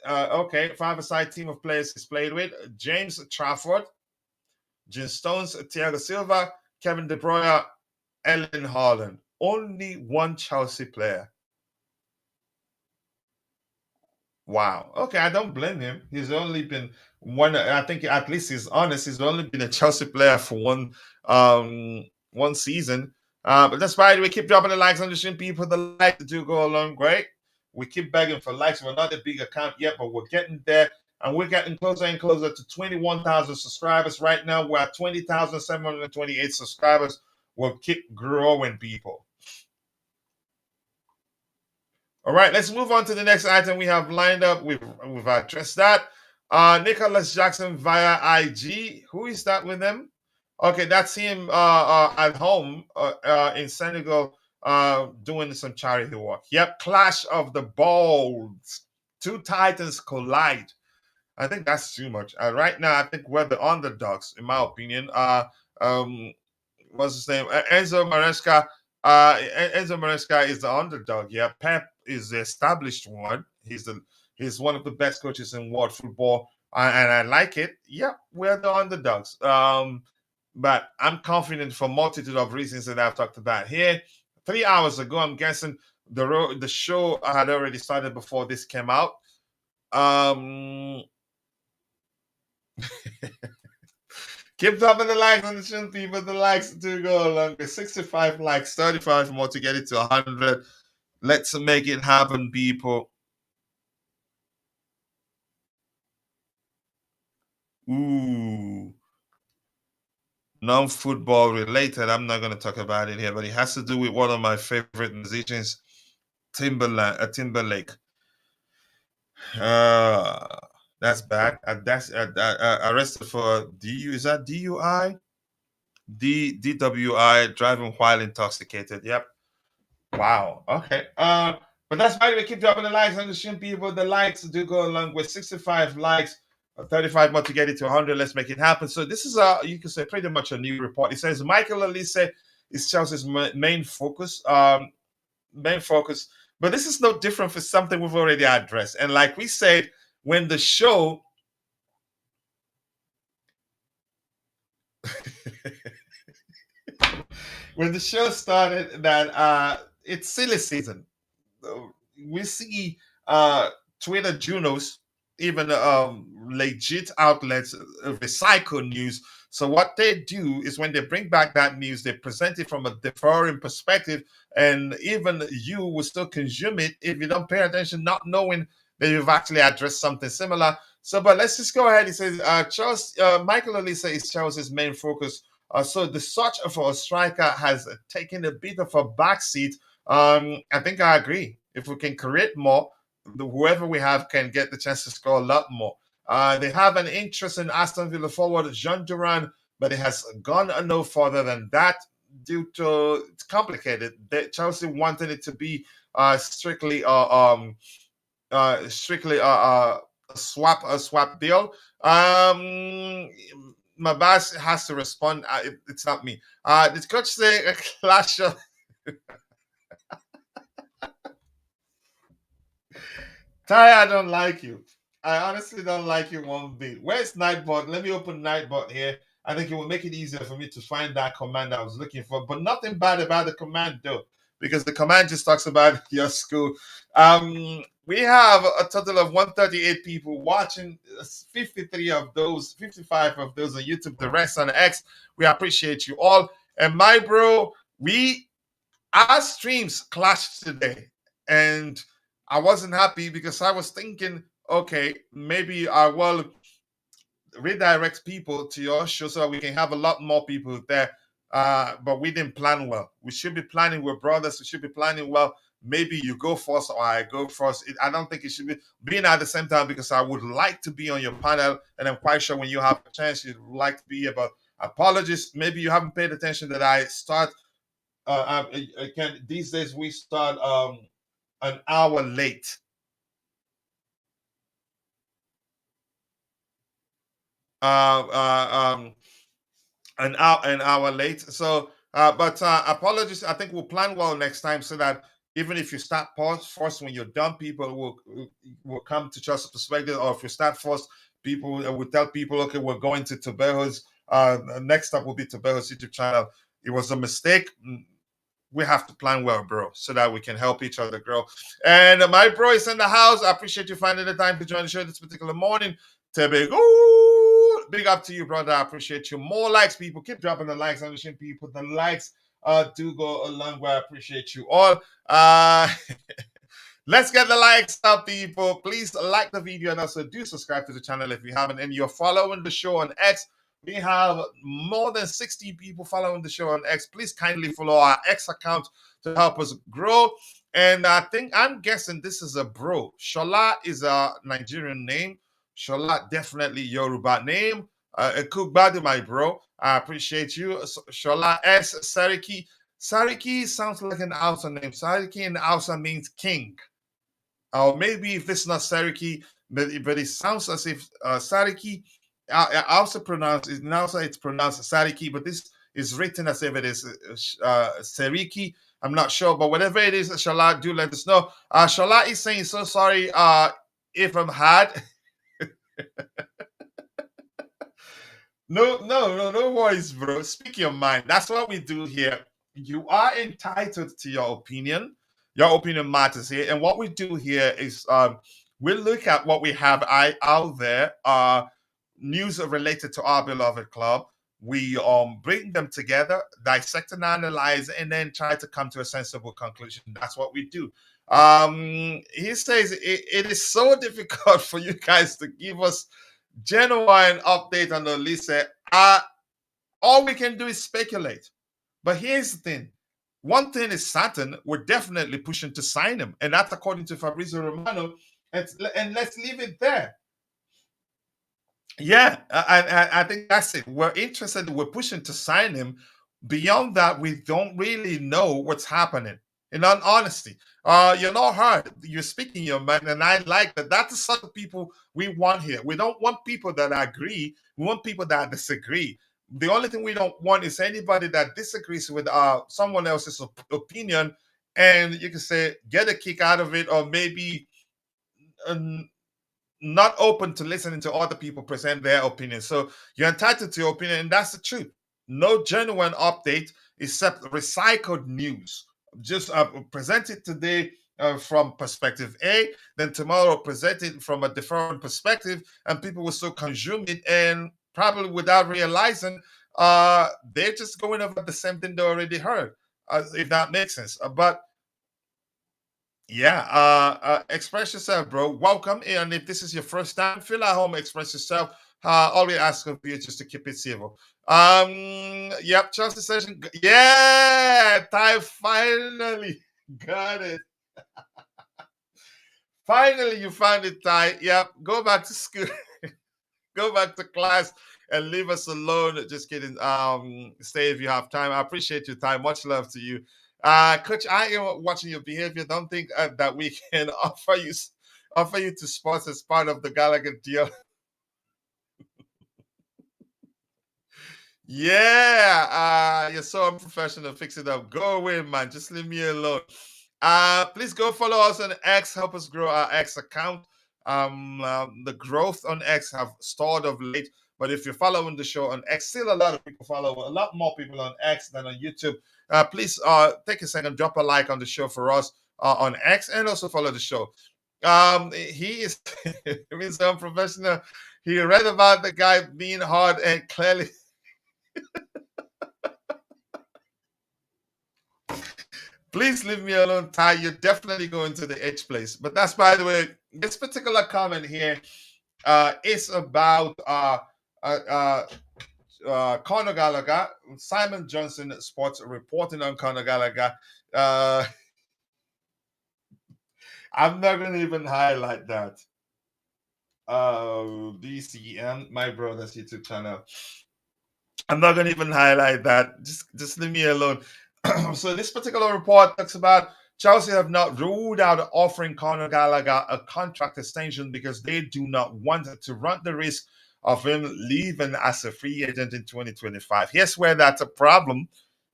Okay, 5-a-side team of players he's played with: James Trafford, Gene Stones, Thiago Silva, Kevin De Bruyne, Ellen Haaland. Only one Chelsea player. Wow. Okay, I don't blame him. He's only been one. I think at least he's honest. He's only been a Chelsea player for one season. But that's why we keep dropping the likes on the stream. People, the likes do go along great. We keep begging for likes. We're not a big account yet, but we're getting there, and we're getting closer and closer to 21,000 subscribers. Right now, we're at 20,728 subscribers. We'll keep growing, people. All right, let's move on to the next item we have lined up. We've addressed that. Nicholas Jackson via IG. Who is that with him? Okay, that's him at home in Senegal doing some charity work. Yep, Clash of the Balls. 2 Titans collide. I think that's too much. Right now, I think we're the underdogs, in my opinion. What's his name? Enzo Maresca Enzo Maresca is the underdog. Yeah, Pep is the established one. He's one of the best coaches in world football, and I like it. Yeah, we're the underdogs. But I'm confident for a multitude of reasons that I've talked about here. 3 hours ago, I'm guessing the show had already started before this came out. Keep dropping the likes on the channel, people. The likes do go along. 65 likes, 35 more to get it to 100. Let's make it happen, people. Ooh. Non-football related. I'm not going to talk about it here, but it has to do with one of my favorite musicians, Timberlake. That's bad. That's arrested for DU. Is that DUI? DWI, driving while intoxicated. Yep. Wow. Okay. But that's why we keep dropping the likes on the stream, people. The likes do go along with 65 likes, 35 more to get it to 100. Let's make it happen. So this is you can say pretty much a new report. It says Michael Olise is Chelsea's main focus. Main focus. But this is no different for something we've already addressed. And like we said, when the show when the show started, that it's silly season. We see Twitter Junos, even legit outlets recycle news. So what they do is when they bring back that news, they present it from a differing perspective, and even you will still consume it if you don't pay attention, not knowing that you've actually addressed something similar. So, but let's just go ahead. He says, Michael Olise is Chelsea's main focus. So the search for a striker has taken a bit of a backseat. I think I agree. If we can create more, whoever we have can get the chance to score a lot more. They have an interest in Aston Villa forward Jhon Duran, but it has gone no further than that due to it's complicated. Chelsea wanted it to be strictly a swap deal. My boss has to respond. It's not me. Did coach say a clash of Ty, I don't like you. I honestly don't like you one bit. Where's Nightbot? Let me open Nightbot here. I think it will make it easier for me to find that command I was looking for. But nothing bad about the command, though, because the command just talks about your school. We have a total of 138 people watching. 53 of those, 55 of those on YouTube. The rest on X. We appreciate you all. And my bro, our streams clashed today, and I wasn't happy because I was thinking, okay, maybe I will redirect people to your show so that we can have a lot more people there. But we didn't plan well. We should be planning with brothers. We should be planning well. Maybe you go first or I go first. I don't think it should be being at the same time because I would like to be on your panel, and I'm quite sure when you have a chance, you'd like to be here. But apologies, maybe you haven't paid attention that I start. These days we start an hour late. An hour late. So, but apologies. I think we'll plan well next time so that even if you start first when you're done, people will come to trust perspective. Or if you start first, people will tell people, okay, we're going to Tebago's. Next up will be Tebago's YouTube channel. It was a mistake. We have to plan well, bro, so that we can help each other grow. And my bro is in the house. I appreciate you finding the time to join the show this particular morning. Tebago, big up to you, brother. I appreciate you. More likes, people. Keep dropping the likes on the show, people. The likes do go a long way. I appreciate you all. Let's get the likes up, people. Please like the video and also do subscribe to the channel if you haven't. And you're following the show on X. We have more than 60 people following the show on X. Please kindly follow our X account to help us grow. And I'm guessing this is a bro. Shola is a Nigerian name. Shola, definitely Yoruba name. Kugbadu, my bro. I appreciate you. Shola S. Sariki. Sariki sounds like an Hausa name. Sariki in Hausa means king. Or maybe if it's not Sariki, but it sounds as if Sariki. I also pronounce it. Now it's pronounced Sariki, but this is written as if it is Seriki. I'm not sure, but whatever it is, Shala, do let us know. Shala is saying, so sorry if I'm hard. No worries, bro. Speak your mind. That's what we do here. You are entitled to your opinion. Your opinion matters here. And what we do here is we look at what we have out there, news related to our beloved club. We bring them together, dissect and analyze, and then try to come to a sensible conclusion. That's what we do. He says it is so difficult for you guys to give us genuine update on Olise. All we can do is speculate. But here's the thing. One thing is certain, we're definitely pushing to sign him. And that's according to Fabrizio Romano. And let's leave it there. Yeah, I think that's it. We're interested, we're pushing to sign him. Beyond that, we don't really know what's happening. In all honesty, you're not hard. You're speaking your mind, and I like that. That's the sort of people we want here. We don't want people that agree. We want people that disagree. The only thing we don't want is anybody that disagrees with someone else's opinion, and you can say get a kick out of it, or maybe not open to listening to other people present their opinion. So you're entitled to your opinion, and that's the truth. No genuine update except recycled news. Just present it today from perspective A, then tomorrow present it from a different perspective, and people will still consume it, and probably without realizing they're just going over the same thing they already heard, if that makes sense. But yeah, express yourself, bro. Welcome. And if this is your first time, feel at home, express yourself. All we ask of you just to keep it civil. Yep, Chelsea session. Yeah, Ty finally got it. Finally, you found it, Ty. Yep, go back to school, go back to class, and leave us alone. Just kidding. Stay if you have time. I appreciate your time. Much love to you. Coach, I am watching your behavior. Don't think that we can offer you to sports as part of the Gallagher deal. Yeah, you're so unprofessional. Fix it up. Go away, man. Just leave me alone. Please go follow us on X. Help us grow our X account. The growth on X have stalled of late, but if you're following the show on X, still a lot of people follow. A lot more people on X than on YouTube. Please take a second, drop a like on the show for us on X, and also follow the show. He is he's unprofessional. He read about the guy being hard and clearly. Please leave me alone, Ty. You're definitely going to the H place. But that's, by the way, this particular comment here is about Conor Gallagher. Simon Johnson Sports reporting on Conor Gallagher. I'm not going to even highlight that. DCM, my brother's YouTube channel. I'm not going to even highlight that. Just leave me alone. So this particular report talks about Chelsea have not ruled out offering Conor Gallagher a contract extension because they do not want to run the risk of him leaving as a free agent in 2025. Here's where that's a problem.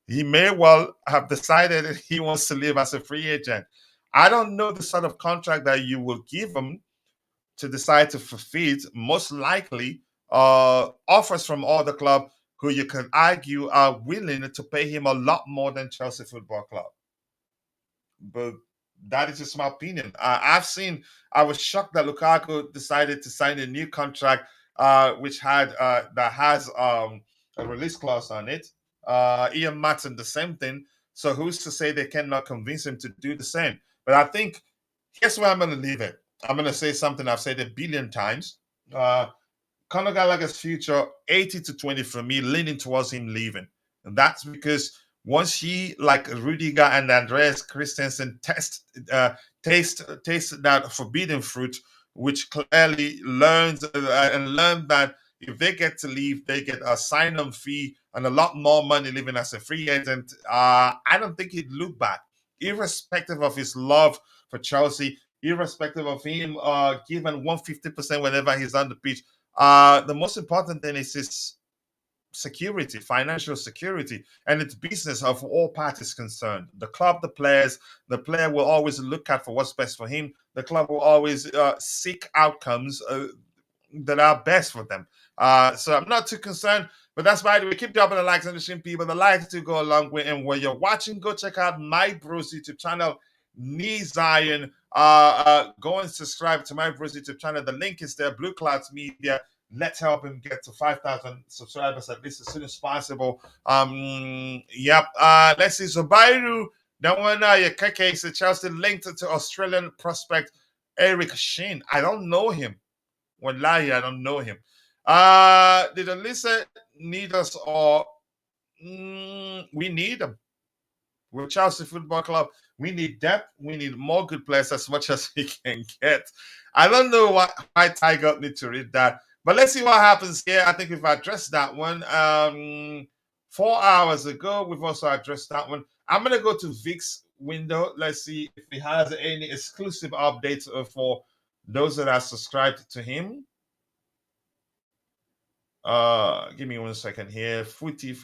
He may well have decided that he wants to leave as a free agent. I don't know the sort of contract that you will give him to decide to fulfill. Most likely offers from other club who you can argue are willing to pay him a lot more than Chelsea Football Club. But that is just my opinion. I was shocked that Lukaku decided to sign a new contract, which has a release clause on it. Ian Maatsen, the same thing. So who's to say they cannot convince him to do the same? But I think here's where I'm going to leave it. I'm going to say something I've said a billion times. Conor Gallagher's future, 80 to 20 for me, leaning towards him leaving. And that's because once he, like Rudiger and Andreas Christensen, taste that forbidden fruit, which clearly learned that if they get to leave, they get a sign-on fee and a lot more money living as a free agent. I don't think he'd look back, irrespective of his love for Chelsea, irrespective of him giving 150% whenever he's on the pitch. The most important thing is his security, financial security, and it's business of all parties concerned. The club, the players, the player will always look out for what's best for him. The club will always seek outcomes that are best for them. So I'm not too concerned, but that's why we keep dropping the likes on the stream, people. The likes to go along with, and when you're watching, go check out my bros YouTube channel, Knee Zion. Go and subscribe to my bros YouTube channel. The link is there, Blue Clouds Media. Let's help him get to 5,000 subscribers at least as soon as possible. Yep. Let's see. Zubairu, that one, Keke, is Chelsea linked to Australian prospect Eric Sheen. I don't know him. Wallahi, I don't know him. Did Olise need us, or we need him? With Chelsea Football Club, we need depth. We need more good players as much as we can get. I don't know why Tiger need to read that. But let's see what happens here. I think we've addressed that one 4 hours ago. We've also addressed that one. I'm going to go to Vic's window. Let's see if he has any exclusive updates for those that are subscribed to him. Give me 1 second here. Footy.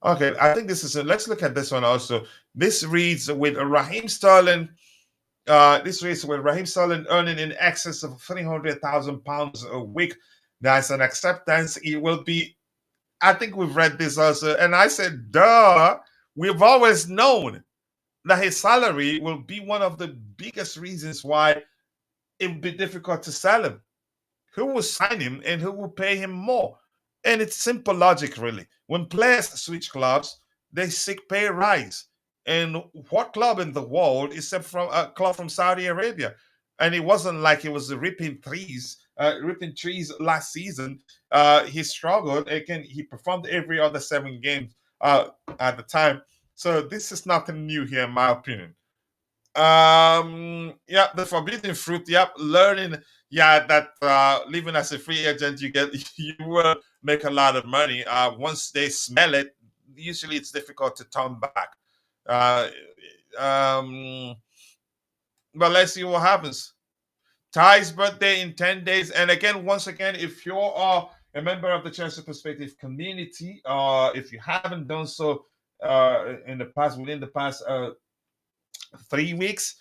Okay, I think this is let's look at this one also. This reads with Raheem Sterling. This reads with Raheem Sterling earning in excess of £300,000 a week. That's an acceptance. It will be. I think we've read this also, and I said, duh. We've always known that his salary will be one of the biggest reasons why it would be difficult to sell him. Who will sign him and who will pay him more? And it's simple logic, really. When players switch clubs, they seek pay rise. And what club in the world, except from a club from Saudi Arabia? And it wasn't like he was ripping trees last season. He struggled. Again, he performed every other 7 games at the time. So this is nothing new here, in my opinion. Yeah, the forbidden fruit. Yep, learning. Yeah, that living as a free agent, you will make a lot of money. Once they smell it, usually it's difficult to turn back. But let's see what happens. Ty's birthday in 10 days. And again, once again, if you're a member of the Chelsea Perspective community, if you haven't done so within the past 3 weeks,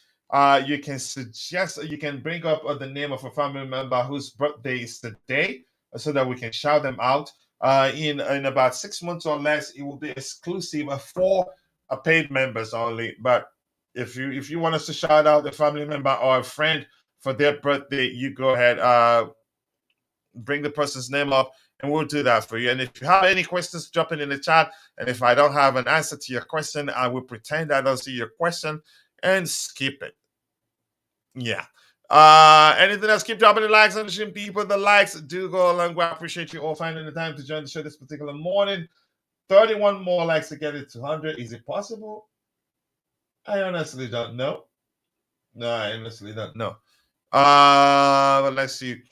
you can bring up the name of a family member whose birthday is today, so that we can shout them out. In about 6 months or less, it will be exclusive for paid members only. But if you want us to shout out a family member or a friend for their birthday, you go ahead, bring the person's name up, and we'll do that for you. And if you have any questions, drop it in the chat. And if I don't have an answer to your question, I will pretend I don't see your question and skip it. Yeah. Anything else? Keep dropping the likes on the stream, people. The likes do go a long way. I appreciate you all finding the time to join the show this particular morning. 31 more likes to get it to 100. Is it possible? I honestly don't know. No, I honestly don't know. But let's see.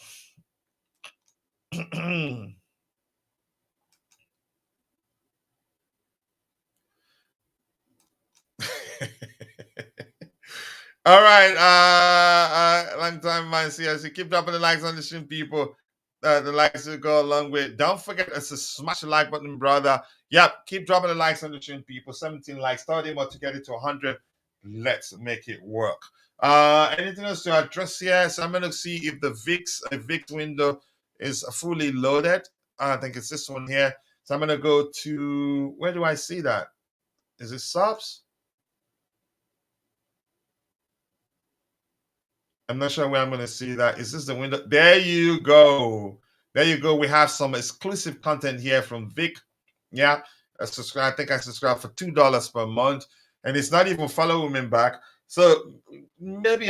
All right, long time man. See, keep dropping the likes on the stream, people. The likes will go along with. Don't forget to smash the like button, brother. Yep, keep dropping the likes on the stream, people. 17 likes, 30 more to get it to 100. Let's make it work. Anything else to address here? So I'm gonna see if the VIX window is fully loaded. I think it's this one here. So I'm gonna go to, where do I see that? Is it subs? I'm not sure where I'm going to see that. Is this the window? There you go. There you go. We have some exclusive content here from Vic. Yeah, I think I subscribe for $2 per month, and it's not even following me back. So maybe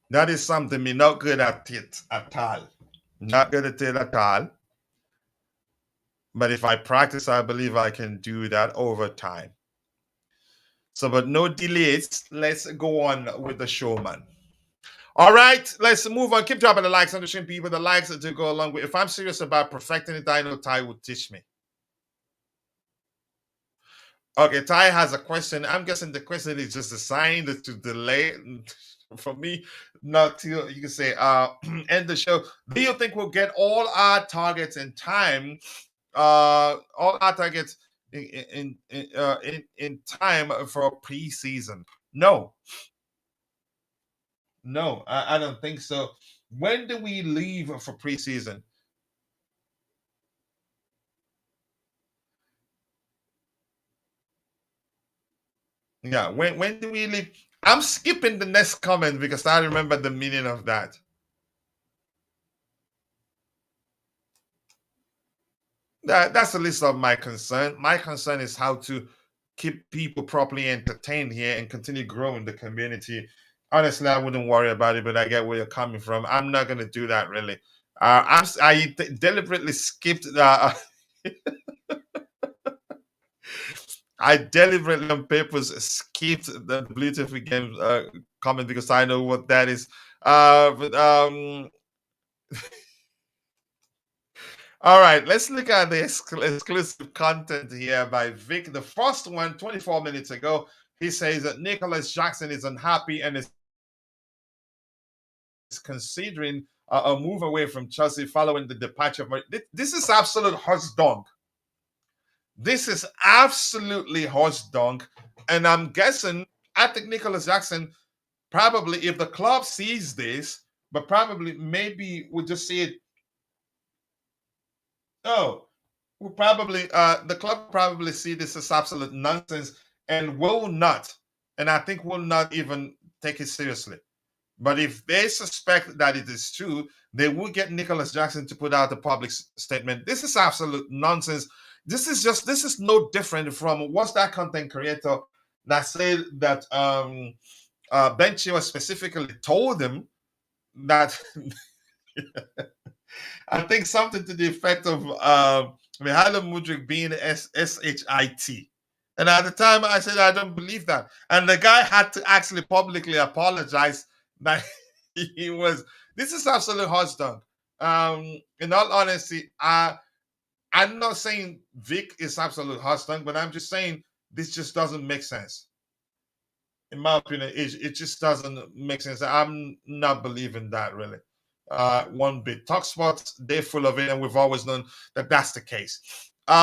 that is something me not good at it at all. Not good at it at all. But if I practice, I believe I can do that over time. So, but no delays. Let's go on with the show, man. All right, let's move on. Keep dropping the likes on the stream, people. The likes to go along with. If I'm serious about perfecting it, I know Ty would teach me. Okay, Ty has a question. I'm guessing the question is just a sign to delay for me not to, you can say, end the show. Do you think we'll get all our targets in time? All our targets in time for preseason? No, no, I don't think so. When do we leave for preseason? Yeah, when do we leave? I'm skipping the next comment because I remember the meaning of that. That's the list of my concern. My concern is how to keep people properly entertained here and continue growing the community. Honestly, I wouldn't worry about it, but I get where you're coming from. I'm not going to do that really. Deliberately skipped. I deliberately on purpose skipped the Bluetooth game comment because I know what that is. But All right, let's look at the exclusive content here by Vic. The first one, 24 minutes ago, he says that Nicholas Jackson is unhappy and is considering a move away from Chelsea following the departure of. This is absolute horse dunk. This is absolutely horse dunk. And I'm guessing, I think Nicholas Jackson probably, if the club sees this, but probably maybe we'll just see it. Oh, will probably the club probably see this as absolute nonsense and will not, and I think will not even take it seriously. But if they suspect that it is true, they will get Nicholas Jackson to put out a public statement. This is absolute nonsense. This is no different from what's that content creator that said that Ben Chilwell specifically told him that I think something to the effect of Mihailo Mudryk being SHIT. And at the time, I said, I don't believe that. And the guy had to actually publicly apologize that he was. This is absolute hot dog. In all honesty, I'm not saying Vic is absolute hot dog, but I'm just saying this just doesn't make sense. In my opinion, it just doesn't make sense. I'm not believing that really. One bit. Talksport, they're full of it, and we've always known that that's the case. But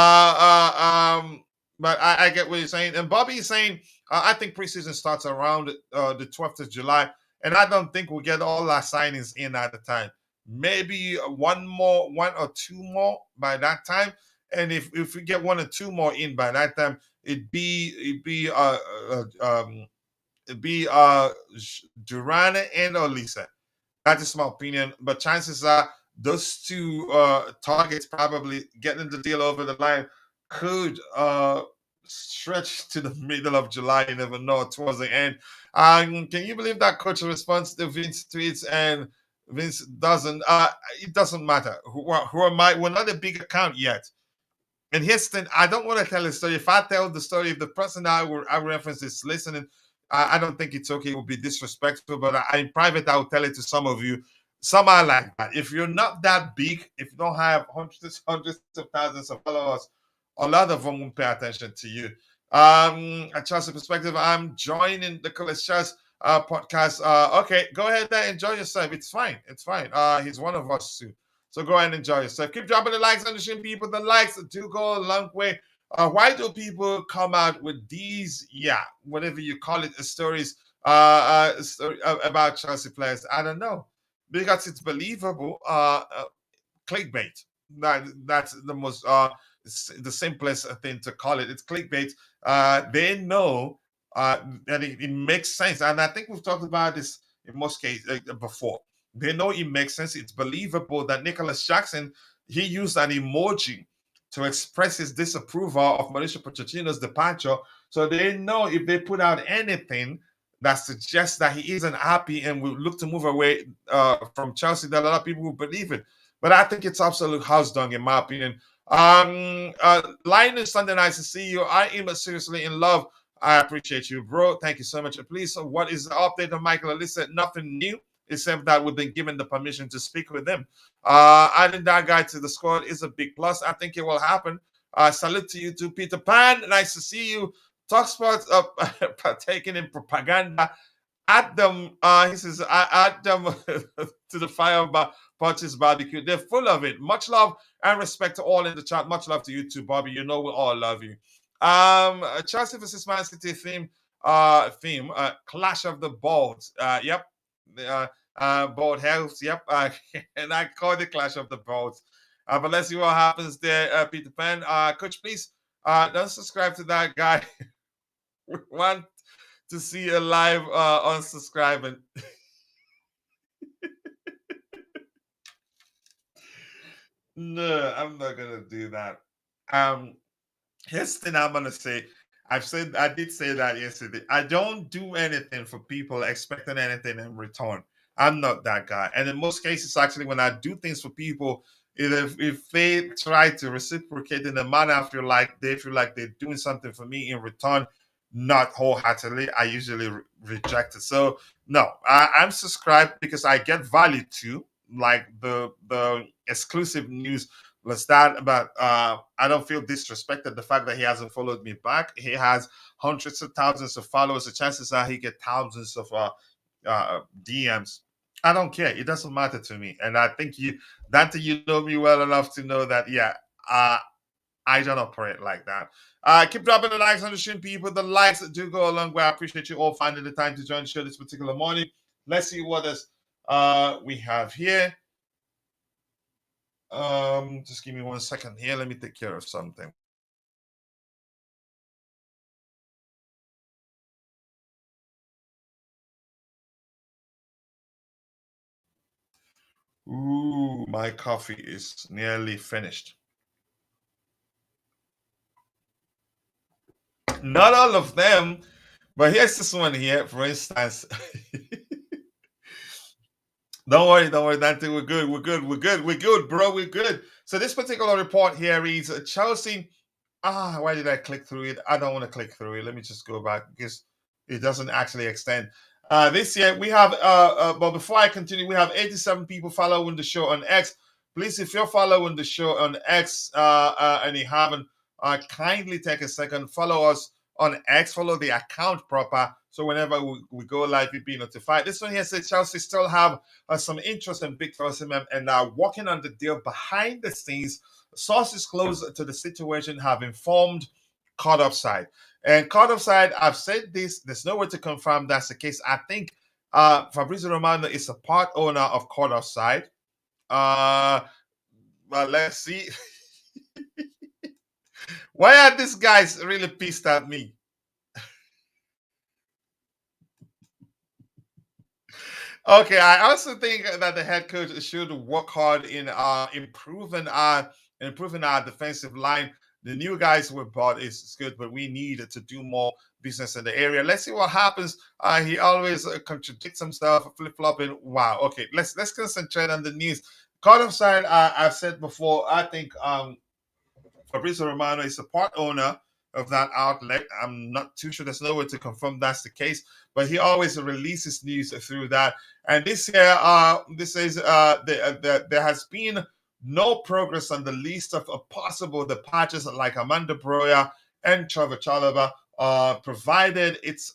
I get what you're saying. And Bobby is saying, I think preseason starts around the 12th of July, and I don't think we'll get all our signings in at the time. Maybe one or two more by that time. And if we get one or two more in by that time, it'd be Duran and Olise. That is my opinion, but chances are those two targets probably getting the deal over the line could stretch to the middle of July. You never know, towards the end. Can you believe that coach responds to Vince tweets and Vince doesn't? It doesn't matter. Who am I? We're not a big account yet. And here's the thing, I don't want to tell a story. If I tell the story, if the person I reference is listening, I don't think it's okay. It would be disrespectful, but in private, I will tell it to some of you. Some are like that. If you're not that big, if you don't have hundreds of thousands of followers, a lot of them won't pay attention to you. A Chelsea perspective, I'm joining the Coolest Chels podcast. Okay, go ahead there, enjoy yourself. It's fine. It's fine. He's one of us too. So go ahead and enjoy yourself. Keep dropping the likes on the stream, people. The likes do go a long way. Why do people come out with these, whatever you call it, stories about Chelsea players? I don't know. Because it's believable. Clickbait. That's the most the simplest thing to call it. It's clickbait. They know that it makes sense, and I think we've talked about this in most cases before. They know it makes sense. It's believable that Nicholas Jackson, he used an emoji to express his disapproval of Mauricio Pochettino's departure. So they know if they put out anything that suggests that he isn't happy and will look to move away from Chelsea, that a lot of people will believe it. But I think it's absolute house dung, in my opinion. Linus, Sunday nice to see you. I am seriously in love. I appreciate you, bro. Thank you so much. Please, so what is the update on Michael Olise? Nothing new, except that we've been given the permission to speak with him. Adding that guy to the squad is a big plus. I think it will happen. Salute to you too, Peter Pan. Nice to see you. Talksport partaking in propaganda. Add them, he says, add them to the fire punches barbecue. They're full of it. Much love and respect to all in the chat. Much love to you too, Bobby. You know we all love you. Chelsea versus Man City theme, Clash of the Balls. Yep. Bald health. Yep. And I call it Clash of the Balls. But let's see what happens there, Peter Pan. Coach, please don't subscribe to that guy. We want to see a live unsubscribing. No, I'm not gonna do that. Here's the thing I'm gonna say. I did say that yesterday. I don't do anything for people expecting anything in return. I'm not that guy. And in most cases, actually, when I do things for people, if they try to reciprocate in a manner they feel like they're doing something for me in return, not wholeheartedly, I usually reject it. So no, I'm subscribed because I get value too, like the exclusive news was that about I don't feel disrespected the fact that he hasn't followed me back. He has hundreds of thousands of followers. The chances are he get thousands of DMs. I don't care. It doesn't matter to me. And I think Dante, you know me well enough to know that I don't operate like that. Keep dropping the likes on the stream, people. The likes do go a long way. I appreciate you all finding the time to join the show this particular morning. Let's see what else we have here. Just give me 1 second here. Let me take care of something. Ooh, my coffee is nearly finished. Not all of them, but here's this one here, for instance. Don't worry, Dante. We're good, bro. We're good. So this particular report here reads Chelsea. Why did I click through it? I don't want to click through it. Let me just go back because it doesn't actually extend. This year we have, but before I continue, we have 87 people following the show on X. Please, if you're following the show on X and you haven't, kindly take a second, follow us on X, follow the account proper. So whenever we go live, you'll be notified. This one here says Chelsea still have some interest in Victor Osimhen and are working on the deal behind the scenes. Sources close to the situation have informed Caught Offside. And Caught Offside, I've said this, there's no way to confirm that's the case. I think Fabrizio Romano is a part owner of Caught Offside. Well, let's see. Why are these guys really pissed at me? Okay, I also think that the head coach should work hard in improving our defensive line. The new guys we bought is good, but we need to do more business in the area. Let's see what happens. He always contradicts himself, flip-flopping. Wow. Okay, let's concentrate on the news. Caught Offside, I've said before, I think Fabrizio Romano is a part owner of that outlet. I'm not too sure. There's no way to confirm that's the case, but he always releases news through that. And this year, this is there has been no progress on the list of possible departures like Amanda Broya and Trevoh Chalobah, provided it's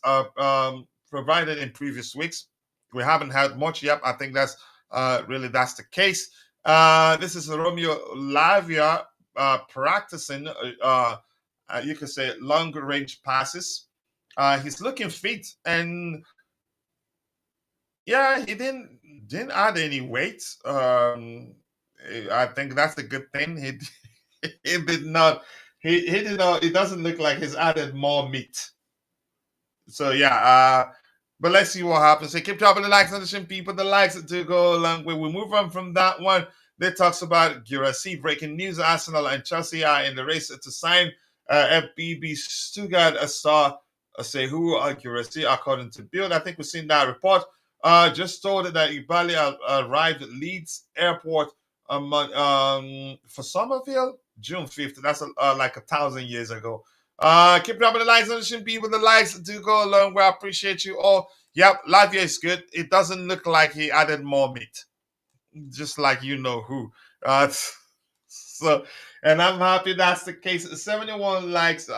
provided in previous weeks. We haven't had much yet. I think that's that's the case. This is Romeo Lavia practicing you could say longer range passes. He's looking fit, and yeah, he didn't add any weight. I think that's a good thing. He did not. He did not. It doesn't look like he's added more meat. So yeah. But let's see what happens. So keep dropping the likes on the stream, people. The likes do go a long way. We move on from that one. That talks about Guirassy. Breaking news: Arsenal and Chelsea are in the race to sign FBB Stuttgart star Serhou Guirassy, according to Bild. I think we've seen that report. Just told that Ibali arrived at Leeds Airport for Somerville, June 5th. That's like 1,000 years ago. Keep dropping the likes on the stream, people. The likes do go a long way. I appreciate you all. Yep, Lavia is good. It doesn't look like he added more meat, just like you know who. So And I'm happy that's the case. 71 likes,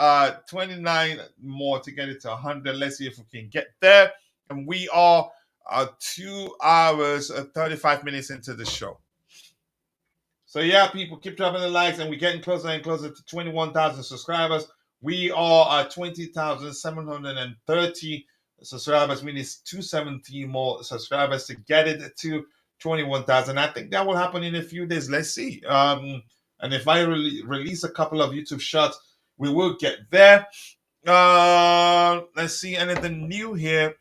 29 more to get it to 100. Let's see if we can get there. And we are 2 hours, 35 minutes into the show. So yeah, people keep dropping the likes, and we're getting closer and closer to 21,000 subscribers. We are at 20,730 subscribers. We need 270 more subscribers to get it to 21,000. I think that will happen in a few days. Let's see. And if I release a couple of YouTube shots, we will get there. Let's see anything new here.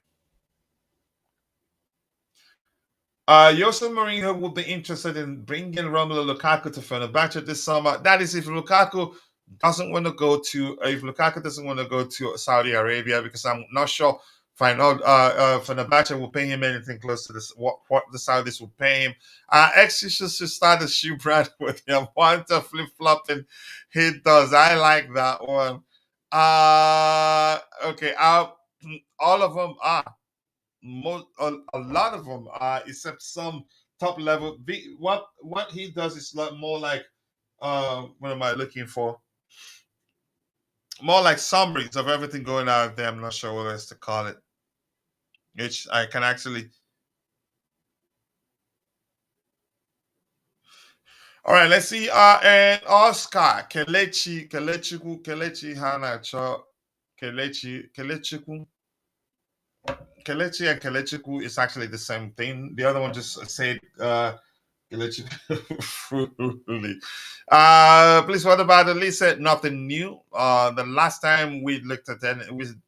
Jose Mourinho will be interested in bringing Romelu Lukaku to Fenerbahce this summer. That is if Lukaku doesn't want to go to Saudi Arabia, because I'm not sure. Find out Fenerbahce will pay him anything close to this what the Saudis will pay him. Actually should start a shoe brand with him. What a flip flopping he does. I like that one. Okay. All of them are. A lot of them are, except some top level. What he does is more like what am I looking for? More like summaries of everything going on there. I'm not sure what else to call it. Which I can actually. All right, let's see. And Oscar Kelechi Hanacho Kelechi and Kelechiku is actually the same thing. The other one just said Kelechi. Please, what about Olise? Nothing new. The last time we looked at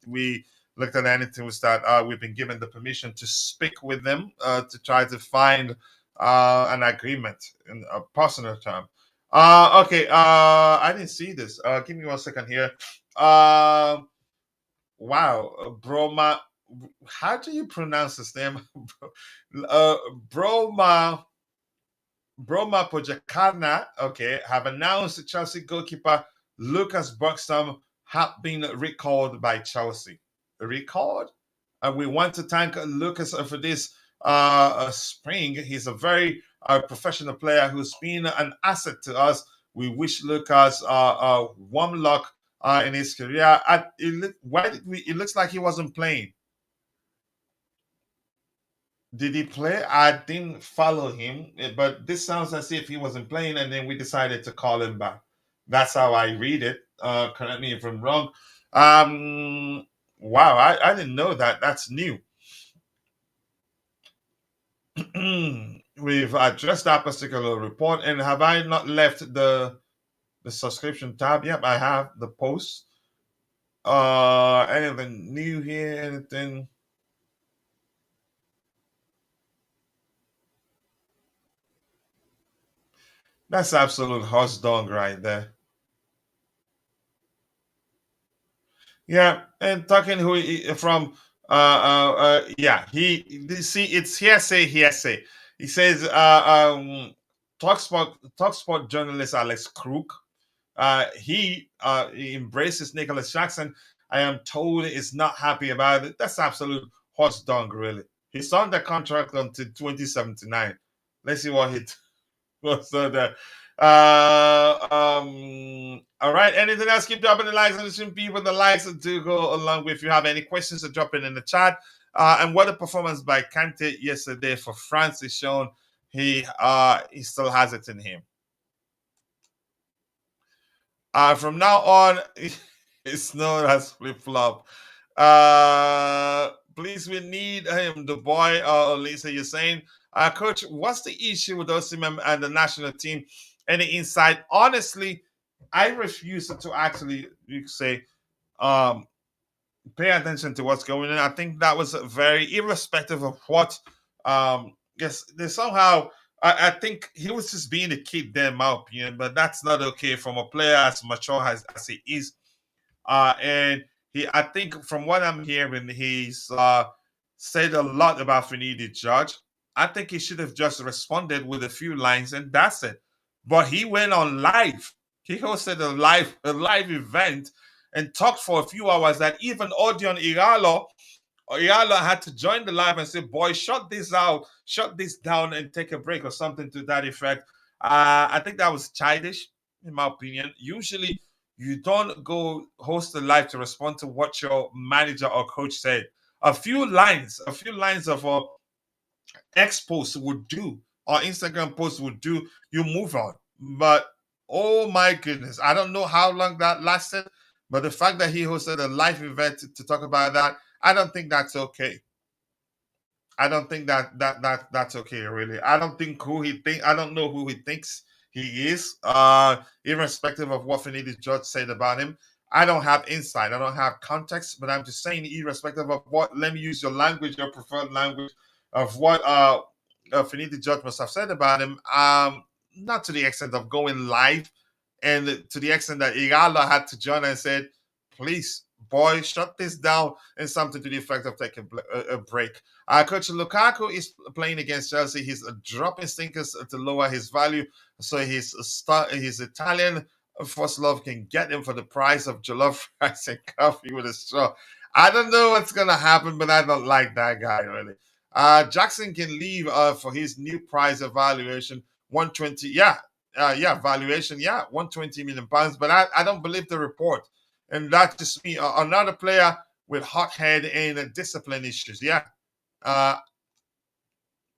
we looked at anything was that we've been given the permission to speak with them to try to find an agreement in a personal term. Okay. I didn't see this. Give me 1 second here. Wow, Broma. How do you pronounce his name? Broma Pojakana, okay, have announced Chelsea goalkeeper Lucas Buxton have been recalled by Chelsea. Recalled? And we want to thank Lucas for this spring. He's a very professional player who's been an asset to us. We wish Lucas warm luck in his career. It looks like he wasn't playing. Did he play? I didn't follow him, but this sounds as if he wasn't playing, and then we decided to call him back. That's how I read it. Correct me if I'm wrong. Wow, I didn't know that. That's new. We've addressed that particular report, and have I not left the subscription tab? Yep, I have the post. Anything new here? Anything? That's absolute horse dog right there. Yeah, and talking from yeah, see it's hearsay. He says Talksport journalist Alex Crook, he embraces Nicholas Jackson. I am told is not happy about it. That's absolute horse dog, really. He signed the contract until 2079. Let's see what he what's there. All right. Anything else? Keep dropping the likes and the people the likes to go along with. If you have any questions, to drop in the chat. And what a performance by Kante yesterday for France is shown. He still has it in him. From now on, it's known as flip flop. Please, we need him. The boy, Olise, you're saying, Coach, what's the issue with Osimhen and the national team? Any insight? Honestly, I refuse to actually, you could say, pay attention to what's going on. I think that was very irrespective of what. Yes, there's somehow. I think he was just being a kid there, in my opinion, but that's not okay from a player as mature as he is. And I think from what I'm hearing, he's said a lot about Finidi Judge. I think he should have just responded with a few lines and that's it. But he went on live. He hosted a live event and talked for a few hours that even Odion Igalo had to join the live and say, boy, shut this down and take a break or something to that effect. I think that was childish. in my opinion. Usually, you don't go host a live to respond to what your manager or coach said. A few lines of X posts would do, or Instagram posts would do, you move on. But oh my goodness, I don't know how long that lasted, but the fact that he hosted a live event to talk about that, I don't think that's okay. I don't think that's okay, really. I don't know who he thinks he is. Irrespective of what Finidi Judge said about him. I don't have insight, I don't have context, but I'm just saying, irrespective of what, let me use your language, your preferred language, of what Finidi Judge must have said about him. Not to the extent of going live, and to the extent that Igala had to join and said, please, boy, shut this down, and something to the effect of taking a break. Coach Lukaku is playing against Chelsea. He's dropping stinkers to lower his value, so his Italian first love can get him for the price of jollof rice and coffee with a straw. I don't know what's gonna happen, but I don't like that guy, really. Jackson can leave for his new price evaluation, 120. Valuation, 120 million pounds. But I don't believe the report, and that's just me. Another player with hot head and discipline issues. That's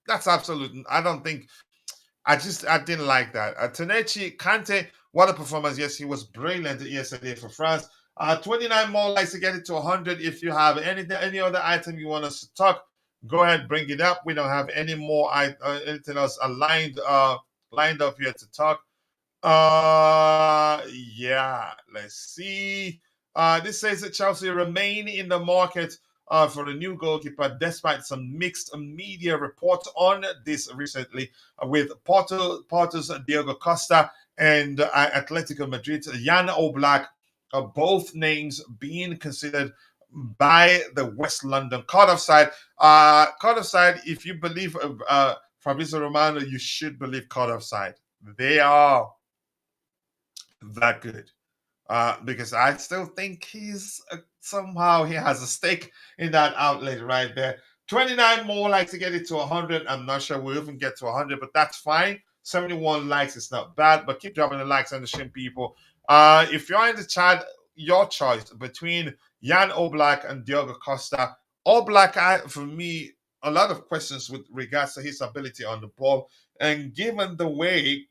absolute. I don't think. I didn't like that. Tanechi Kante, what a performance! Yes, he was brilliant yesterday for France. 29 more likes to get it to 100. If you have any other item you want us to talk, go ahead, bring it up. We don't have any more anything else lined up here to talk. Let's see. This says that Chelsea remain in the market for a new goalkeeper, despite some mixed media reports on this recently, with Porto's Diogo Costa and Atletico Madrid's Jan Oblak, both names being considered by the West London Cardiff side. Cardiff side, if you believe Fabrizio Romano, you should believe Cardiff side. They are that good. Because I still think he's somehow he has a stake in that outlet right there. 29 more likes to get it to 100. I'm not sure we'll even get to 100, but that's fine. 71 likes is not bad, but keep dropping the likes on the stream, people. If you're in the chat, your choice between Jan Oblak and Diogo Costa. Oblak, for me, a lot of questions with regards to his ability on the ball, and given the way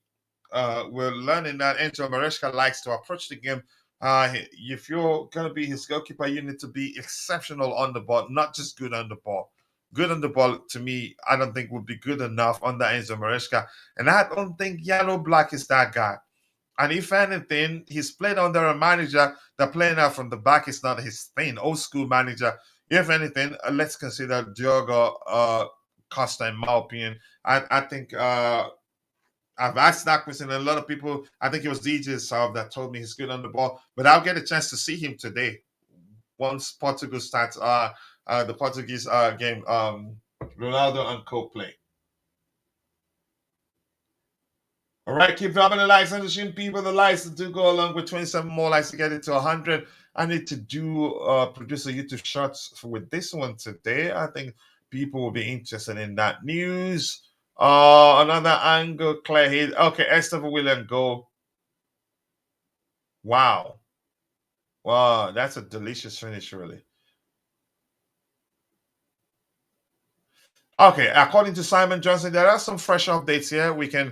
we're learning that Enzo Maresca likes to approach the game. If you're going to be his goalkeeper, you need to be exceptional on the ball, not just good on the ball. Good on the ball, to me, I don't think would be good enough under Enzo Maresca. And I don't think Jan Oblak is that guy. And if anything, he's played under a manager that playing out from the back is not his thing. Old school manager. If anything, let's consider Diogo Costa, in my opinion. I think I've asked that question, and a lot of people, I think it was DJ Salve that told me he's good on the ball, but I'll get a chance to see him today once Portugal starts the Portuguese game, Ronaldo and co play. All right, keep dropping the likes on the stream, people. The likes do go along with 27 more likes to get it to 100. I need to produce a YouTube shorts with this one today. I think people will be interested in that news. Another angle, Claire Heath. Okay, Esther William go. Wow, that's a delicious finish, really. Okay, according to Simon Johnson, there are some fresh updates here. We can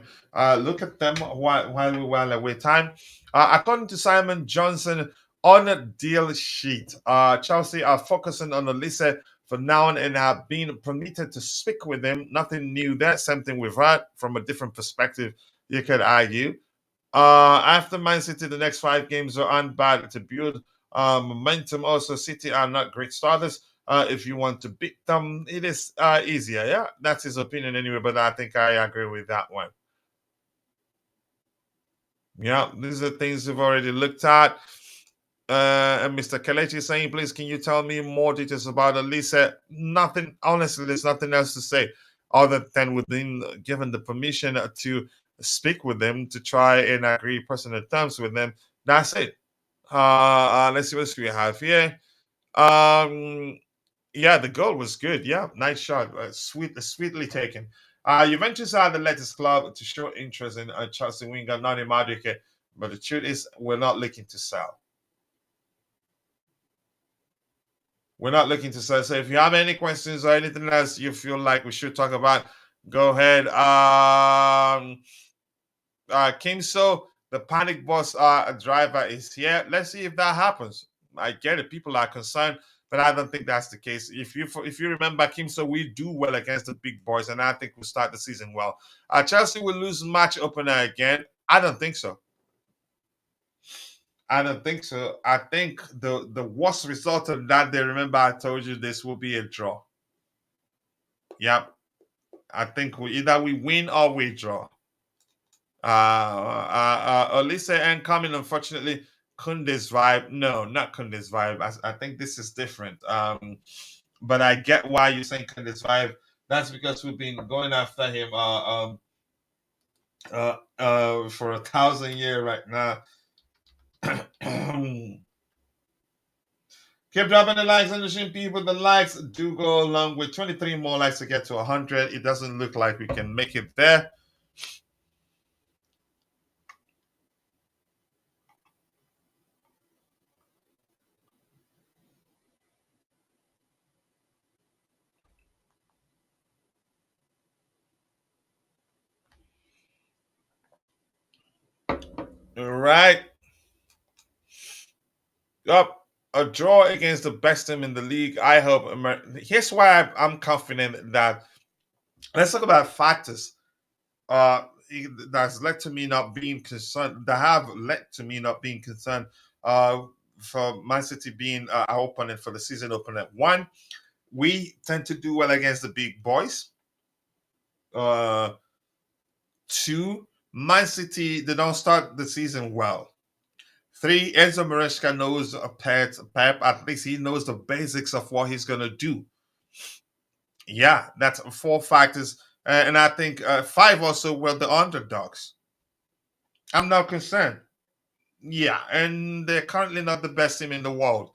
look at them while away time. According to Simon Johnson, on a deal sheet, Chelsea are focusing on Olise for now and have been permitted to speak with him. Nothing new there. Same thing we've heard from a different perspective, you could argue. After Man City, the next 5 games aren't bad to build momentum. Also, City are not great starters. If you want to beat them, it is easier. Yeah, that's his opinion anyway, but I think I agree with that one. Yeah, these are things we've already looked at. And Mr. Kelechi is saying, please, can you tell me more details about Olise? Nothing, honestly, there's nothing else to say other than within given the permission to speak with them, to try and agree personal terms with them. That's it. Let's see what we have here. Yeah, the goal was good. Yeah, nice shot. Sweetly taken. Juventus are the latest club to show interest in Chelsea winger Nani Madueke. But the truth is, we're not looking to sell. We're not looking to sell. So if you have any questions or anything else you feel like we should talk about, go ahead. Kimso, the panic bus driver is here. Let's see if that happens. I get it. People are concerned, but I don't think that's the case. If you remember, Kimso, we do well against the big boys, and I think we'll start the season well. Chelsea will lose match opener again. I don't think so. I don't think so. I think the worst result of that day, remember I told you this will be a draw. Yep. I think either we win or we draw. Olise and coming, unfortunately, Kunde's vibe. No, not Kunde's vibe. I think this is different. But I get why you're saying Kunde's vibe. That's because we've been going after him for 1,000 years right now. Keep dropping the likes on the stream, people. The likes do go along with 23 more likes to get to 100. It doesn't look like we can make it there. All right. Up a draw against the best team in the league. I hope. Here's why I'm confident that. Let's talk about factors. That's led to me not being concerned. That have led to me not being concerned. For Man City being our opponent for the season opener. One, we tend to do well against the big boys. Two, Man City, they don't start the season well. Three, Enzo Maresca knows Pep. At least he knows the basics of what he's going to do. Yeah, that's 4 factors. And I think 5 also were the underdogs. I'm not concerned. Yeah, and they're currently not the best team in the world,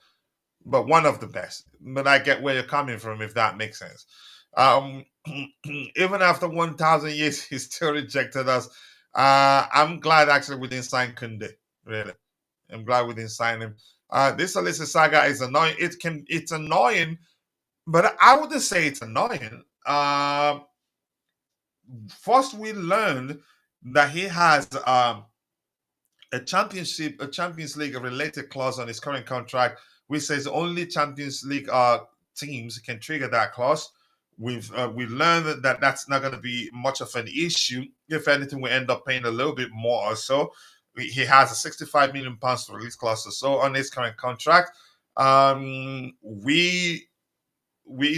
but one of the best. But I get where you're coming from, if that makes sense. Even after 1,000 years, he still rejected us. I'm glad actually we didn't sign Kunde. Really, I'm glad we didn't sign him. This Olise saga is annoying. It's annoying, but I wouldn't say it's annoying. First, we learned that he has a Champions League related clause on his current contract, which says only Champions League teams can trigger that clause. We've learned that that's not going to be much of an issue. If anything, we end up paying a little bit more or so. He has a £65 million release clause or so on his current contract. We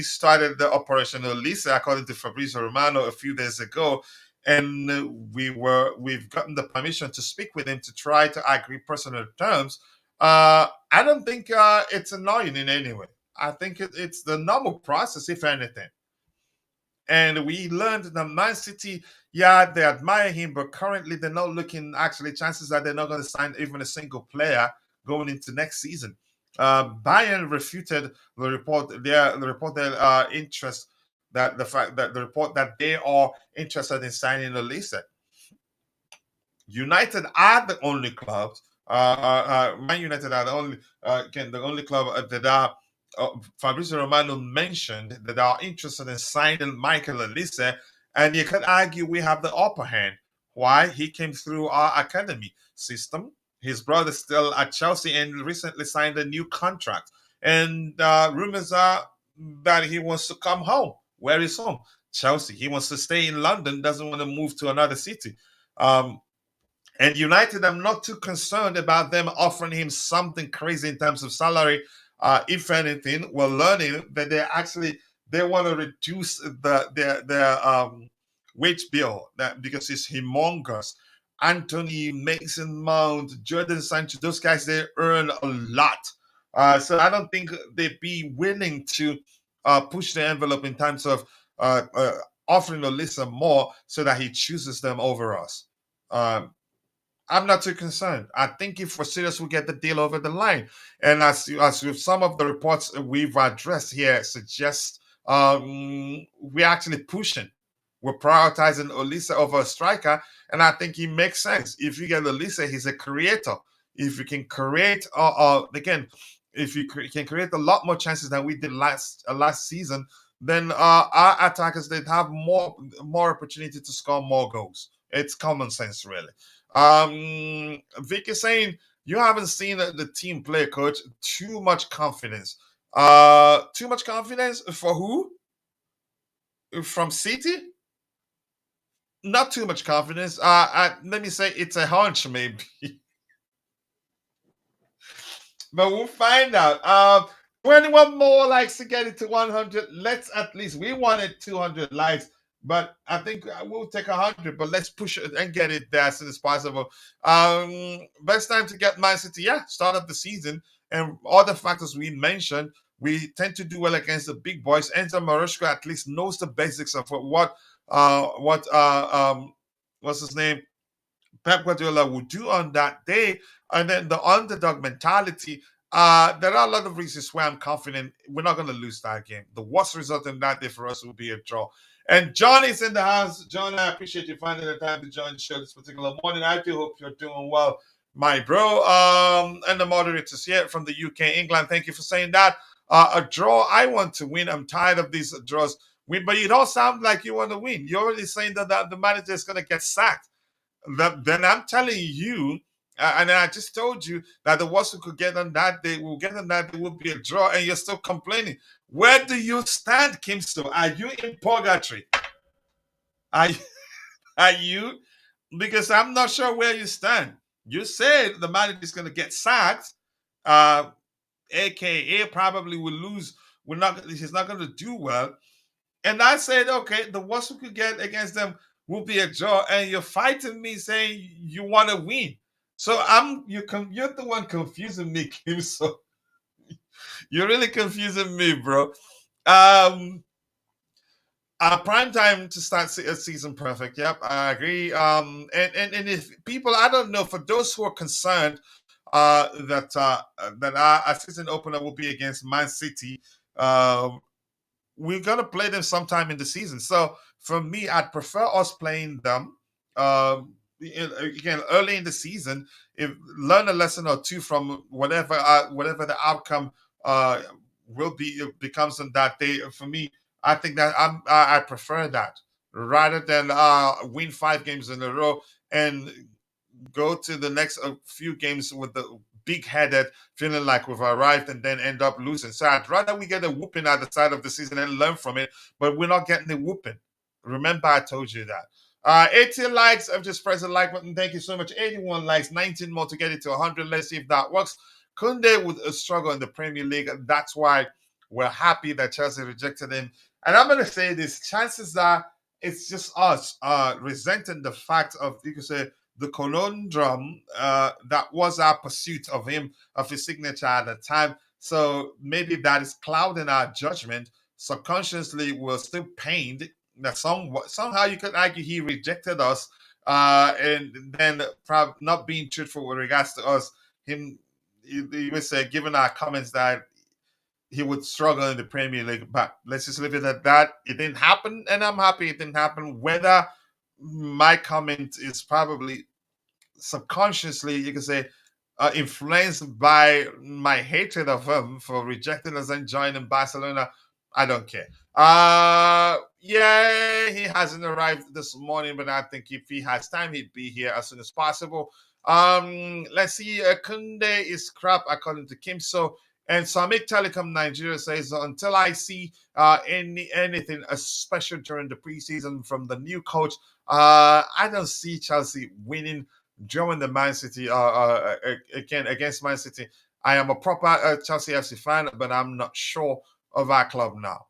started the Operation Olise, according to Fabrizio Romano, a few days ago, and we've gotten the permission to speak with him to try to agree personal terms. I don't think it's annoying in any way. I think it's the normal process, if anything. And we learned that Man City, yeah, they admire him, but currently they're not looking, actually, chances that they're not going to sign even a single player going into next season. Bayern refuted the report, the reported interest, that the fact that the report that they are interested in signing Olise. United are the only clubs. Man United are the only club that are. Fabrizio Romano mentioned that they are interested in signing Michael Olise, and you could argue we have the upper hand. Why? He came through our academy system. His brother still at Chelsea and recently signed a new contract. And rumors are that he wants to come home. Where is home? Chelsea. He wants to stay in London, doesn't want to move to another city. And United, I'm not too concerned about them offering him something crazy in terms of salary. If anything, we're learning that they want to reduce their wage bill because it's humongous. Anthony, Mason Mount, Jordan Sancho, those guys, they earn a lot. So I don't think they'd be willing to push the envelope in terms of offering Olise more so that he chooses them over us. I'm not too concerned. I think if we're serious, we'll get the deal over the line. And as with some of the reports we've addressed here suggest, we're actually pushing. we're prioritizing Olise over a striker, and I think he makes sense. If you get Olise, he's a creator. If you can create, again, if you can create a lot more chances than we did last season, then our attackers, they'd have more opportunity to score more goals. It's common sense, really. Vic is saying you haven't seen the team play, coach. Too much confidence. Too much confidence for who? From City? Not too much confidence. Let me say it's a hunch, maybe. But we'll find out. If anyone more likes to get it to 100, let's at least, we wanted 200 likes, but I think we'll take 100, but let's push it and get it there as soon as possible. Best time to get Man City, start of the season, and all the factors we mentioned, we tend to do well against the big boys. Enzo Maresca at least knows the basics of what's his name? Pep Guardiola will do on that day, and then the underdog mentality. There are a lot of reasons why I'm confident we're not going to lose that game. The worst result in that day for us will be a draw. And John is in the house. John, I appreciate you finding the time to join the show this particular morning. I do hope you're doing well, my bro. And the moderators here from the UK, England, thank you for saying that. A draw, I want to win. I'm tired of these draws. But you don't sound like you want to win. You're already saying that the manager is going to get sacked. Then I'm telling you, and I just told you that the worst we could get on that day, will be a draw, and you're still complaining. Where do you stand, Kimso? Are you in purgatory? Are you? Because I'm not sure where you stand. You said the manager is going to get sacked, aka probably will lose. He's not going to do well. And I said, okay, the worst we could get against them will be a draw, and you're fighting me saying you want to win. So you're the one confusing me, Kim. So you're really confusing me, bro. Prime time to start a season perfect. Yep, I agree. And if people, I don't know, for those who are concerned that our season opener will be against Man City, we're gonna play them sometime in the season. So for me, I'd prefer us playing them again early in the season. Learn a lesson or two from whatever the outcome becomes on that day. For me, I think that I prefer that rather than win 5 games in a row and go to the next few games with the big-headed, feeling like we've arrived and then end up losing. So I'd rather we get a whooping at the start of the season and learn from it, but we're not getting a whooping. Remember, I told you that. 18 likes. I've just pressed the like button. Thank you so much. 81 likes, 19 more to get it to 100. Let's see if that works. Koundé would struggle in the Premier League. That's why we're happy that Chelsea rejected him. And I'm going to say this. Chances are it's just us resenting the fact of, you could say, the conundrum that was our pursuit of his signature at the time. So maybe that is clouding our judgment. Subconsciously, we're still pained that somehow you could argue he rejected us, and then probably not being truthful with regards to us. He was given our comments that he would struggle in the Premier League, but let's just leave it at that. It didn't happen, and I'm happy it didn't happen. Whether my comment is probably subconsciously, you can say, influenced by my hatred of him for rejecting us and joining Barcelona, I don't care. Yeah, he hasn't arrived this morning, but I think if he has time, he'd be here as soon as possible. Let's see. Koundé is crap, according to Kim. So, and Samik Telecom Nigeria says, until I see anything special during the preseason from the new coach, I don't see Chelsea winning, drawing the Man City again against Man City. I am a proper Chelsea FC fan, but I'm not sure of our club now.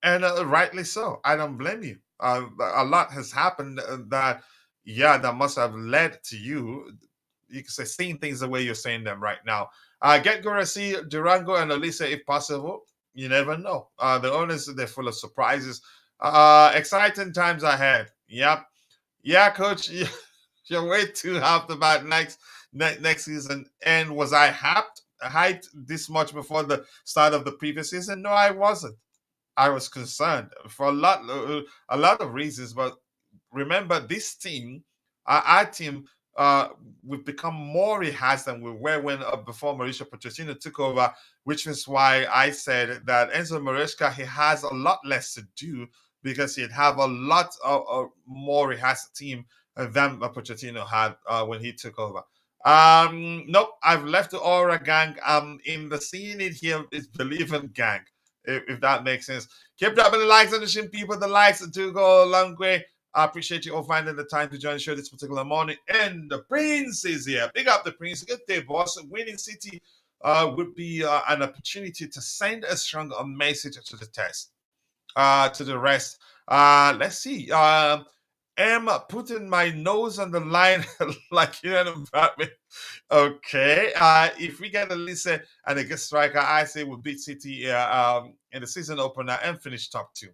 And rightly so. I don't blame you. A lot has happened that must have led to you can say, seeing things the way you're saying them right now. Get Guirassy, Durango, and Olise if possible. You never know. The owners, they're full of surprises. Exciting times ahead. Yep. Yeah, coach. You're way too hyped about next season. And was I hyped this much before the start of the previous season? No, I wasn't. I was concerned for a lot of reasons. But remember, this team, our team, uh, we've become more rehearsed than we were when before Mauricio Pochettino took over, which is why I said that Enzo Maresca, he has a lot less to do because he'd have a lot of more rehearsed team than Pochettino had when he took over. Nope, I've left the Aura gang. In the scene it here is Believing gang, if that makes sense. Keep dropping the likes on the shin, people. The likes do go a long way. I appreciate you all finding the time to join the show this particular morning. And the Prince is here. Big up the Prince. Good day, boss. Winning City would be an opportunity to send a strong message to the test, to the rest. Let's see. Am putting my nose on the line like you know about me. Okay. If we get a listen and a good striker, I say we'll beat City in the season opener and finish top 2.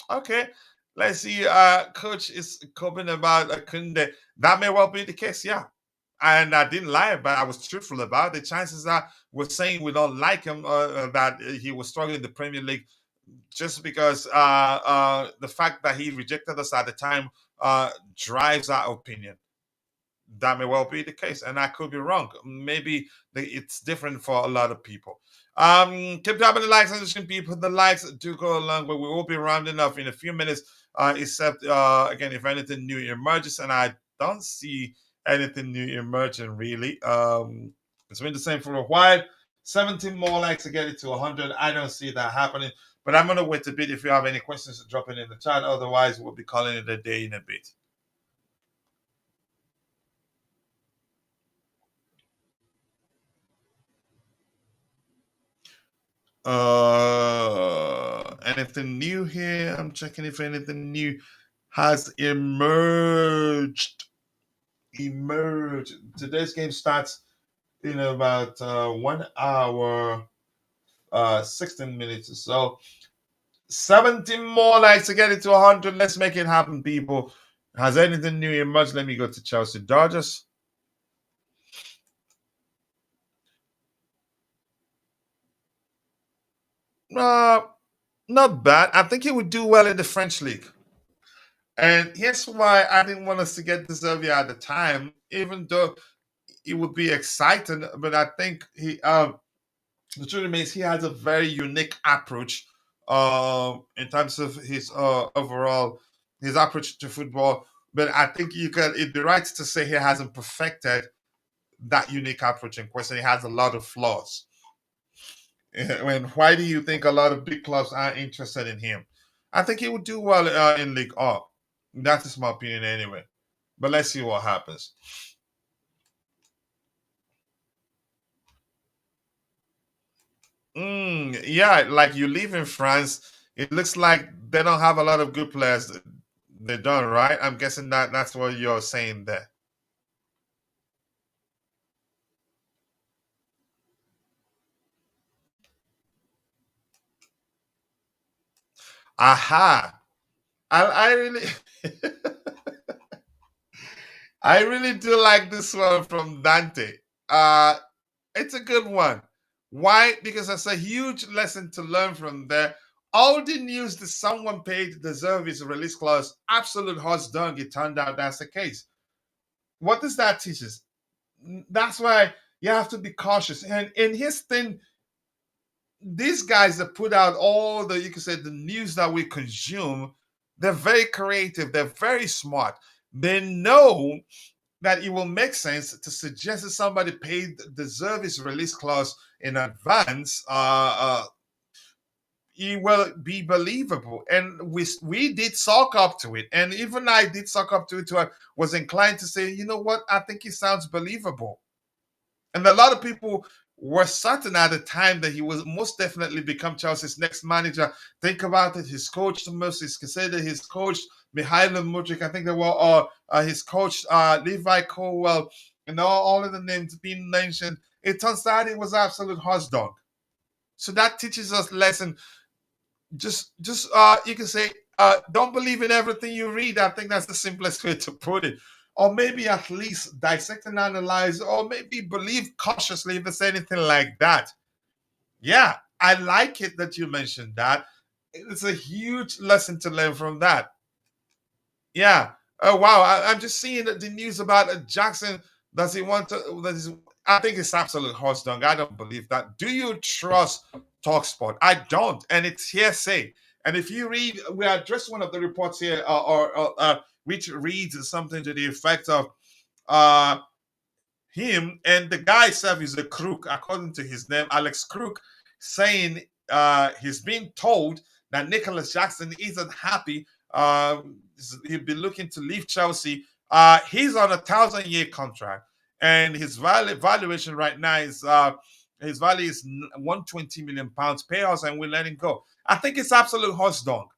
Okay. Let's see. Coach is coping about Kunde. That may well be the case, yeah. And I didn't lie, but I was truthful about it. The chances are we're saying we don't like him, that he was struggling in the Premier League, just because the fact that he rejected us at the time drives our opinion. That may well be the case, and I could be wrong. Maybe it's different for a lot of people. Keep dropping the likes on the stream, people. The likes do go along, but we will be rounding up in a few minutes. Except again, if anything new emerges, and I don't see anything new emerging really. It's been the same for a while. 17 more likes to get it to 100. I don't see that happening, but I'm gonna wait a bit. If you have any questions, drop it in the chat. Otherwise, we'll be calling it a day in a bit. Anything new here? I'm checking if anything new has emerged. Today's game starts in about 1 hour 16 minutes or so. 17 more likes to get it to 100. Let's make it happen, people. Has anything new emerged? Let me go to Chelsea Dodgers. Not bad. I think he would do well in the French league. And here's why I didn't want us to get De Zerbi at the time, even though it would be exciting. But I think the truth remains he has a very unique approach in terms of his overall his approach to football. But I think it'd be right to say he hasn't perfected that unique approach in question. He has a lot of flaws. And why do you think a lot of big clubs are interested in him? I think he would do well in League O. That is my opinion anyway. But let's see what happens. Yeah, like you live in France, it looks like they don't have a lot of good players. They don't, right? I'm guessing that's what you're saying there. Aha. I really I really do like this one from Dante. It's a good one. Why? Because that's a huge lesson to learn from there. All the news that someone paid to deserve his release clause, absolute hot dung. It turned out that's the case. What does that teach us? That's why you have to be cautious. And in his thing, these guys that put out all the, you can say, the news that we consume, they're very creative. They're very smart. They know that it will make sense to suggest that somebody paid deserve his release clause in advance. It will be believable, and we did suck up to it, and even I did suck up to it. I was inclined to say, you know what, I think it sounds believable, and a lot of people were certain at the time that he was most definitely become Chelsea's next manager. Think about it. He's coached Moses Casada, he's coached Mihailo Mudryk. I think there were his coach Levi Colwell, and all of the names being mentioned. It turns out it was absolute horse dog. So that teaches us lesson. Just you can say don't believe in everything you read. I think that's the simplest way to put it. Or maybe at least dissect and analyze, or maybe believe cautiously if there's anything like that. Yeah, I like it that you mentioned that. It's a huge lesson to learn from that. Yeah. Oh wow. I'm just seeing the news about Jackson. Does he want to? I think it's absolute horse dung. I don't believe that. Do you trust Talksport? I don't, and it's hearsay. And if you read, we addressed one of the reports here, which reads something to the effect of, uh, him and the guy itself is a crook, according to his name, Alex Crook, saying he's been told that Nicholas Jackson isn't happy. He'll be looking to leave Chelsea. He's on a 1,000-year contract, and his valuation right now is his value is 120 million pounds. Pay us, and we let him go. I think it's absolute horse dog.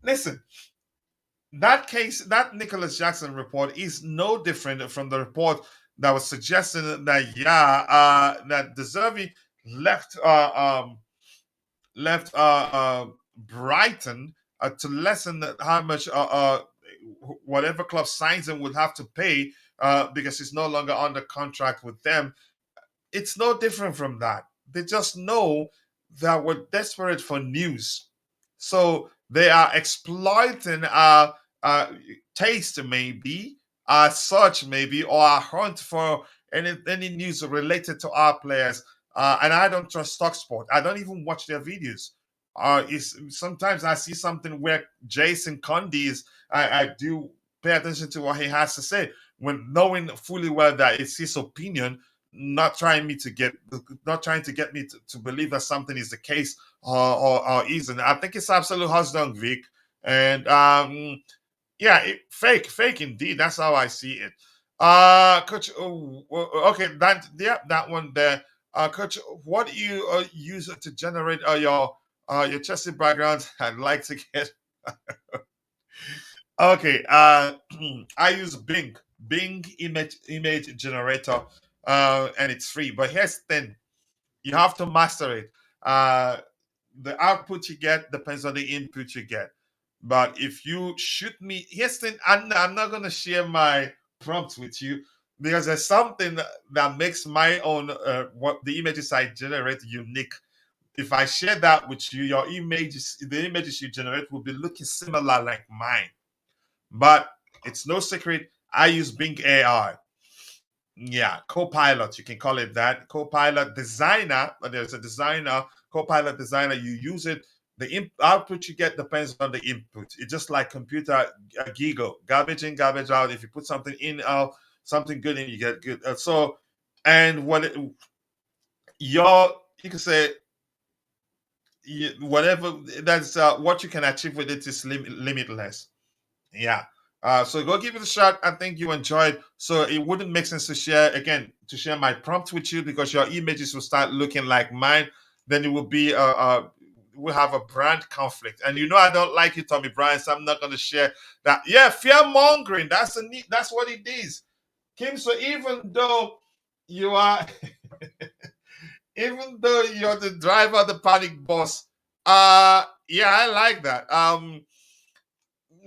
Listen, that case, that Nicholas Jackson report is no different from the report that was suggesting that that De Zerbi left Brighton to lessen how much whatever club signs him would have to pay because he's no longer under contract with them. It's no different from that. They just know that we're desperate for news, so they are exploiting our taste, maybe our search, maybe, or our hunt for any news related to our players. And I don't trust Talksport. I don't even watch their videos. Sometimes I see something where Jason Conde is. I do pay attention to what he has to say, when knowing fully well that it's his opinion, not trying to get me to believe that something is the case or isn't. I think it's absolute husband, Vic, and yeah, fake indeed. That's how I see it. Coach, okay, that one there. Coach, what do you use to generate your Chelsea background? I'd like to get. Okay, I use Bing image generator, and it's free. But here's the thing: you have to master it. The output you get depends on the input you get. But if you shoot me, here's the thing: I'm not gonna share my prompts with you because there's something that makes my own what the images I generate unique. If I share that with you, the images you generate will be looking similar like mine. But it's no secret, I use Bing AI. Yeah, Copilot, you can call it that. Copilot designer, but there's a designer, Copilot designer, you use it. The output you get depends on the input. It's just like computer giggle, garbage in, garbage out. If you put something in, out, something good in, you get good. And you can say, whatever, that's what you can achieve with it is limitless. Yeah. So go give it a shot. I think you enjoyed. So it wouldn't make sense to share my prompt with you because your images will start looking like mine. Then it will be we'll have a brand conflict. And I don't like you, Tommy Bryan, so I'm not going to share that. Yeah, fear mongering. That's what it is, Kim. So even though you are, even though you're the driver, the panic boss, yeah, I like that.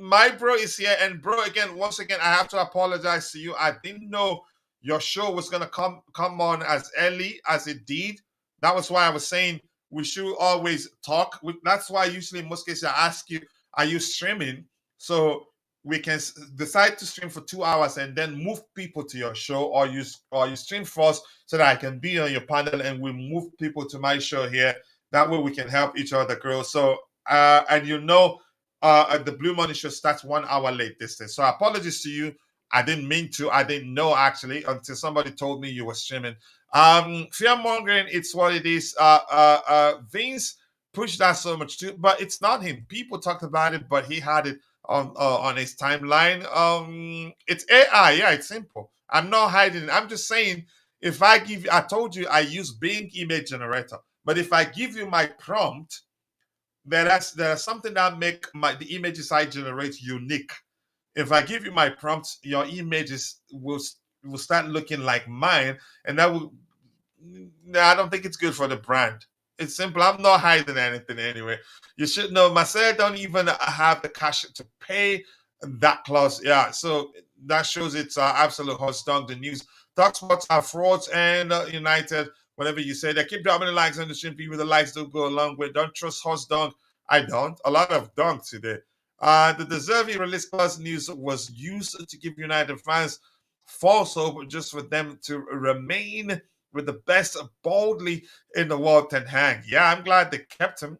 My bro is here, and bro, once again, I have to apologize to you. I didn't know your show was gonna come on as early as it did. That was why I was saying we should always talk. That's why usually in most cases I ask you, are you streaming? So we can decide to stream for 2 hours and then move people to your show, or you stream first so that I can be on your panel and we move people to my show here. That way we can help each other grow. So and the Blue Money show starts 1 hour late this day. So apologies to you. I didn't mean to. I didn't know actually until somebody told me you were streaming. Fear mongering, it's what it is. Vince pushed that so much too, but it's not him. People talked about it, but he had it on his timeline. It's AI. Yeah, it's simple. I'm not hiding it. I'm just saying, if I told you I use Bing image generator, but if I give you my prompt, there's something that make the images I generate unique. If I give you my prompts, your images will start looking like mine, and that will. I don't think it's good for the brand. It's simple. I'm not hiding anything anyway. You should know. Marseille don't even have the cash to pay that clause. Yeah, so that shows it's absolute hot dog. The news. Talksports are frauds, and United whatever you say. They keep dropping the likes on the stream. People, the likes don't go along with. Don't trust horse dunk. I don't. A lot of dunk today. The deserving release clause news was used to give United fans false hope just for them to remain with the best boldly in the world. Ten Hag. Yeah, I'm glad they kept him.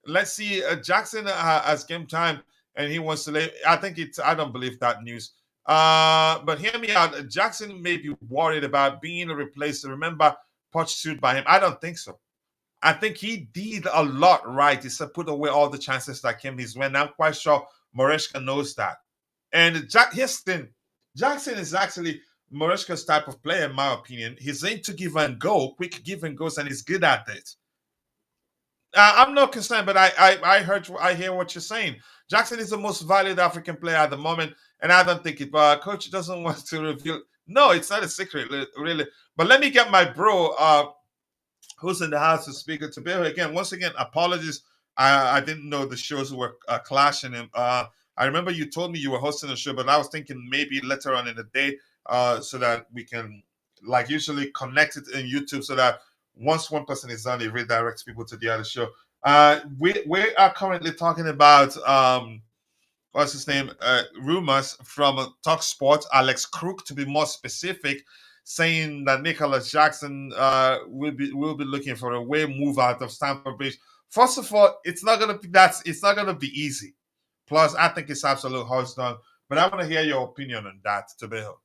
Let's see. Jackson has game time and he wants to lay. I don't believe that news. But hear me out. Jackson may be worried about being replaced. Remember, Poch sued by him. I don't think so. I think he did a lot right. He said put away all the chances that came his way. And I'm quite sure Maresca knows that. And here's the thing. Jackson is actually Maresca's type of player, in my opinion. He's into give and go, quick give and goes, and he's good at it. I'm not concerned, but I hear what you're saying. Jackson is the most valued African player at the moment, and I don't think it. But coach doesn't want to reveal. No, it's not a secret, really. But let me get my bro, who's in the house, to speak to Pedro again. Once again, apologies. I didn't know the shows were clashing. I remember you told me you were hosting a show, but I was thinking maybe later on in the day, so that we can, like usually, connect it in YouTube, so that once one person is done, it redirects people to the other show. We are currently talking about what's his name? Rumors from Talk Sport, Alex Crook, to be more specific, saying that Nicholas Jackson will be looking for a way move out of Stamford Bridge. First of all, it's not gonna be easy. Plus, I think it's absolute horse done. But I want to hear your opinion on that, Tebago.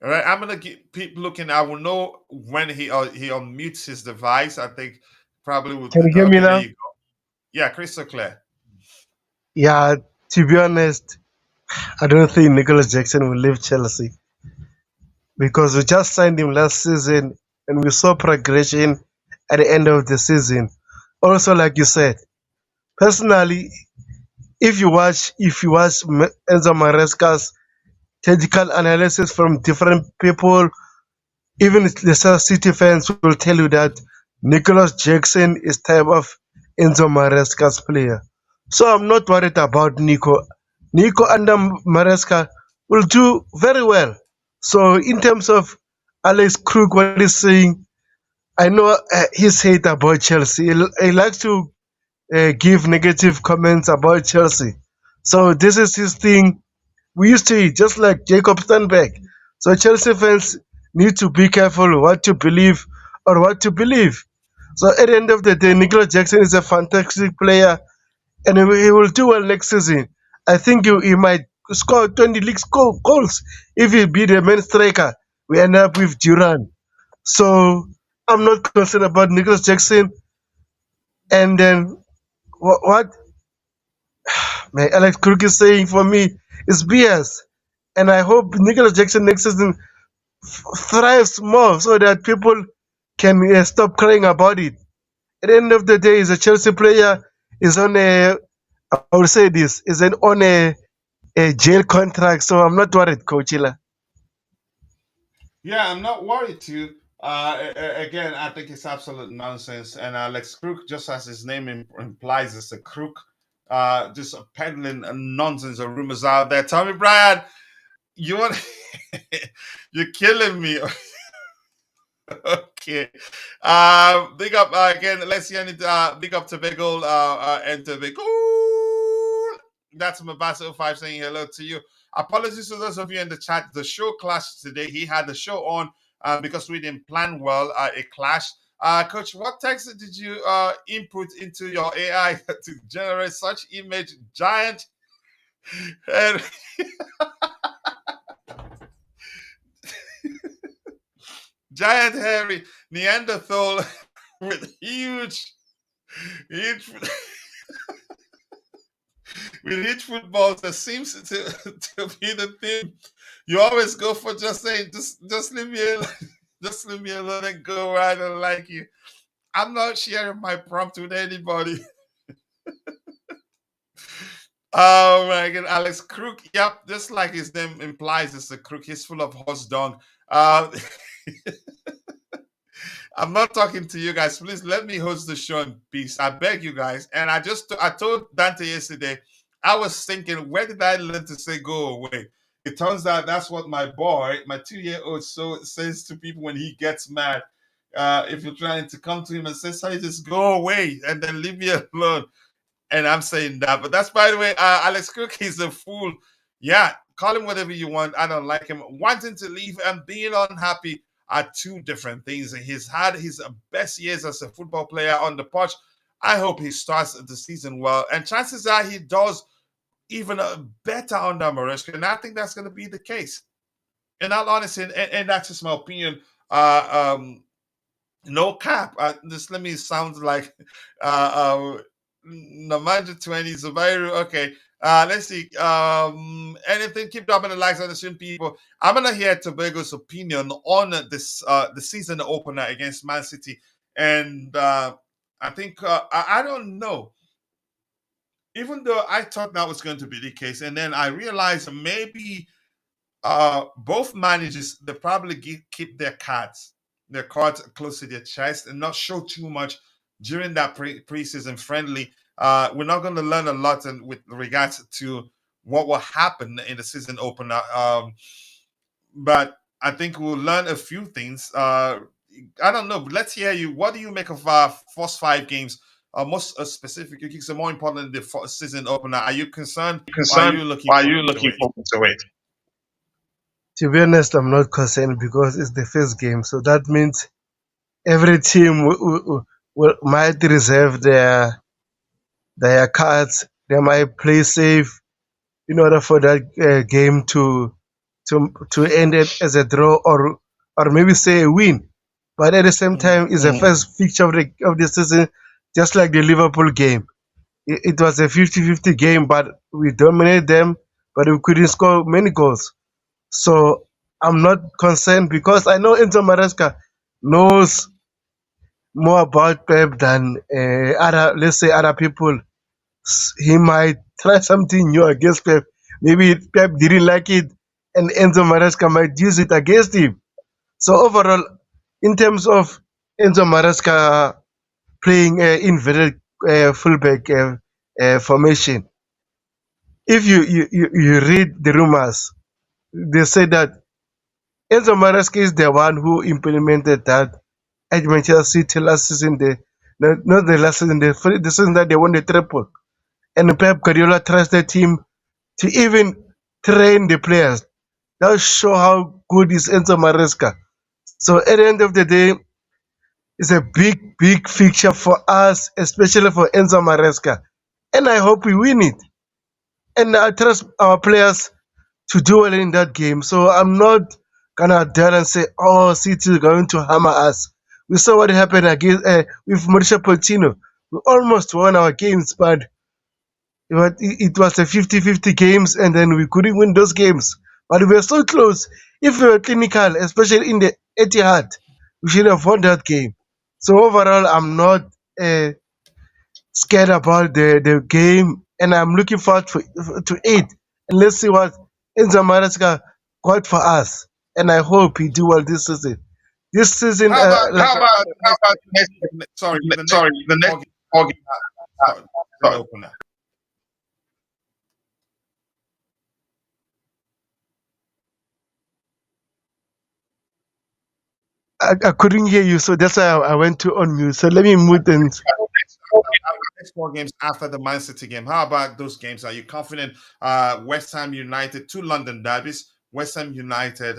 All right, I'm gonna keep looking. I will know when he unmutes his device. I think probably would. Can you hear me Okay, there now? you go. Yeah, crystal clear. Yeah, to be honest, I don't think Nicholas Jackson will leave Chelsea because we just signed him last season and we saw progression at the end of the season. Also, like you said, personally, if you watch Enzo Maresca's tactical analysis from different people, even the City fans will tell you that Nicholas Jackson is type of Enzo Maresca's player. So I'm not worried about Nico. Nico under Maresca will do very well. So in terms of Alex Krug, what he's saying, I know he's hate about Chelsea. He likes to give negative comments about Chelsea. So this is his thing. We used to eat just like Jacob Stenberg. So Chelsea fans need to be careful what to believe or what to believe. So at the end of the day, Nicolas Jackson is a fantastic player and he will do well next season. I think he might score 20 league goals if he be the main striker. We end up with Duran. So I'm not concerned about Nicolas Jackson. And then what Alex Crook is saying for me is BS. And I hope Nicolas Jackson next season thrives more so that people can stop crying about it. At the end of the day, he's a Chelsea player. Is on I would say this, is on a jail contract. So I'm not worried, Coach Hila. Yeah, I'm not worried too. Again, I think it's absolute nonsense. And Alex Crook, just as his name implies, is a crook. Just peddling nonsense or rumors out there. Tell me, Brian, you want you're killing me. Okay. Big up again. Let's see. Big up to Bagel and to Bagel. That's Mabasa 05 saying hello to you. Apologies to those of you in the chat. The show clashed today. He had the show on because we didn't plan well. It clashed. Coach, what text did you input into your AI to generate such image? Giant and giant hairy Neanderthal with huge with huge footballs. That seems to be the theme. You always go for just saying, just leave me alone. Just leave me alone and go right. I like you. I'm not sharing my prompt with anybody. Oh my god, Alex Crook. Yep, just like his name implies, it's a crook. He's full of horse dung. I'm not talking to you guys. Please let me host the show in peace. I beg you guys. And I told Dante yesterday, I was thinking, where did I learn to say go away? It turns out that's what my boy, my 2-year-old, says to people when he gets mad. If you're trying to come to him and say, sorry, just go away and then leave me alone. And I'm saying that. But that's, by the way, Alex Cook is a fool. Yeah, call him whatever you want. I don't like him. Wanting to leave and being unhappy are two different things. He's had his best years as a football player on the pitch. I hope he starts the season well. And chances are he does even better under Maresca. And I think that's going to be the case. In all honesty, and that's just my opinion. No cap. Just let me sound like Namanja 20 Zubairu. Okay. Let's see. Anything, keep dropping the likes on the stream, people. I'm gonna hear Tebago's opinion on this the season opener against Man City. And I think I don't know. Even though I thought that was going to be the case, and then I realized maybe both managers, they probably keep their cards close to their chest and not show too much during that preseason friendly. We're not going to learn a lot with regards to what will happen in the season opener. But I think we'll learn a few things. I don't know. Let's hear you. What do you make of our first 5 games? Most specific, you are more important than the season opener. Are you concerned? Or are you looking forward to it? To be honest, I'm not concerned because it's the first game. So that means every team might reserve their cards. They might play safe in order for that game to end it as a draw or maybe say a win. But at the same time, it's the first fixture of the season, just like the Liverpool game. It was a 50-50 game, but we dominated them, but we couldn't score many goals. So I'm not concerned because I know Enzo Maresca knows more about Pep than other people. He might try something new against Pep. Maybe Pep didn't like it, and Enzo Maresca might use it against him. So overall, in terms of Enzo Maresca playing inverted fullback formation, if you read the rumors, they say that Enzo Maresca is the one who implemented that at Manchester City last season. Not the last season, the season that they won the treble. And Pep Guardiola trusted him to even train the players. That shows how good is Enzo Maresca. So at the end of the day, it's a big fixture for us, especially for Enzo Maresca. And I hope we win it. And I trust our players to do well in that game. So I'm not gonna dare and say, oh, City is going to hammer us. We saw what happened against with Mauricio Pochettino. We almost won our games, but it was a 50-50 games, and then we couldn't win those games. But we were so close. If we were clinical, especially in the Etihad, we should have won that game. So overall, I'm not scared about the game, and I'm looking forward to it. And let's see what Enzo Maresca got for us. And I hope he do well this season. This season, how about the next opener? I couldn't hear you, so that's why I went to unmute. So let me mute and. Next 4 games after the Man City game. How about those games? Are you confident? West Ham United, 2 London derbies. West Ham United,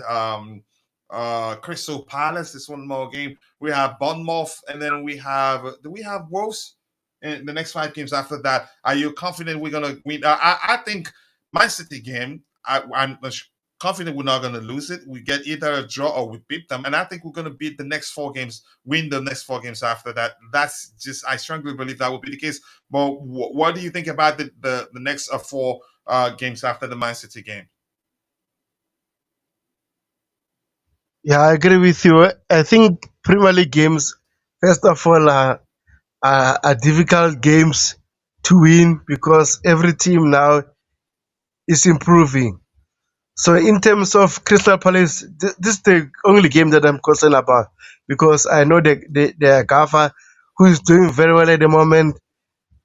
Crystal Palace is one more game. We have Bournemouth, and then do we have Wolves in the next 5 games after that? Are you confident we're gonna win? I think Man City game, I'm confident we're not gonna lose it. We get either a draw or we beat them, and I think we're gonna beat the next 4 games, win the next 4 games after that. That's just, I strongly believe that will be the case. But what do you think about the next 4 games after the Man City game? Yeah, I agree with you. I think Premier League games, first of all, are difficult games to win because every team now is improving. So in terms of Crystal Palace, this is the only game that I'm concerned about because I know the Gallagher, who is doing very well at the moment.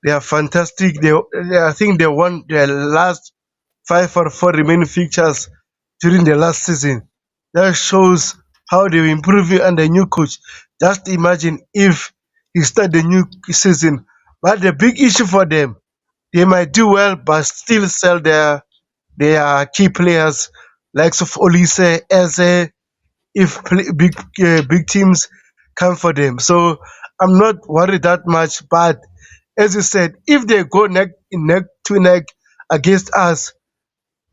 They are fantastic. I think they won their last 5 or 4 remaining fixtures during the last season. That shows how they were improving under new coach. Just imagine if he start the new season. But the big issue for them, they might do well, but still sell their key players, likes of Olise, Eze, if big teams come for them. So I'm not worried that much. But as you said, if they go neck to neck against us,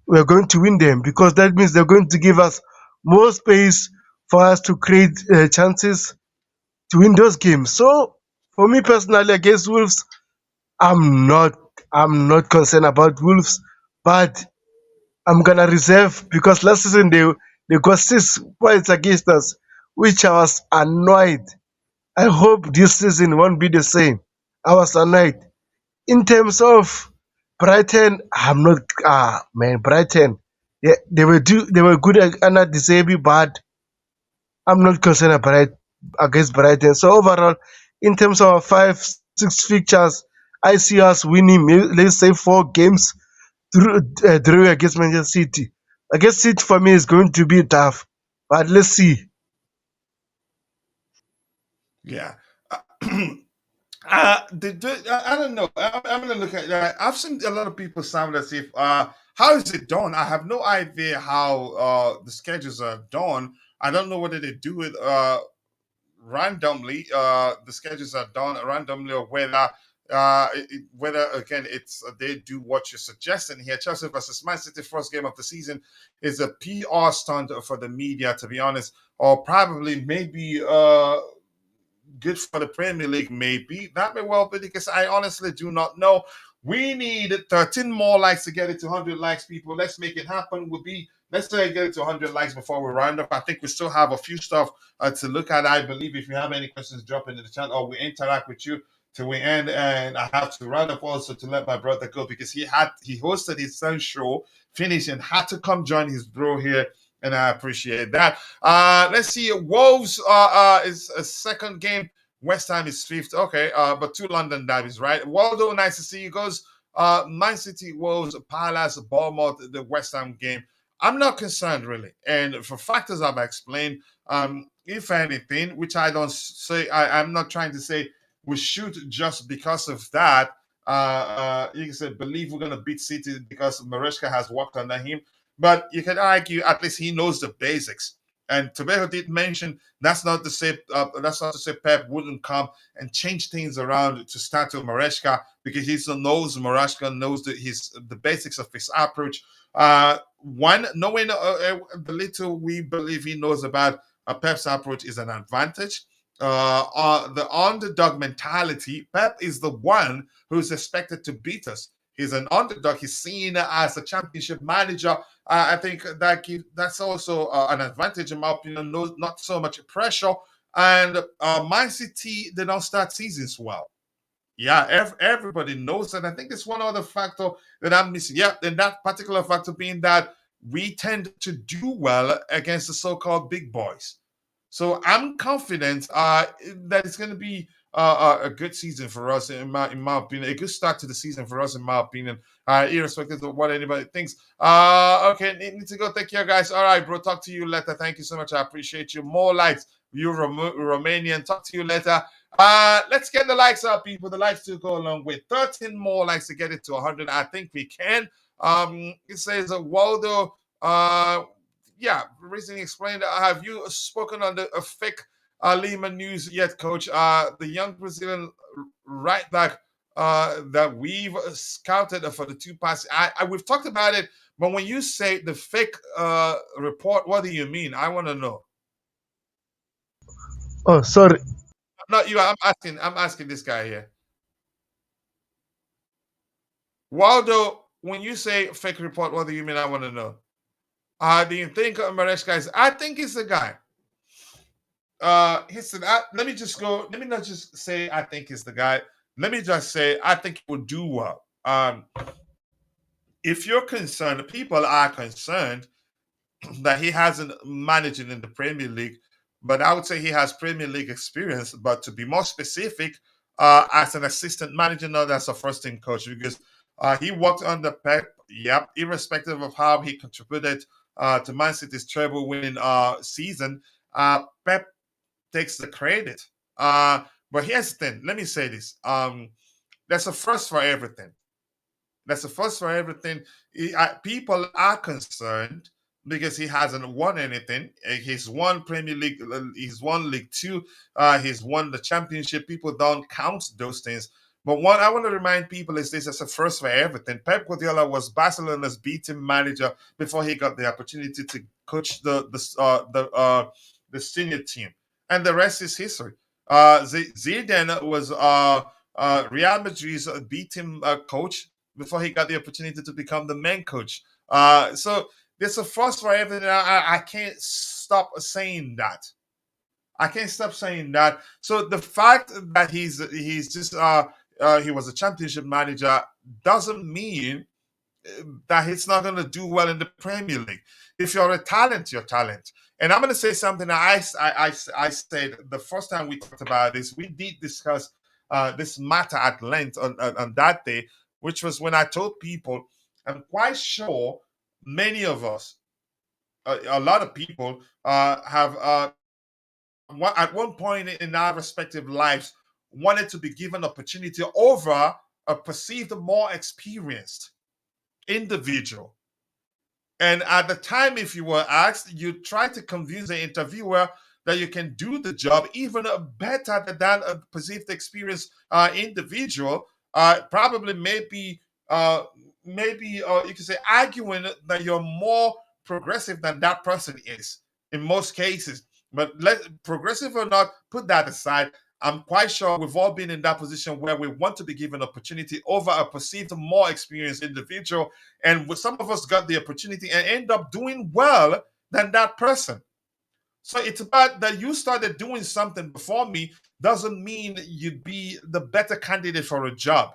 we're going to win them because that means they're going to give us more space for us to create chances to win those games. So for me personally, against Wolves, I'm not I'm not concerned about Wolves, but I'm gonna reserve because last season they got 6 points against us, which I was annoyed. I hope this season won't be the same. I was annoyed. In terms of Brighton, I'm not man, Brighton. They were good under Disabi, but I'm not concerned about against Brighton. So overall, in terms of our 5, 6 fixtures, I see us winning. Let's say 4 games through against Manchester City. Against City for me is going to be tough, but let's see. Yeah. I don't know. I'm gonna look at that. I've seen a lot of people sound as if how is it done? I have no idea how the schedules are done. I don't know whether they do it randomly. The schedules are done randomly, or whether again it's they do what you're suggesting here. Chelsea versus Man City, first game of the season, is a PR stunt for the media, to be honest, or probably maybe good for the Premier League, maybe. That may well be because I honestly do not know. We need 13 more likes to get it to 100 likes, people. Let's make it happen. Let's say get it to 100 likes before we round up. I think we still have a few stuff to look at. I believe if you have any questions, drop into the chat or we interact with you till we end. And I have to round up also to let my brother go because he hosted his son's show, finished, and had to come join his bro here, and I appreciate that. Let's see. Wolves is a second game. West Ham is fifth. Okay, but 2 London derbies, right? Waldo, nice to see you. Goes Man City, Wolves, Palace, Bournemouth, the West Ham game. I'm not concerned really, and for factors I've explained, if anything, which I don't say, I'm not trying to say we should just because of that. You can say believe we're gonna beat City because Maresca has worked under him. But you can argue at least he knows the basics. And Tebago did mention that's not to say Pep wouldn't come and change things around to start with Maresca because he knows Maresca knows the basics of his approach. Knowing the little we believe he knows about Pep's approach is an advantage. The underdog mentality, Pep is the one who's expected to beat us. He's an underdog. He's seen as a championship manager. I think that's also an advantage in my opinion. Not so much pressure. And Man City, they don't start seasons well. Yeah, everybody knows that. I think it's one other factor that I'm missing. Yeah, and that particular factor being that we tend to do well against the so-called big boys. So I'm confident that it's going to be a good season for us, in my opinion, a good start to the season for us, in my opinion, irrespective of what anybody thinks. Okay, need to go. Take care, guys. All right, bro. Talk to you later. Thank you so much. I appreciate you. More likes. You Romanian. Talk to you later. Let's get the likes up, people. The likes to go along with 13 more likes to get it to 100. I think we can. It says Waldo. Yeah, recently explained. Have you spoken on the fake Lima news yet, Coach? The young Brazilian right back that we've scouted for the 2 passes. We've talked about it, but when you say the fake report, what do you mean? I want to know. Oh, sorry. Not you. I'm asking this guy here. Waldo, when you say fake report, what do you mean? I want to know. Do you think Maresca is? I think he's the guy. Let me just go. Let me not just say I think he's the guy. Let me just say I think he will do well. If you're concerned, people are concerned that he hasn't managed in the Premier League, but I would say he has Premier League experience. But to be more specific, as an assistant manager, not as a first team coach, because he worked under Pep. Yep, irrespective of how he contributed to Man City's treble winning season, Pep takes the credit. But here's the thing. Let me say this. There's a first for everything. That's the first for everything. People are concerned because he hasn't won anything. He's won Premier League. He's won League Two. He's won the Championship. People don't count those things. But what I want to remind people is this: as a first for everything. Pep Guardiola was Barcelona's B-team manager before he got the opportunity to coach the senior team, and the rest is history. Zidane was Real Madrid's B-team coach before he got the opportunity to become the main coach. So there's a first for everything. I can't stop saying that. I can't stop saying that. So the fact that he's just he was a championship manager doesn't mean that he's not going to do well in the Premier League. If you're a talent, you're talent. And I'm going to say something that I said the first time we talked about this. We did discuss this matter at length on that day, which was when I told people, I'm quite sure many of us, a lot of people have at one point in our respective lives wanted to be given opportunity over a perceived more experienced individual. And at the time, if you were asked, you try to convince the interviewer that you can do the job even better than a perceived experienced individual. Probably maybe you can say arguing that you're more progressive than that person is in most cases. But progressive or not, put that aside. I'm quite sure we've all been in that position where we want to be given opportunity over a perceived more experienced individual. And some of us got the opportunity and end up doing well than that person. So it's about that you started doing something before me doesn't mean you'd be the better candidate for a job.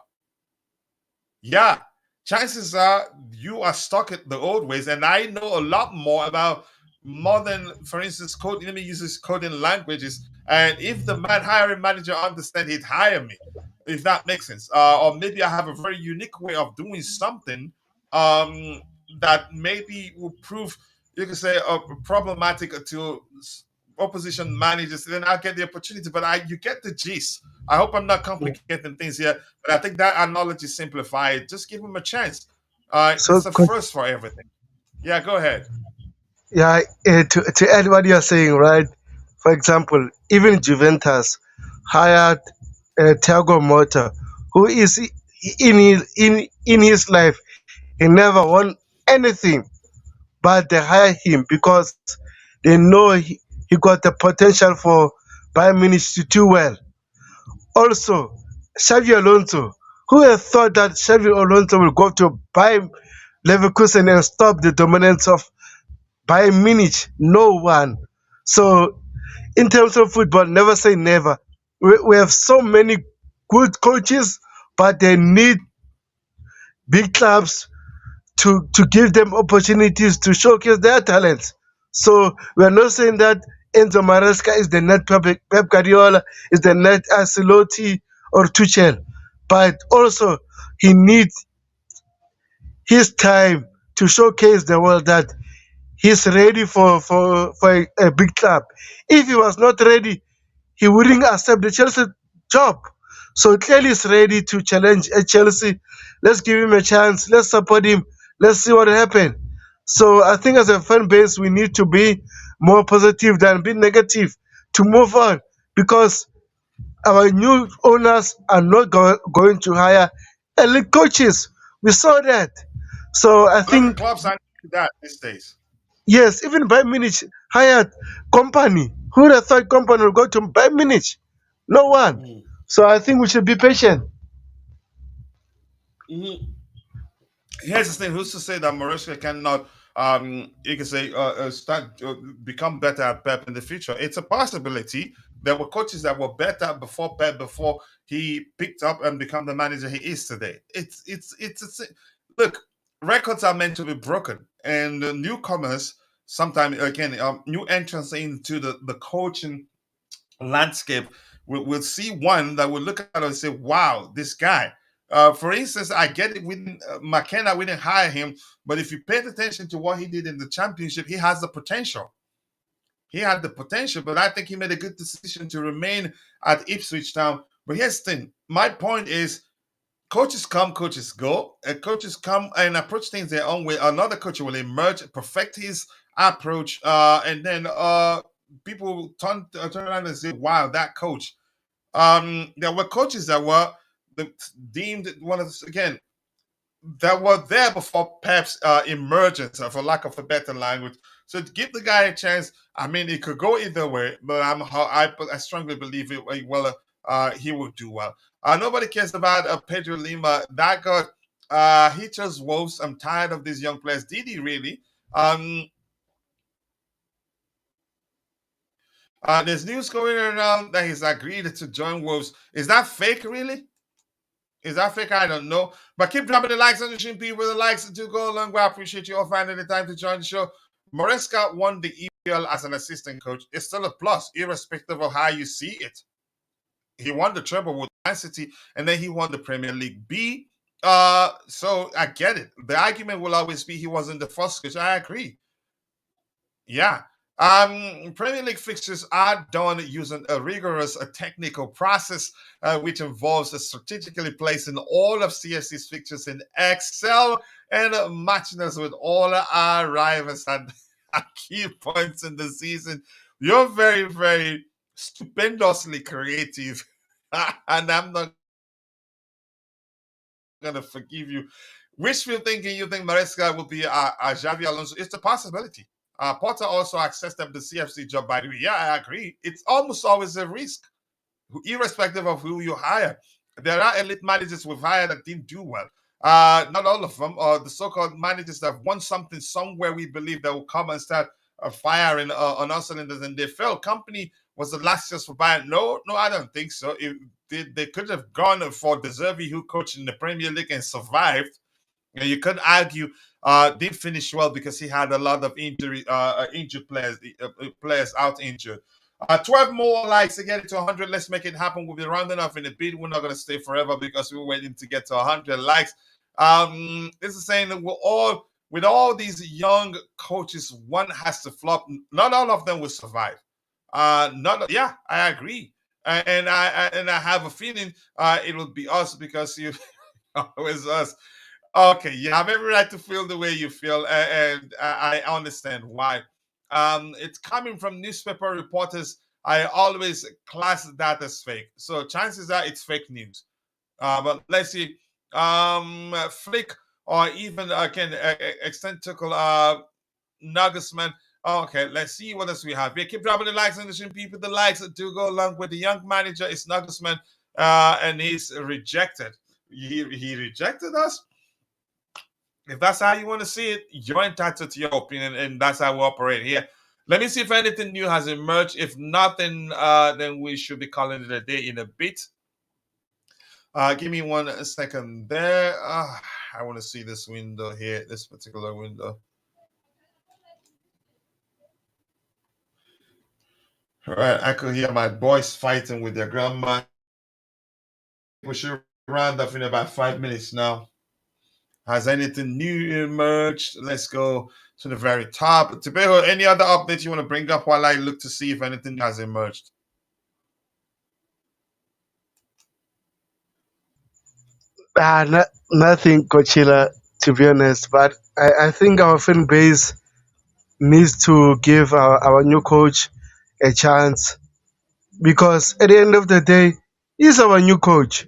Yeah, chances are you are stuck at the old ways. And I know a lot more about modern, for instance, code. Let me use this coding languages. And if the hiring manager understands, he'd hire me, if that makes sense. Or maybe I have a very unique way of doing something that maybe will prove, you can say, problematic to opposition managers. Then I'll get the opportunity. But you get the gist. I hope I'm not complicating things here. But I think that analogy simplified. Just give him a chance. So, It's a first for everything. Yeah, go ahead. yeah, to add what you're saying, right? For example, even Juventus hired Thiago Motta, who is in his life, he never won anything, but they hire him because they know he got the potential for Bayern Munich to do well. Also, Xavi Alonso, who had thought that Xavi Alonso will go to Bayern Leverkusen and stop the dominance of Bayern Munich? No one. So, in terms of football, never say never. We have so many good coaches, but they need big clubs to give them opportunities to showcase their talents. So we are not saying that Enzo Maresca is the net Pep Guardiola, is the net Ancelotti or Tuchel, but also he needs his time to showcase the world that he's ready for a big club. If he was not ready, he wouldn't accept the Chelsea job. So clearly he's ready to challenge Chelsea. Let's give him a chance. Let's support him. Let's see what happens. So I think as a fan base, we need to be more positive than be negative to move on, because our new owners are not going to hire elite coaches. We saw that. So I A lot of think, clubs are doing that these days. yes, even Bayern Munich hired Company. Who would have thought Company would go to Bayern Munich? No one. So I think we should be patient. Here's the thing: who's to say that Maresca cannot, you can say, start become better at Pep in the future? It's a possibility. There were coaches that were better before Pep, before he picked up and become the manager he is today. Look, records are meant to be broken, and the newcomers sometimes again new entrants into the coaching landscape we'll see one that will look at it and say, wow, this guy. For instance, I get it. McKenna, we didn't hire him, but if you paid attention to what he did in the championship, he has the potential. He had the potential, but I think he made a good decision to remain at Ipswich Town. But here's the thing. My point is, coaches come, coaches go. Coaches come and approach things their own way. Another coach will emerge, perfect his approach, and then people will turn around and say, wow, that coach. There were coaches that were deemed one of the, again, that were there before Pep's emergence, for lack of a better language. So to give the guy a chance, I mean, it could go either way, but I strongly believe he will do well. Nobody cares about Pedro Lima. That got he chose Wolves. I'm tired of these young players. Did he really? There's news going around that he's agreed to join Wolves. Is that fake, really? Is that fake? I don't know. But keep dropping the likes on the stream, people. The likes do go a long way. I appreciate you all finding the time to join the show. Maresca won the EPL as an assistant coach. It's still a plus, irrespective of how you see it. He won the treble with Man City, and then he won the Premier League B. So I get it. The argument will always be he wasn't the first coach. I agree. Yeah. Premier League fixtures are done using a rigorous technical process, which involves strategically placing all of CFC's fixtures in Excel and matching us with all our rivals at key points in the season. You're very, very stupendously creative, and I'm not going to forgive you. Wishful thinking, you think Maresca will be Xavi Alonso? It's a possibility. Potter also accepted the CFC job, by the way. Yeah, I agree. It's almost always a risk, irrespective of who you hire. There are elite managers we've hired that didn't do well. Not all of them, or the so-called managers that have won something somewhere we believe they will come and start firing on all cylinders, and they failed. Company was the last choice for Bayern. No, I don't think so. They could have gone for De Zerbi, who coached in the Premier League and survived. You could argue didn't finish well because he had a lot of injured players out injured. 12 more likes to get it to 100. Let's make it happen. We'll be rounding off in a bit. We're not going to stay forever because we're waiting to get to 100 likes. This is saying that with all these young coaches, one has to flop. Not all of them will survive. Yeah, I agree. And I have a feeling it will be us because you always us. Okay, you have every right to feel the way you feel, and I understand why. It's coming from newspaper reporters. I always class that as fake. So chances are it's fake news. But let's see. Flick or even again extend Tuchel Nagelsmann. Okay, let's see what else we have here. Keep dropping the likes on the stream, people. The likes do go along with the young manager. It's Nagelsmann, and he's rejected. He rejected us. If that's how you want to see it, you're entitled to your opinion, and that's how we operate here. Let me see if anything new has emerged. If nothing, then we should be calling it a day in a bit. Give me 1 second there. I want to see this window here, this particular window. All right, I could hear my boys fighting with their grandma. We should round up in about 5 minutes now. Has anything new emerged? Let's go to the very top. Tebago, any other updates you want to bring up while I look to see if anything has emerged? Nothing, Coachella, to be honest. But I think our fan base needs to give our new coach a chance, because at the end of the day, he's our new coach.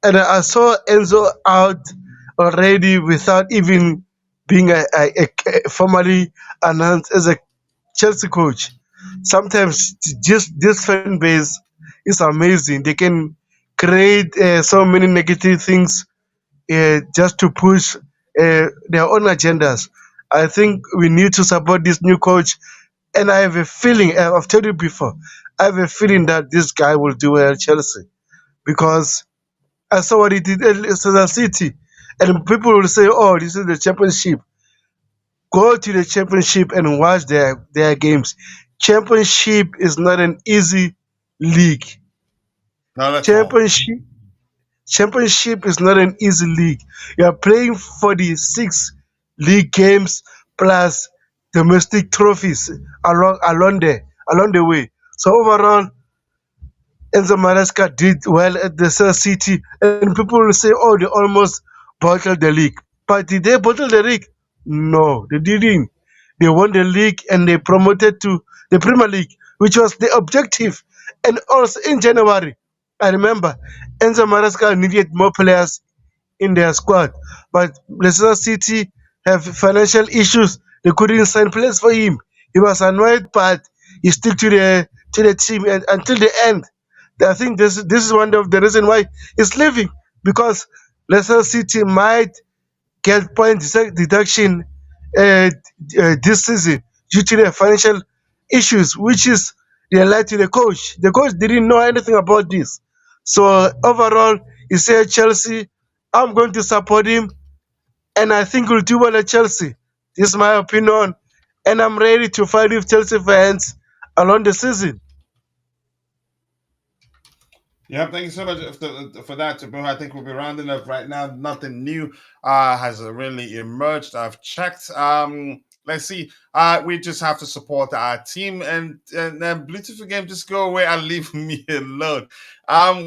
And I saw Enzo out already without even being a formally announced as a Chelsea coach. Sometimes just this fan base is amazing. They can create so many negative things just to push their own agendas. I think we need to support this new coach. And I have a feeling, I've told you before, I have a feeling that this guy will do well at Chelsea, because I saw what he did at Leicester City. And people will say, oh, this is the championship. Go to the championship and watch their games. Championship is not an easy league. Not at all. Championship is not an easy league. You are playing for the 6 league games plus domestic trophies along the way. So overall, Enzo Maresca did well at the City, and people will say, "Oh, they almost bottled the league." But did they bottle the league? No, they didn't. They won the league and they promoted to the Premier League, which was the objective. And also in January, I remember Enzo Maresca needed more players in their squad, but Leicester City have financial issues. They couldn't sign players for him. He was annoyed, but he stuck to the team and until the end. I think this is one of the reason why he's leaving, because Leicester City might get point deduction uh, this season due to the financial issues, which is they lied to the coach. The coach didn't know anything about this. So overall, he said Chelsea, I'm going to support him, and I think we'll do well at Chelsea. This is my opinion, and I'm ready to fight with Chelsea fans along the season. Yeah, thank you so much for that, Trevoh. I think we'll be rounding up right now. Nothing new has really emerged. I've checked. Let's see. We just have to support our team, and beautiful game. Just go away and leave me alone.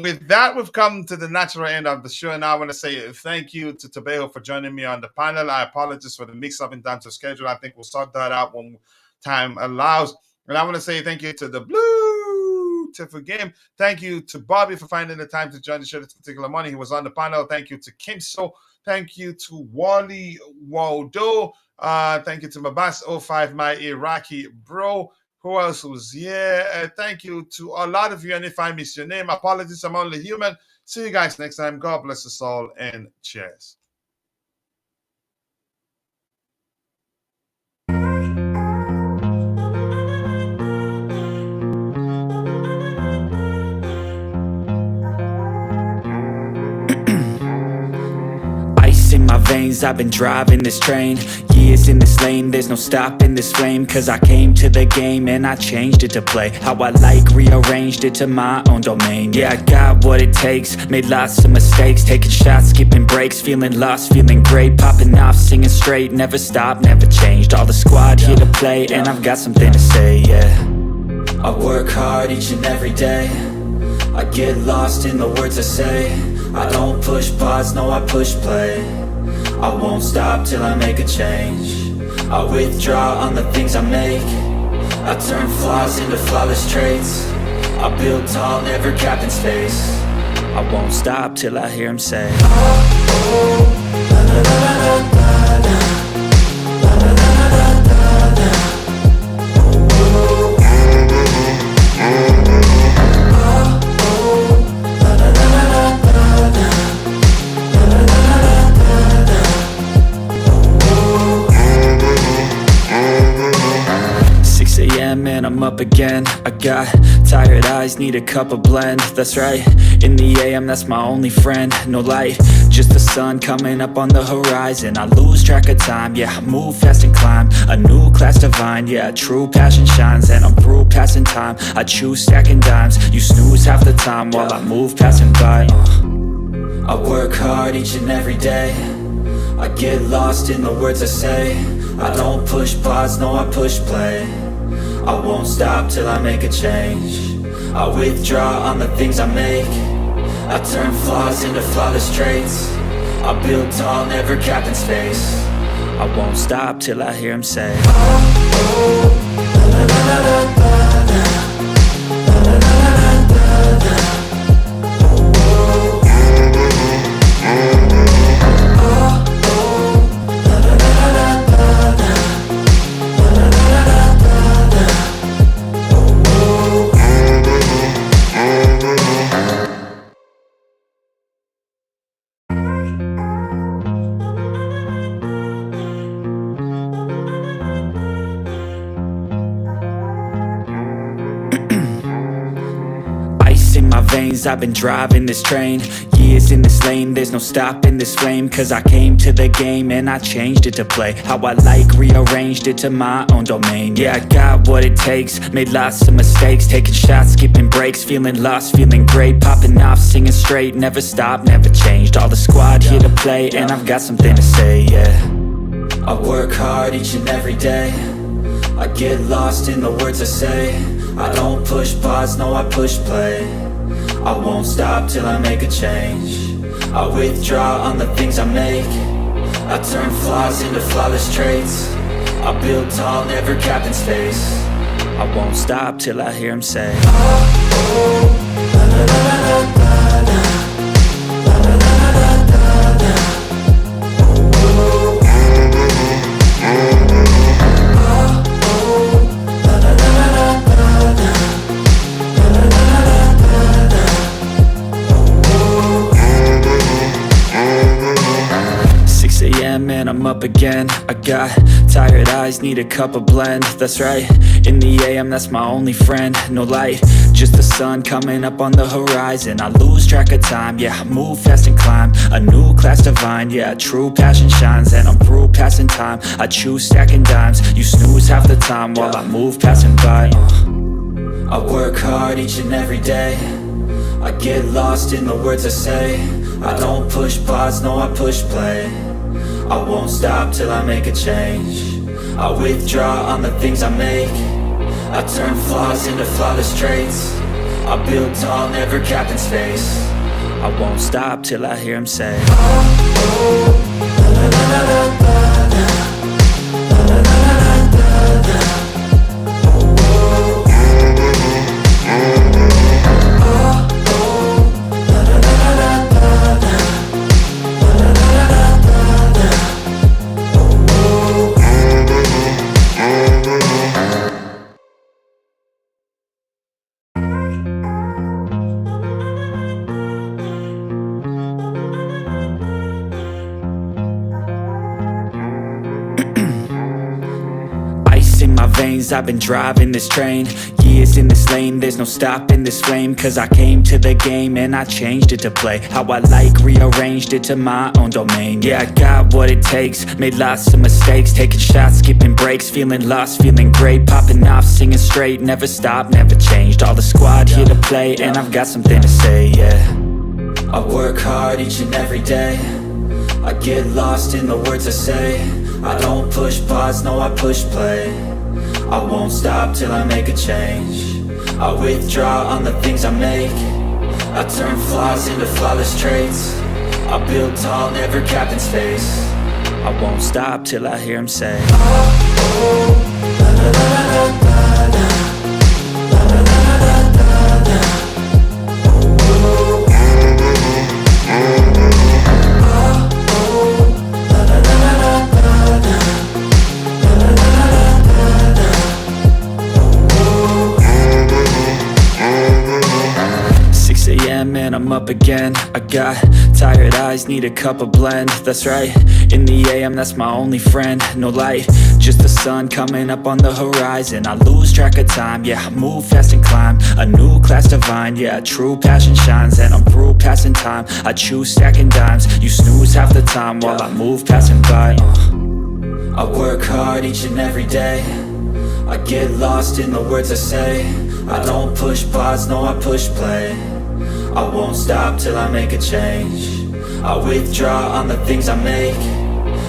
With that, we've come to the natural end of the show, and I want to say thank you to Tebago for joining me on the panel. I apologize for the mix-up in terms of schedule. I think we'll sort that out when time allows. And I want to say thank you to the Blue Tiffle Game. Thank you to Bobby for finding the time to join the show this particular morning. He was on the panel. Thank you to Kimso. Thank you to Wally Waldo. Thank you to Mabas05, my Iraqi bro. Who else was here? Thank you to a lot of you. And if I miss your name, apologies. I'm only human. See you guys next time. God bless us all and cheers. In my veins, I've been driving this train. Years in this lane, there's no stopping this flame. Cause I came to the game and I changed it to play how I like, rearranged it to my own domain. Yeah, I got what it takes, made lots of mistakes, taking shots, skipping breaks, feeling lost, feeling great, popping off, singing straight, never stopped, never changed. All the squad here to play, and I've got something to say, yeah. I work hard each and every day, I get lost in the words I say. I don't push pause, no, I push play. I won't stop till I make a change. I withdraw on the things I make. I turn flaws into flawless traits. I build tall, never capped in space. I won't stop till I hear him say, oh, oh, la, la, la, la, la, la, la, la, la, la, la, la. And I'm up again. I got tired eyes, need a cup of blend. That's right, in the AM, that's my only friend. No light, just the sun coming up on the horizon. I lose track of time, yeah, I move fast and climb a new class divine, yeah, true passion shines. And I'm through passing time, I choose stacking dimes. You snooze half the time while I move passing by. I work hard each and every day, I get lost in the words I say. I don't push pause, no, I push play. I won't stop till I make a change. I withdraw on the things I make. I turn flaws into flawless traits. I build tall, never capped in space. I won't stop till I hear him say, oh, oh, la, la, la, la, la, la, la, la, la, la, la, la. my veins, I've been driving this train. Years in this lane, there's no stopping this flame. Cause I came to the game and I changed it to play how I like, rearranged it to my own domain. Yeah, I got what it takes, made lots of mistakes, taking shots, skipping breaks, feeling lost, feeling great, popping off, singing straight, never stopped, never changed. All the squad here to play and I've got something to say, yeah. I work hard each and every day, I get lost in the words I say. I don't push pause, no I push play. I won't stop till I make a change. I withdraw on the things I make. I turn flaws into flawless traits. I build tall, never capped in space. I won't stop till I hear him say, oh, oh, la, la, la, la, la, la, la, la, la, la, la, la. And I'm up again. I got tired eyes, need a cup of blend. That's right, in the AM, that's my only friend. No light, just the sun coming up on the horizon. I lose track of time, yeah, I move fast and climb a new class divine, yeah, true passion shines. And I'm through passing time, I choose stacking dimes. You snooze half the time while I move passing by. I work hard each and every day, I get lost in the words I say. I don't push pause, no I push play. I won't stop till I make a change. I withdraw on the things I make. I turn flaws into flawless traits. I build tall, never capped in space. I won't stop till I hear him say, oh, oh, la, la, la, la, la, la, la, la, la, la, la, la. I've been driving this train, years in this lane, there's no stopping this flame. Cause I came to the game and I changed it to play how I like, rearranged it to my own domain. Yeah, I got what it takes, made lots of mistakes, taking shots, skipping breaks, feeling lost, feeling great, popping off, singing straight, never stopped, never changed. All the squad here to play and I've got something to say, yeah. I work hard each and every day, I get lost in the words I say. I don't push pause, no I push play. I won't stop till I make a change. I withdraw on the things I make. I turn flaws into flawless traits. I build tall, never capped in space. I won't stop till I hear him say, oh, oh, la, la, la, la, la, la, la, la, la, la, la, la. And I'm up again. I got tired eyes, need a cup of blend. That's right, in the AM, that's my only friend. No light, just the sun coming up on the horizon. I lose track of time, yeah, I move fast and climb a new class divine, yeah, true passion shines. And I'm through passing time, I choose stacking dimes. You snooze half the time while I move passing by. I work hard each and every day, I get lost in the words I say. I don't push pause, no I push play. I won't stop till I make a change. I withdraw on the things I make.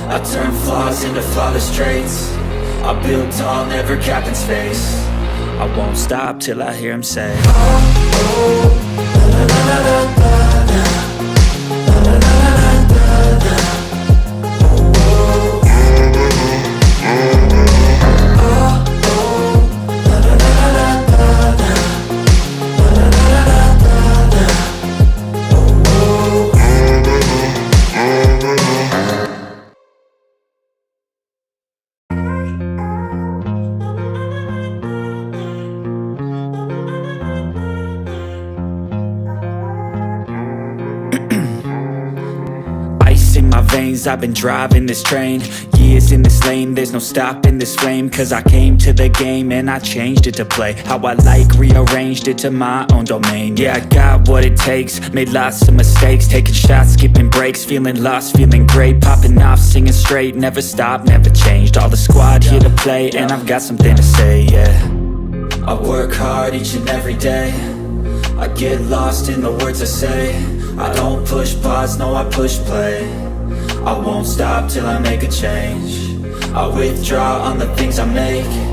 I turn flaws into flawless traits. I build tall, never capped in space. I won't stop till I hear him say, oh, oh, la, la, la, la, la, la, la, la, la, la, la, la. veins, I've been driving this train. Years in this lane, there's no stopping this flame. Cause I came to the game and I changed it to play how I like, rearranged it to my own domain. Yeah, I got what it takes, made lots of mistakes, taking shots, skipping breaks, feeling lost, feeling great, popping off, singing straight, never stopped, never changed. All the squad here to play, and I've got something to say, yeah. I work hard each and every day, I get lost in the words I say. I don't push pause, no I push play. I won't stop till I make a change. I withdraw on the things I make.